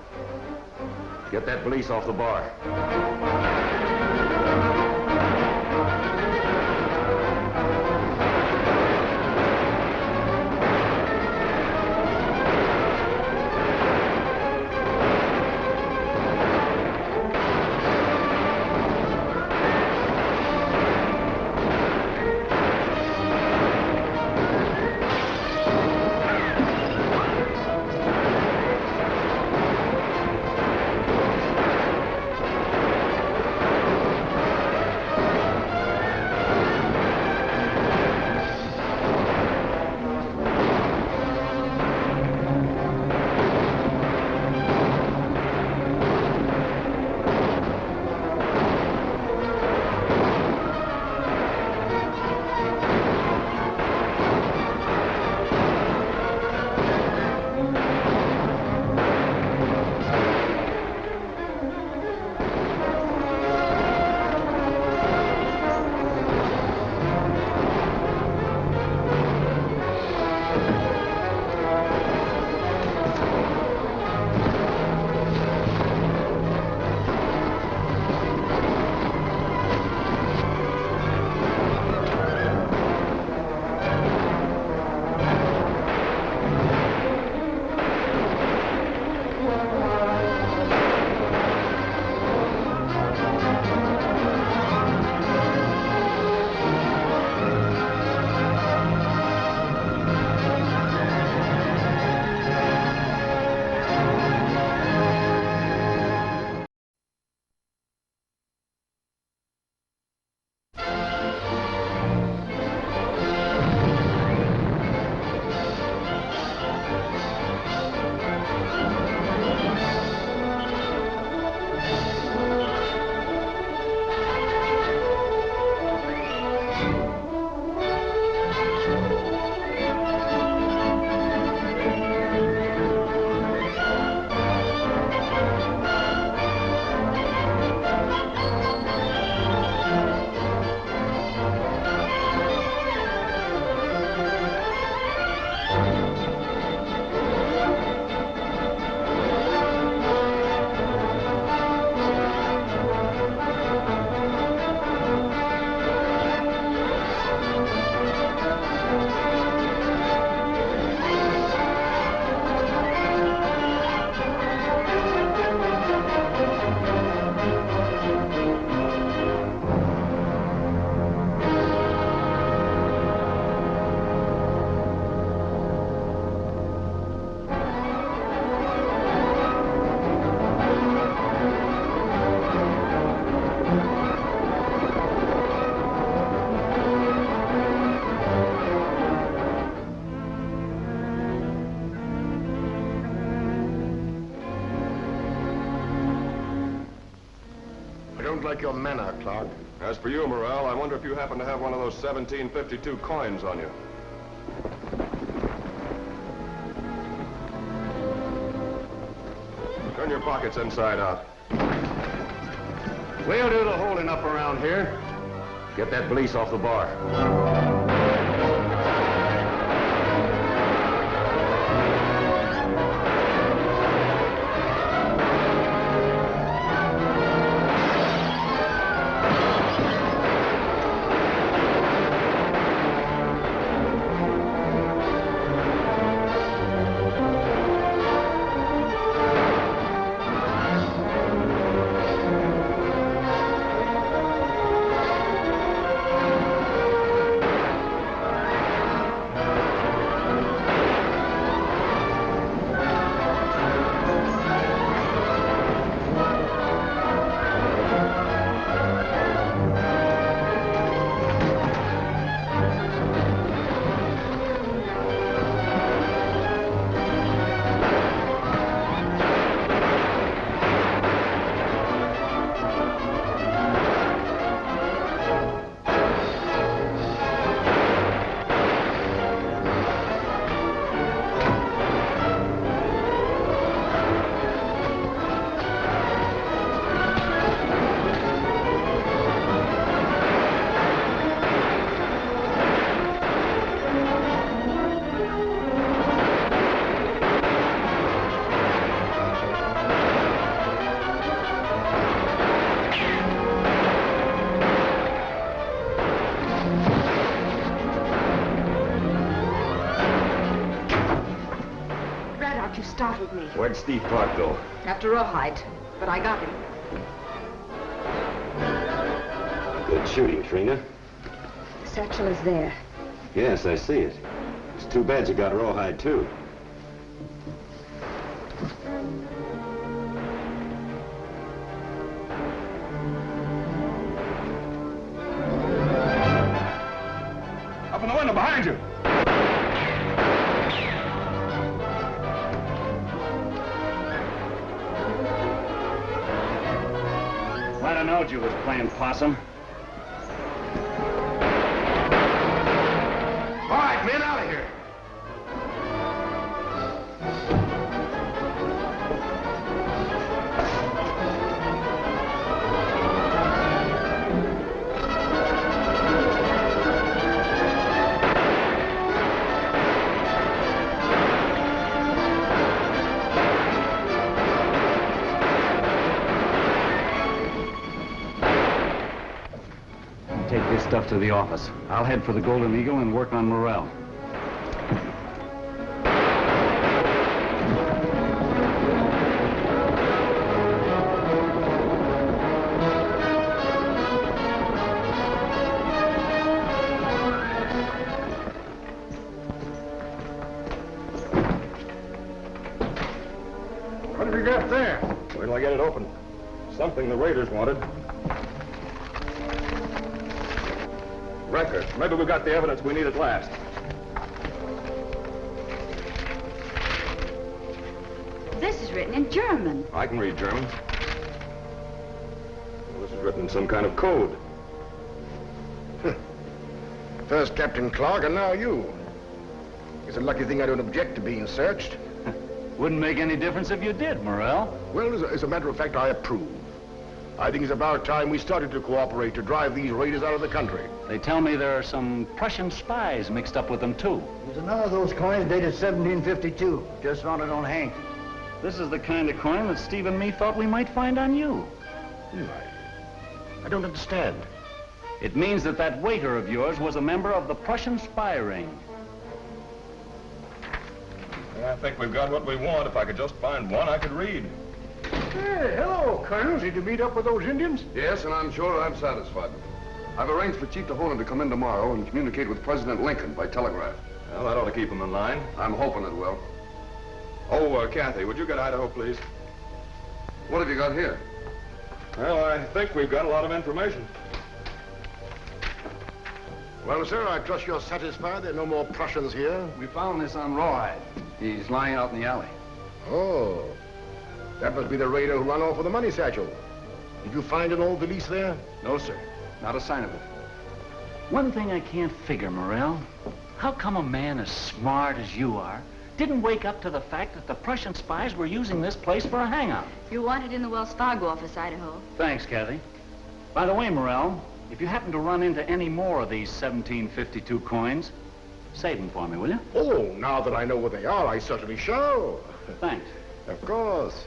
Get that valise off the bar. sounds like your manner, Clark. As for you, Morel, I wonder if you happen to have one of those 1752 coins on you. Turn your pockets inside out. We'll do the holding up around here. Get that valise off the bar. Startled me. Where'd Steve Clark go? After rawhide, but I got him. Good shooting, Trina. The satchel is there. Yes, I see it. It's too bad you got rawhide, too. Up in the window behind you. I knowed you was playing possum. All right, men, out of here. Take this stuff to the office. I'll head for the Golden Eagle and work on Morel. What have you got there? Wait till I get it open. Something the raiders wanted. Record. Maybe we got the evidence we need at last. This is written in German. I can read German. Well, this is written in some kind of code. First Captain Clark, and now you. It's a lucky thing I don't object to being searched. Wouldn't make any difference if you did, Morel. Well, as a matter of fact, I approve. I think it's about time we started to cooperate to drive these raiders out of the country. They tell me there are some Prussian spies mixed up with them, too. There's another of those coins dated 1752. Just found it on Hank. This is the kind of coin that Steve and me thought we might find on you. I don't understand. It means that that waiter of yours was a member of the Prussian spy ring. I think we've got what we want. If I could just find one I could read. Hey, hello, Colonel. Did you meet up with those Indians? Yes, and I'm sure I'm satisfied. I've arranged for Chief DeHonan to come in tomorrow and communicate with President Lincoln by telegraph. Well, that ought to keep him in line. I'm hoping it will. Oh, Cathy, would you get Idaho, please? What have you got here? Well, I think we've got a lot of information. Well, sir, I trust you're satisfied there are no more Prussians here. We found this on rawhide. He's lying out in the alley. Oh. That must be the raider who ran off with the money satchel. Did you find an old valise there? No, sir. Not a sign of it. One thing I can't figure, Morel. How come a man as smart as you are didn't wake up to the fact that the Prussian spies were using this place for a hangout? You're wanted in the Wells Fargo office, Idaho. Thanks, Cathy. By the way, Morel, if you happen to run into any more of these 1752 coins, save them for me, will you? Oh, now that I know what they are, I certainly shall. Thanks. Of course.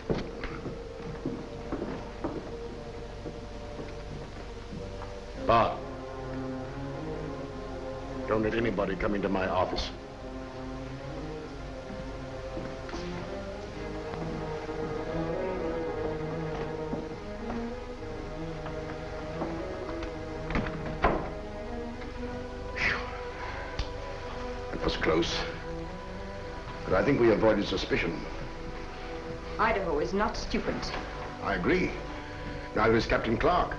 But don't let anybody come into my office. That was close. But I think we avoided suspicion. Idaho is not stupid. I agree. Neither is Captain Clark.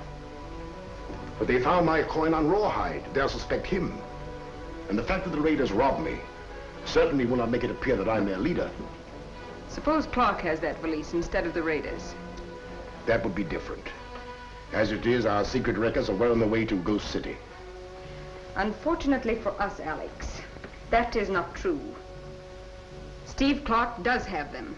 But they found my coin on Rawhide. They'll suspect him. And the fact that the raiders robbed me certainly will not make it appear that I'm their leader. Suppose Clark has that valise instead of the raiders. That would be different. As it is, our secret records are well on the way to Ghost City. Unfortunately for us, Alex, that is not true. Steve Clark does have them.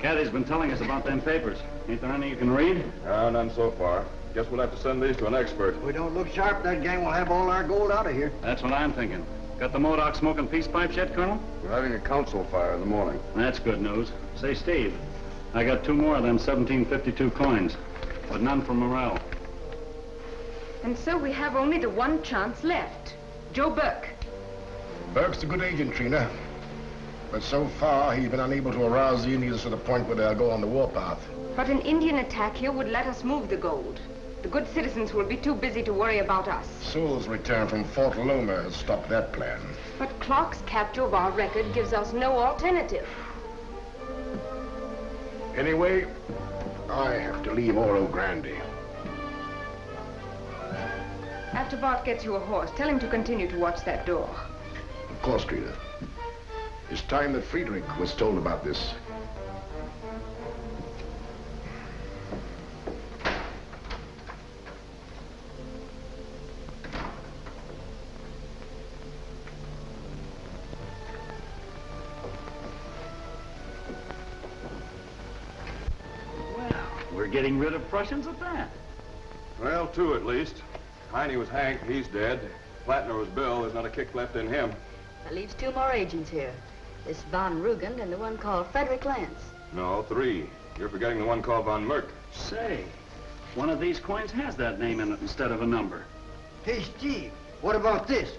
Cathy's been telling us about them papers. Ain't there any you can read? None so far. Guess we'll have to send these to an expert. If we don't look sharp, that gang will have all our gold out of here. That's what I'm thinking. Got the Modoc smoking peace pipes yet, Colonel? We're having a council fire in the morning. That's good news. Say, Steve, I got 2 more of them 1752 coins, but none from Morel. And so we have only the one chance left. Joe Burke. Burke's a good agent, Trina. But so far, he's been unable to arouse the Indians to the point where they'll go on the warpath. But an Indian attack here would let us move the gold. The good citizens will be too busy to worry about us. Sewell's return from Fort Loma has stopped that plan. But Clark's capture of our record gives us no alternative. Anyway, I have to leave Oro Grande. After Bart gets you a horse, tell him to continue to watch that door. Of course, Trina. It's time that Friedrich was told about this. We're getting rid of Prussians at that. Well, 2 at least. Heine was Hank, he's dead. Plattner was Bill, there's not a kick left in him. That leaves 2 more agents here. This Von Rugen and the one called Frederick Lance. No, 3. You're forgetting the one called Von Merck. Say, one of these coins has that name in it instead of a number. Hey, Steve, what about this?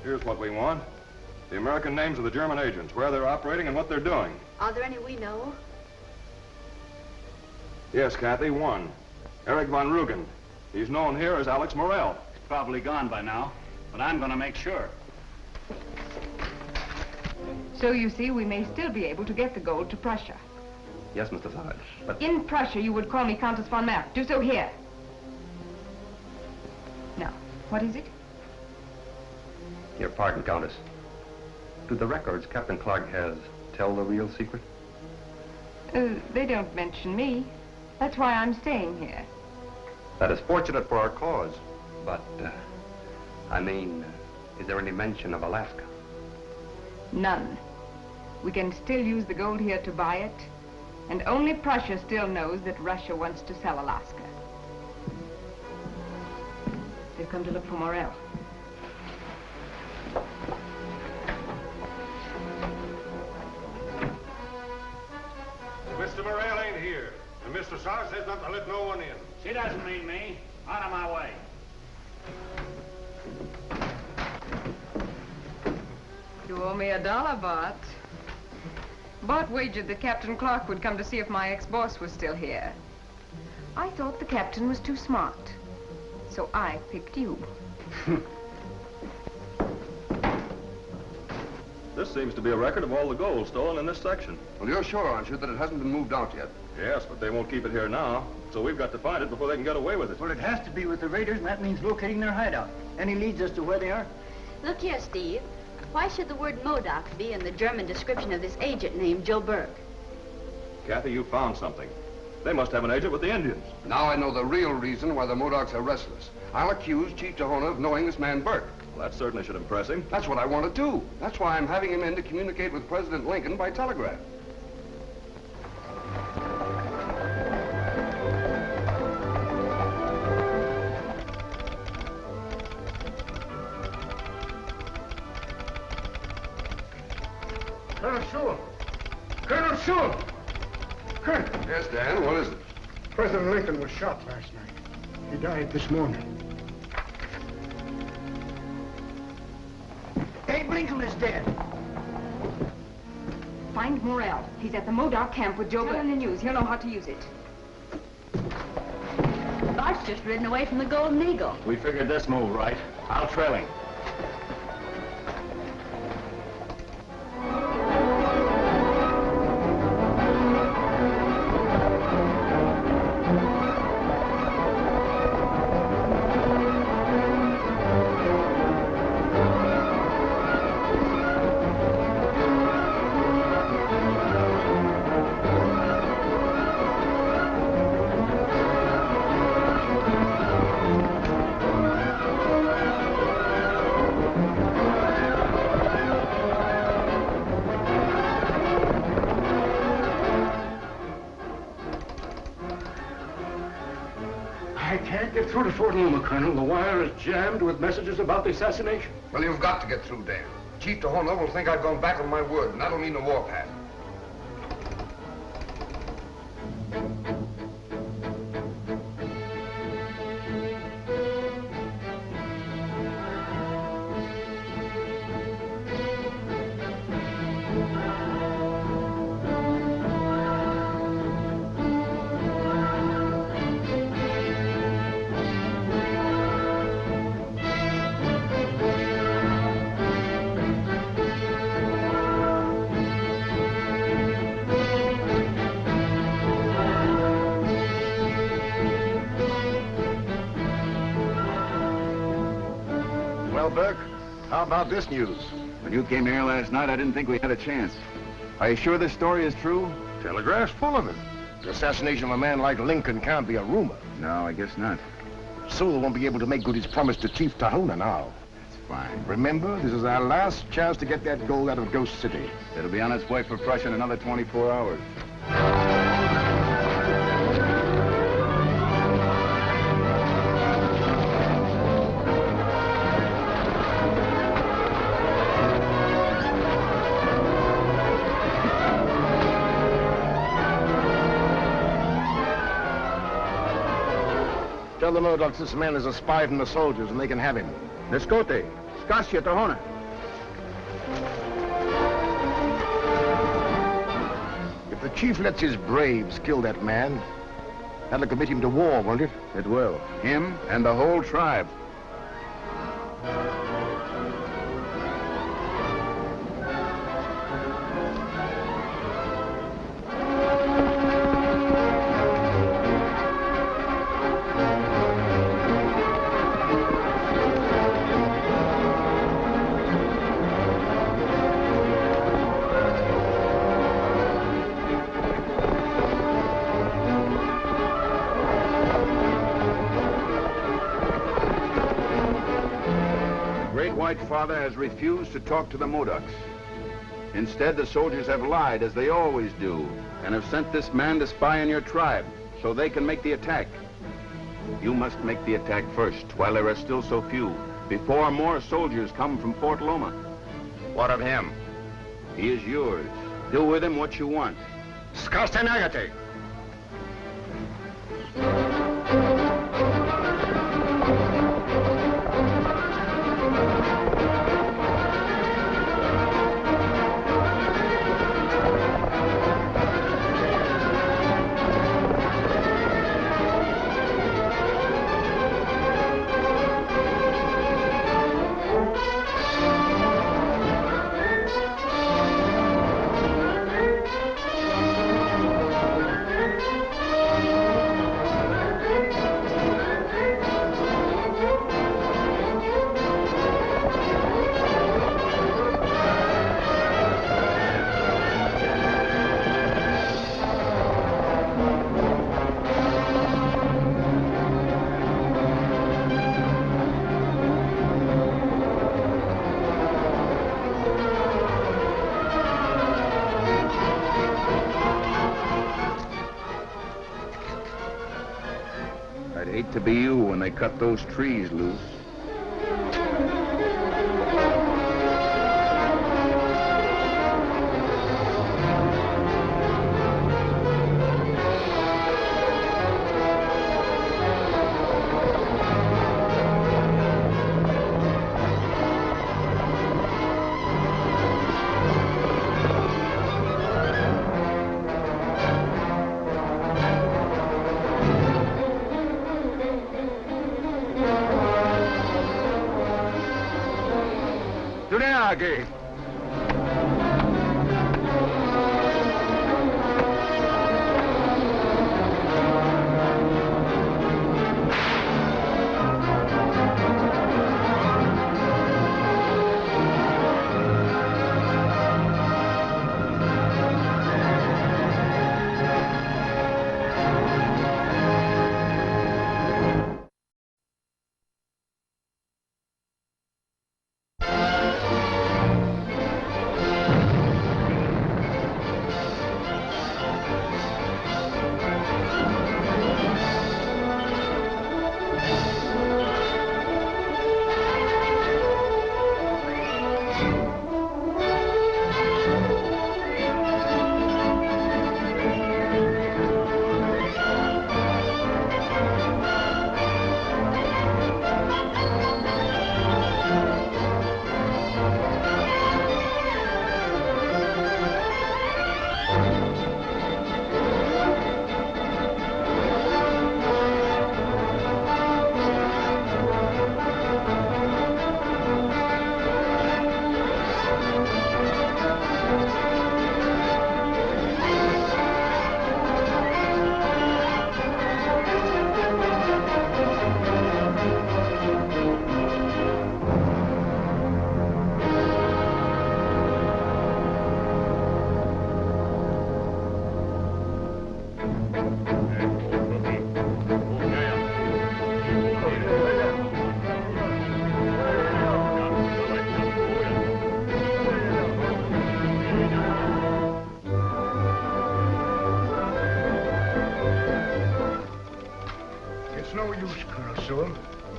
Here's what we want. The American names of the German agents, where they're operating and what they're doing. Are there any we know? Yes, Cathy, 1. Eric Von Rugen. He's known here as Alex Morel. He's probably gone by now, but I'm going to make sure. So you see, we may still be able to get the gold to Prussia. Yes, Mr. Sarge, but... In Prussia, you would call me Countess von Merck. Do so here. Now, what is it? Your pardon, Countess. Do the records Captain Clark has tell the real secret? They don't mention me. That's why I'm staying here. That is fortunate for our cause. But, I mean, is there any mention of Alaska? None. We can still use the gold here to buy it, and only Prussia still knows that Russia wants to sell Alaska. They've come to look for Morel. Mr. Morel ain't here, and Mr. Sarge says not to let no one in. She doesn't mean me. Out of my way. You owe me $1, Bart. Bart wagered that Captain Clark would come to see if my ex-boss was still here. I thought the captain was too smart, so I picked you. This seems to be a record of all the gold stolen in this section. Well, you're sure, aren't you, that it hasn't been moved out yet? Yes, but they won't keep it here now, so we've got to find it before they can get away with it. Well, it has to be with the raiders, and that means locating their hideout. Any leads as to where they are? Look here, Steve. Why should the word Modoc be in the German description of this agent named Joe Burke? Cathy, you found something. They must have an agent with the Indians. Now I know the real reason why the Modocs are restless. I'll accuse Chief Tahona of knowing this man Burke. Well, that certainly should impress him. That's what I want to do. That's why I'm having him in to communicate with President Lincoln by telegraph. Colonel Sewell! Colonel Sewell! Colonel! Yes, Dan, what is it? President Lincoln was shot last night. He died this morning. Abe Lincoln is dead. Find Morel. He's at the Modoc camp with Joe. Tell him the news. He'll know how to use it. Bart's just ridden away from the Golden Eagle. We figured this move right. I'll trail him. Through to Fort Luma, Colonel. The wire is jammed with messages about the assassination. Well, you've got to get through, Dan. Chief Tahona will think I've gone back on my word, and that'll mean the warpath. Burke, how about this news? When you came here last night, I didn't think we had a chance. Are you sure this story is true? Telegraph's full of it. The assassination of a man like Lincoln can't be a rumor. No, I guess not. Sewell won't be able to make good his promise to Chief Tahona now. That's fine. Remember, this is our last chance to get that gold out of Ghost City. It'll be on its way for Prussia in another 24 hours. Tell the Modocs this man is a spy from the soldiers and they can have him. Nescote, Scasia Tahona. If the chief lets his braves kill that man, that'll commit him to war, won't it? It will. Him and the whole tribe. White Father has refused to talk to the Modocs. Instead, the soldiers have lied, as they always do, and have sent this man to spy on your tribe, so they can make the attack. You must make the attack first, while there are still so few, before more soldiers come from Fort Loma. What of him? He is yours. Do with him what you want. Skastanagate! hate to be you when they cut those trees loose. Aggie.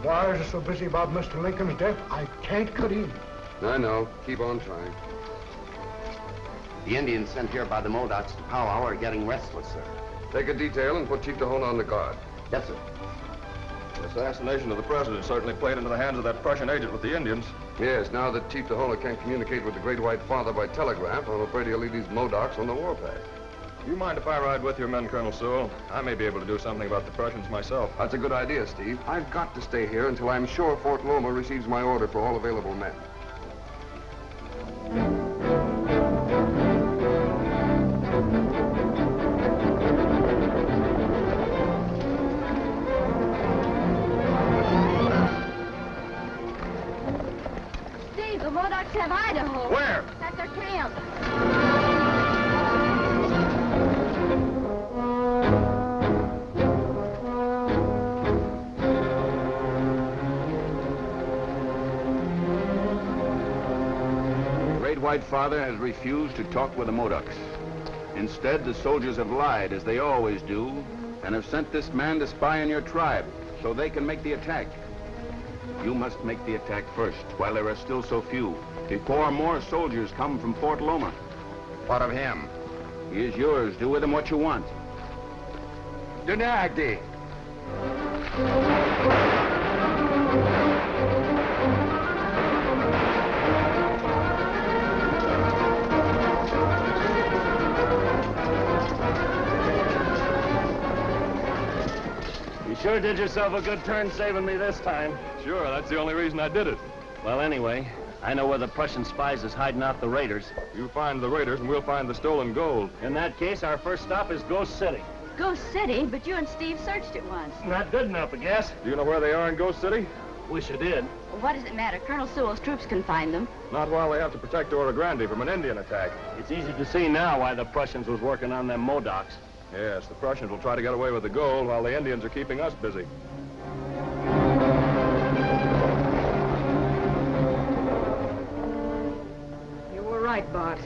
Wires are so busy about Mr. Lincoln's death, I can't cut in. I know. Keep on trying. The Indians sent here by the Modocs to powwow are getting restless, sir. Take a detail and put Chief Tahona on the guard. Yes, sir. The assassination of the president certainly played into the hands of that Prussian agent with the Indians. Yes, now that Chief Tahona can't communicate with the Great White Father by telegraph, I'm afraid he'll leave these Modocs on the warpath. Do you mind if I ride with your men, Colonel Sewell? I may be able to do something about the Prussians myself. That's a good idea, Steve. I've got to stay here until I'm sure Fort Loma receives my order for all available men. Steve, the Modocs have Idaho. Where? At their camp. White Father has refused to talk with the Modocs. Instead, the soldiers have lied, as they always do, and have sent this man to spy on your tribe, so they can make the attack. You must make the attack first, while there are still so few, before more soldiers come from Fort Loma. What of him? He is yours. Do with him what you want. Denagdi. You sure did yourself a good turn saving me this time. Sure, that's the only reason I did it. Well, anyway, I know where the Prussian spies is hiding out the raiders. You find the raiders and we'll find the stolen gold. In that case, our first stop is Ghost City. Ghost City? But you and Steve searched it once. Not good enough, I guess. Do you know where they are in Ghost City? Wish I did. Well, what does it matter? Colonel Sewell's troops can find them. Not while they have to protect Oro Grande from an Indian attack. It's easy to see now why the Prussians was working on them Modocs. Yes, the Prussians will try to get away with the gold while the Indians are keeping us busy. You were right, Bart.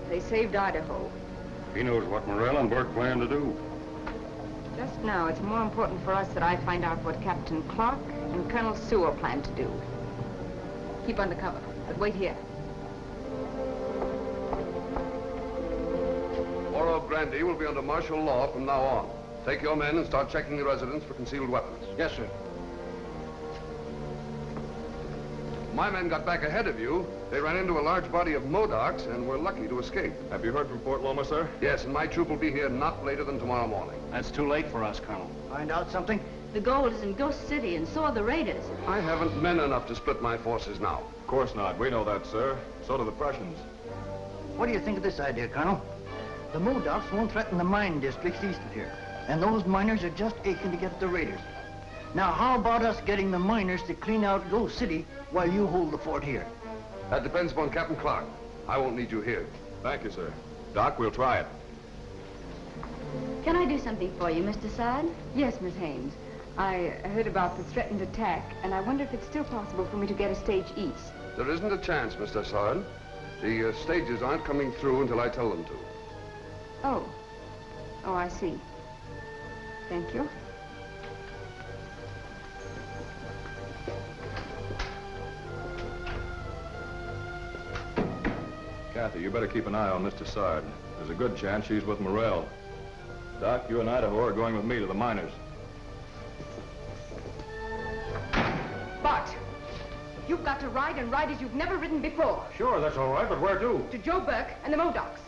They saved Idaho. He knows what Morel and Burke plan to do. Just now, it's more important for us that I find out what Captain Clark and Colonel Sewell plan to do. Keep under cover, but wait here. Oro Grande will be under martial law from now on. Take your men and start checking the residence for concealed weapons. Yes, sir. My men got back ahead of you. They ran into a large body of Modocs and were lucky to escape. Have you heard from Fort Loma, sir? Yes, and my troop will be here not later than tomorrow morning. That's too late for us, Colonel. Find out something? The gold is in Ghost City, and so are the raiders. I haven't men enough to split my forces now. Of course not. We know that, sir. So do the Prussians. What do you think of this idea, Colonel? The Modocs won't threaten the mine districts east of here. And those miners are just aching to get at the raiders. Now, how about us getting the miners to clean out Ghost City while you hold the fort here? That depends upon Captain Clark. I won't need you here. Thank you, sir. Doc, we'll try it. Can I do something for you, Miss Dessard? Yes, Miss Haines. I heard about the threatened attack, and I wonder if it's still possible for me to get a stage east. There isn't a chance, Mr. Dessard. The stages aren't coming through until I tell them to. Oh. Oh, I see. Thank you. Cathy, you better keep an eye on Miss Dessard. There's a good chance she's with Morel. Doc, you and Idaho are going with me to the miners. Bart, you've got to ride and ride as you've never ridden before. Sure, that's all right, but where to? To Joe Burke and the Modocs.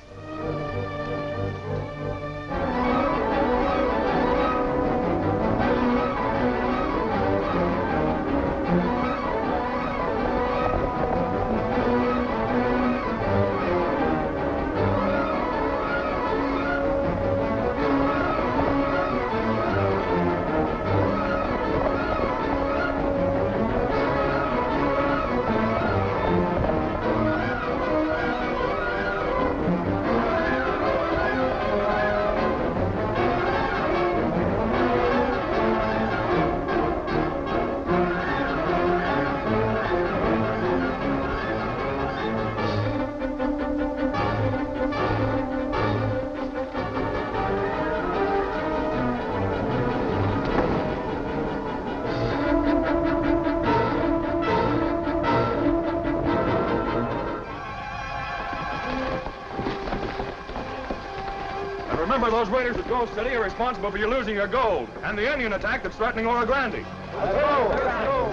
Remember, those raiders at Ghost City are responsible for you losing your gold and the Indian attack that's threatening Oro Grande. Let's go! Let's go!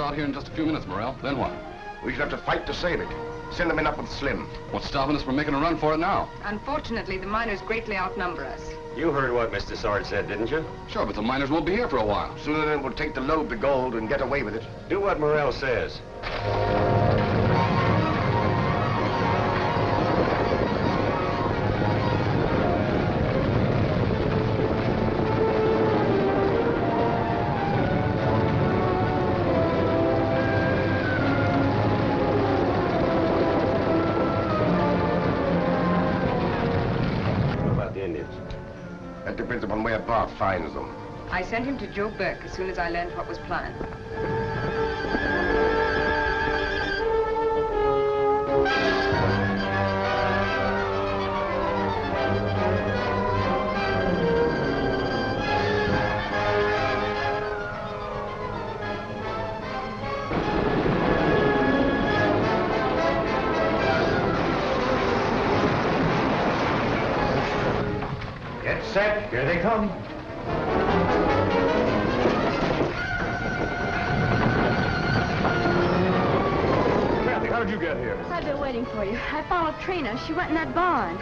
Out here in just a few minutes, Morel. Then what? We should have to fight to save it. Send them in up with Slim. What's stopping us from making a run for it now? Unfortunately, the miners greatly outnumber us. You heard what Mr. Dessard said, didn't you? Sure, but the miners won't be here for a while. Sooner than we'll take the load, the gold, and get away with it. Do what Morel says. Depends upon where Bart finds them. I sent him to Joe Burke as soon as I learned what was planned. Set, here they come. Cathy, how did you get here? I've been waiting for you. I followed Trina. She went in that barn.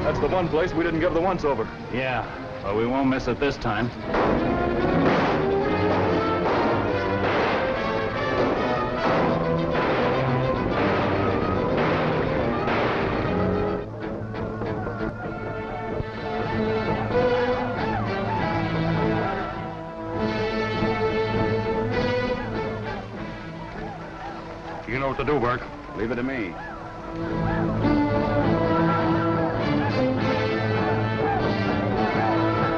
That's the one place we didn't give the once-over. Yeah, but we won't miss it this time. know what to do, Burke. Leave it to me.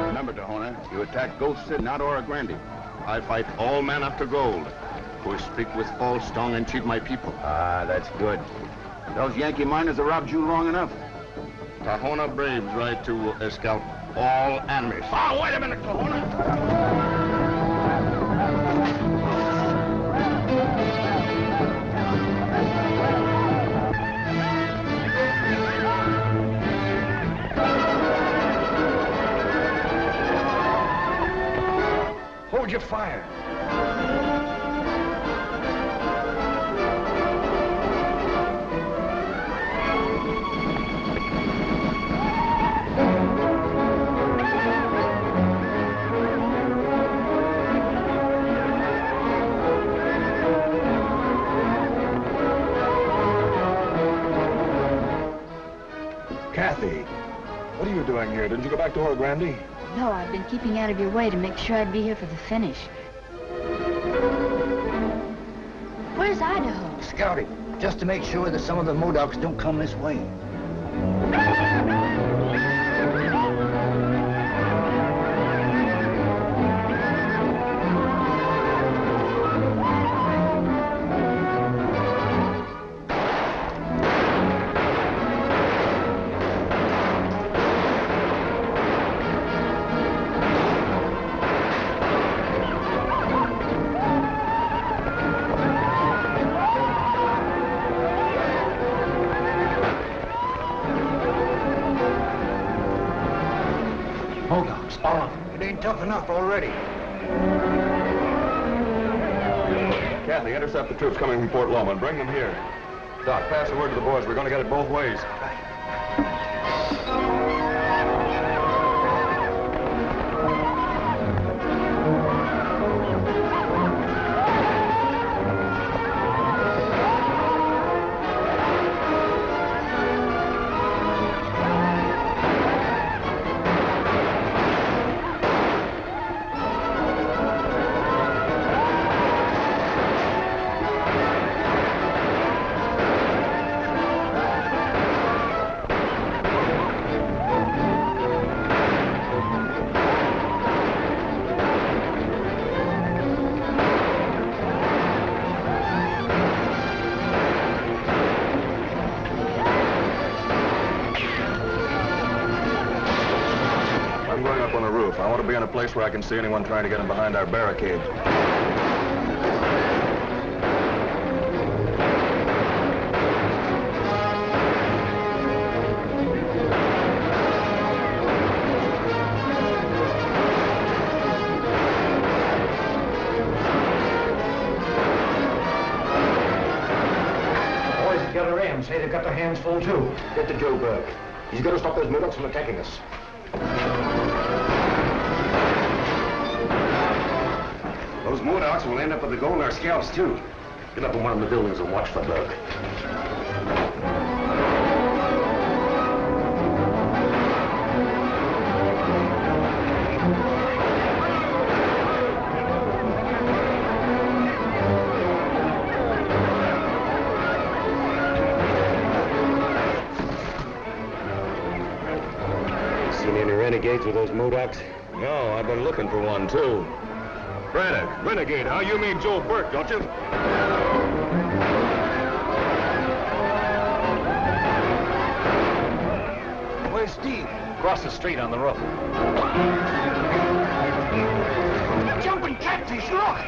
Remember, Tahona, you attack Ghost City, not Oro Grande. I fight all men after gold, who speak with false tongue and cheat my people. Ah, that's good. Those Yankee miners have robbed you long enough. Tahona Braves right to scalp all enemies. Oh, wait a minute, Tahona! Hold your fire. Cathy, what are you doing here? Didn't you go back to Oro Grande? No, I've been keeping out of your way to make sure I'd be here for the finish. Where's Idaho? Scouting, just to make sure that some of the Modocs don't come this way. It ain't tough enough already. Cathy, intercept the troops coming from Fort Loma and bring them here. Doc, pass the word to the boys. We're going to get it both ways. I want to be in a place where I can see anyone trying to get in behind our barricades. Boys at the other end say they've got their hands full, too. Get to Joe Burke. He's got to stop those Modocs from attacking us. Those Modocs will end up with the gold in our scalps, too. Get up in one of the buildings and watch for Burke. Seen any renegades with those Modocs? No, I've been looking for one, too. Renegade, how you mean Joe Burke, don't you? Where's Steve? Across the street on the roof. Jumping catfish, look!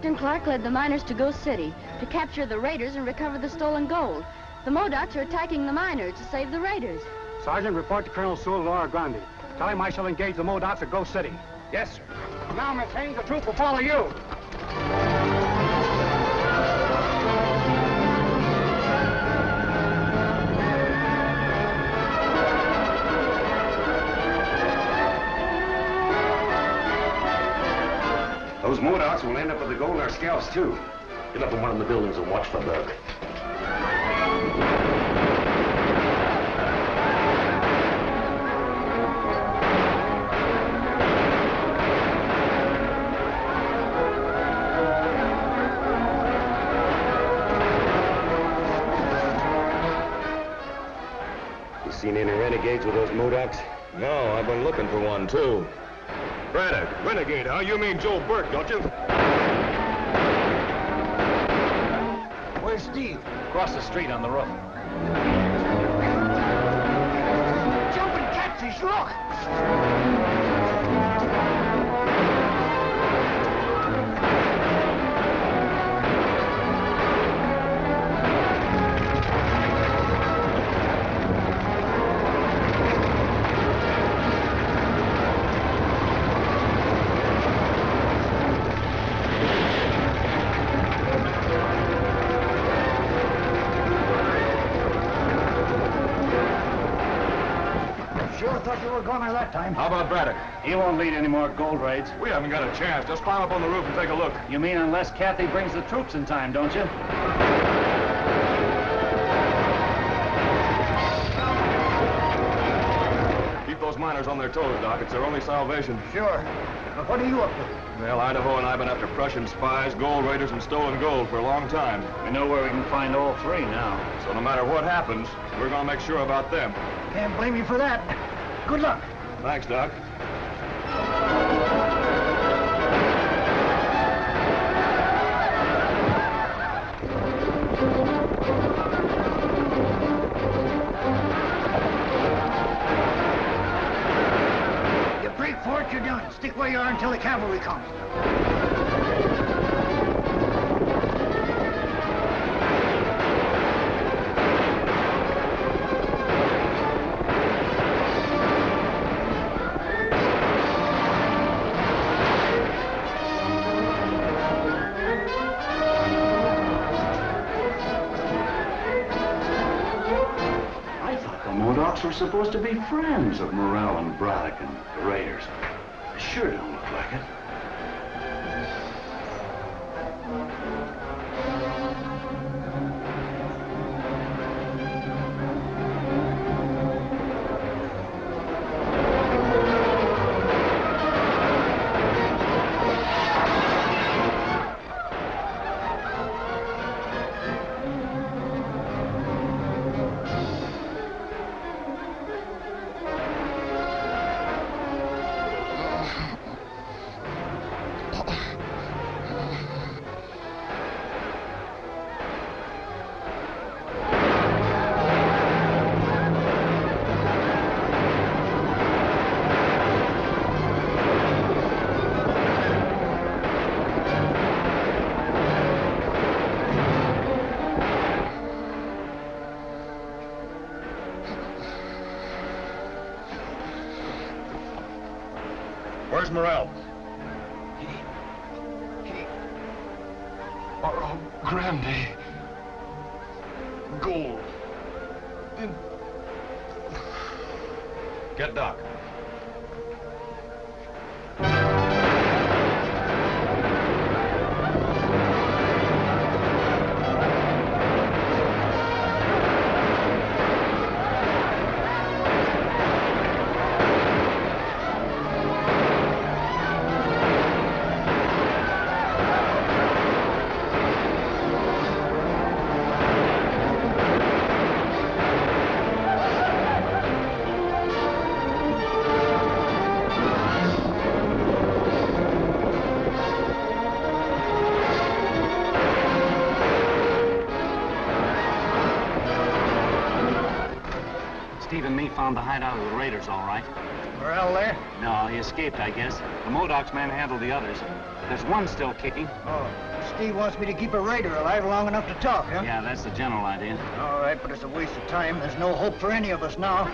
Captain Clark led the miners to Ghost City to capture the raiders and recover the stolen gold. The Modocs are attacking the miners to save the raiders. Sergeant, report to Colonel Sewell at Oro Grande. Tell him I shall engage the Modocs at Ghost City. Yes, sir. Now, Miss Haines, the troop will follow you. Those Modocs will end up with the gold in our scalps, too. Get up in one of the buildings and watch for Doug. You seen any renegades with those Modocs? No, I've been looking for one, too. Braddock, renegade, huh? You mean Joe Burke, don't you? Where's Steve? Across the street on the roof. Jumping catfish, look! Thought you were goner that time. How about Braddock? He won't lead any more gold raids. We haven't got a chance. Just climb up on the roof and take a look. You mean unless Cathy brings the troops in time, don't you? Keep those miners on their toes, Doc. It's their only salvation. Sure. But what are you up to? Well, Idaho and I have been after Prussian spies, gold raiders, and stolen gold for a long time. We know where we can find all three now. So no matter what happens, we're going to make sure about them. Can't blame you for that. Good luck. Thanks, Doc. You break for it, you're done. Stick where you are until the cavalry comes. We're supposed to be friends of Morel and Braddock and the Raiders. Sure don't look like it. Where's Morel? Oro Grande. Gold. Get Doc. Steve and me found the hideout of the Raiders, all right. Morel there? No, he escaped, I guess. The Modoc's man handled the others. There's one still kicking. Oh, Steve wants me to keep a raider alive long enough to talk, huh? Yeah, that's the general idea. All right, but it's a waste of time. There's no hope for any of us now.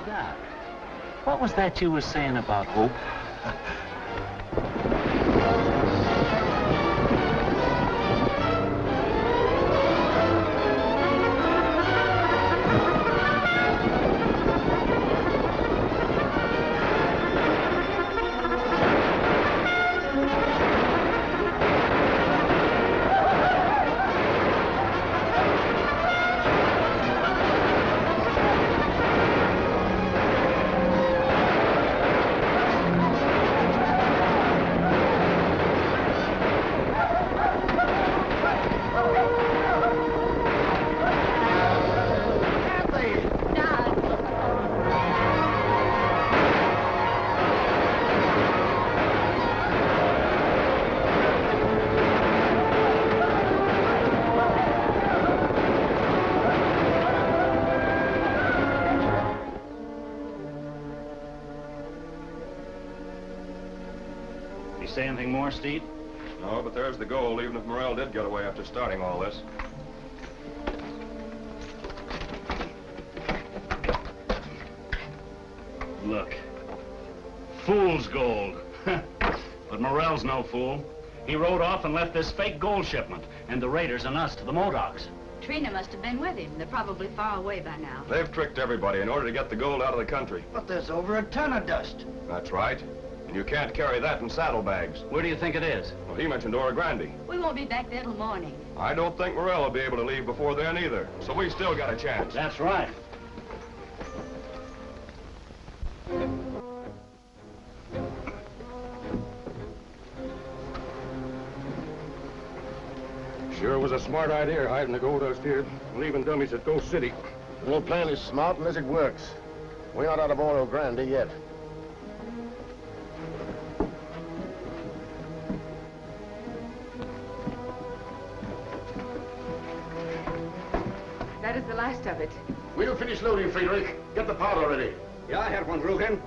God, what was that you were saying about hope? Say anything more, Steve? No, but there's the gold, even if Morel did get away after starting all this. Look. Fool's gold. But Morel's no fool. He rode off and left this fake gold shipment, and the raiders and us to the Modocs. Trina must have been with him. They're probably far away by now. They've tricked everybody in order to get the gold out of the country. But there's over a ton of dust. That's right. And you can't carry that in saddlebags. Where do you think it is? Well, he mentioned Oro Grande. We won't be back there till morning. I don't think Morel will be able to leave before then either. So we still got a chance. That's right. Sure was a smart idea hiding the gold dust here, leaving dummies at Ghost City. The little plan is smart unless it works. We're not out of Oro Grande yet. That is the last of it. We'll finish loading, Friedrich. Get the powder ready. Yeah, I have one, Logan.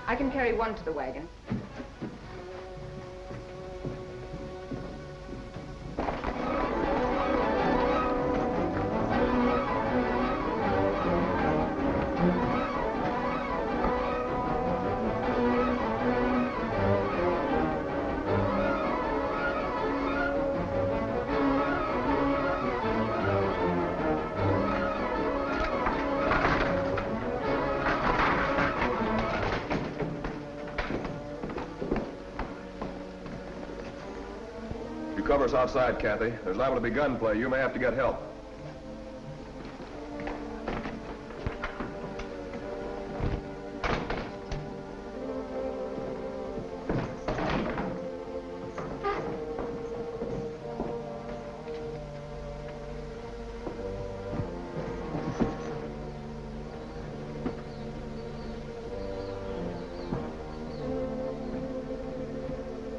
I can carry one to the wagon. Cover us outside, Cathy. There's liable to be gunplay. You may have to get help.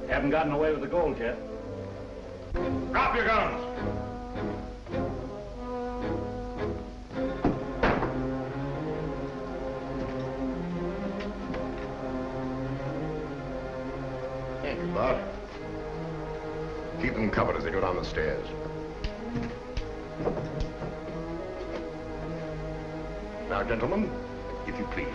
Haven't gotten away with the gold yet. Drop your guns! Thank you, Bart. Keep them covered as they go down the stairs. Now, gentlemen, if you please.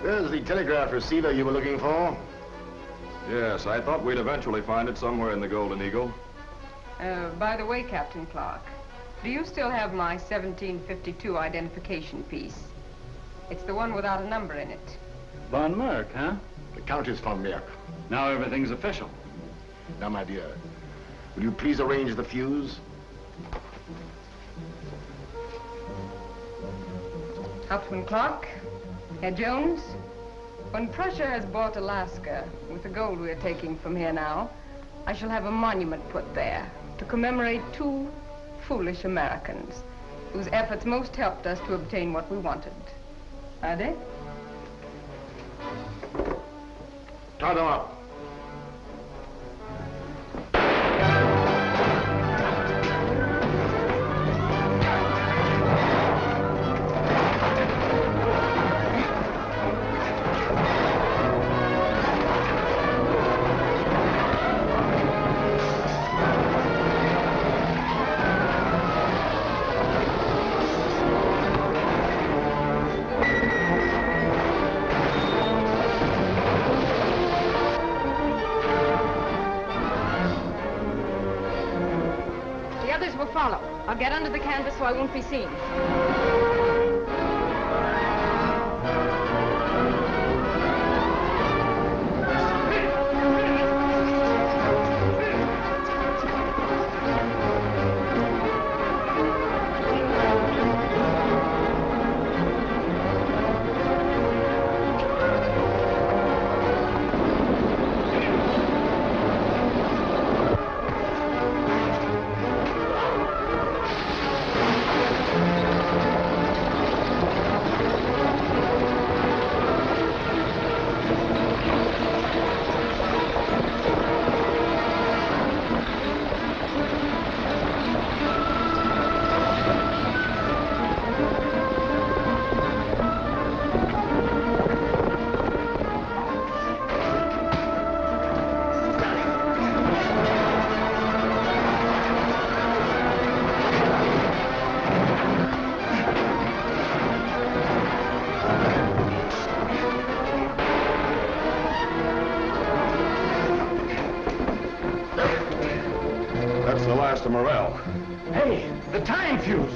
There's the telegraph receiver you were looking for. Yes, I thought we'd eventually find it somewhere in the Golden Eagle. By the way, Captain Clark, do you still have my 1752 identification piece? It's the one without a number in it. Von Merck, huh? The Countess von Merck. Now everything's official. Now, my dear, will you please arrange the fuse? Hauptmann Clark, Herr Jones, when Prussia has bought Alaska with the gold we're taking from here now, I shall have a monument put there to commemorate 2 foolish Americans whose efforts most helped us to obtain what we wanted. Are they? Tie them up. Follow. I'll get under the canvas so I won't be seen. Morel. Hey, the time fuse.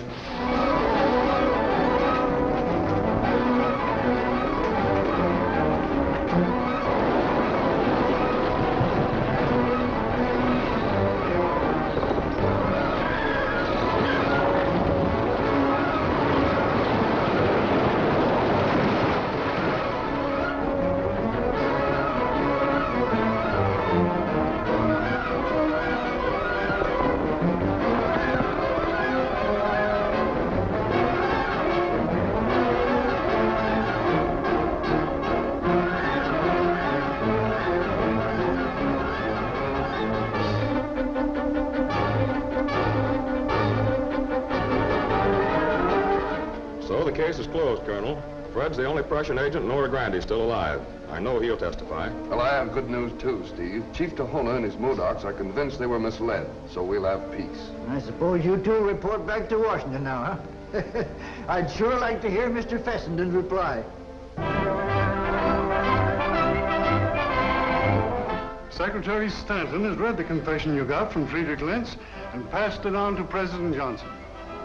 The case is closed, Colonel. Fred's the only Prussian agent and Oro Grande still alive. I know he'll testify. Well, I have good news, too, Steve. Chief Tahona and his Modocs are convinced they were misled, so we'll have peace. I suppose you two report back to Washington now, huh? I'd sure like to hear Mr. Fessenden's reply. Secretary Stanton has read the confession you got from Friedrich Lentz and passed it on to President Johnson.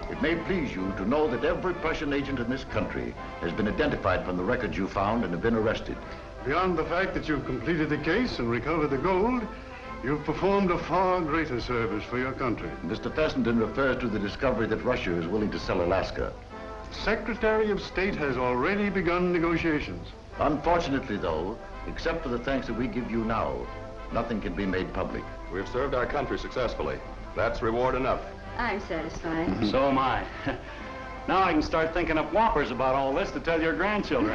It may please you to know that every Prussian agent in this country has been identified from the records you found and have been arrested. Beyond the fact that you've completed the case and recovered the gold, you've performed a far greater service for your country. Mr. Fessenden refers to the discovery that Russia is willing to sell Alaska. The Secretary of State has already begun negotiations. Unfortunately, though, except for the thanks that we give you now, nothing can be made public. We've served our country successfully. That's reward enough. I'm satisfied. So am I. Now I can start thinking up whoppers about all this to tell your grandchildren.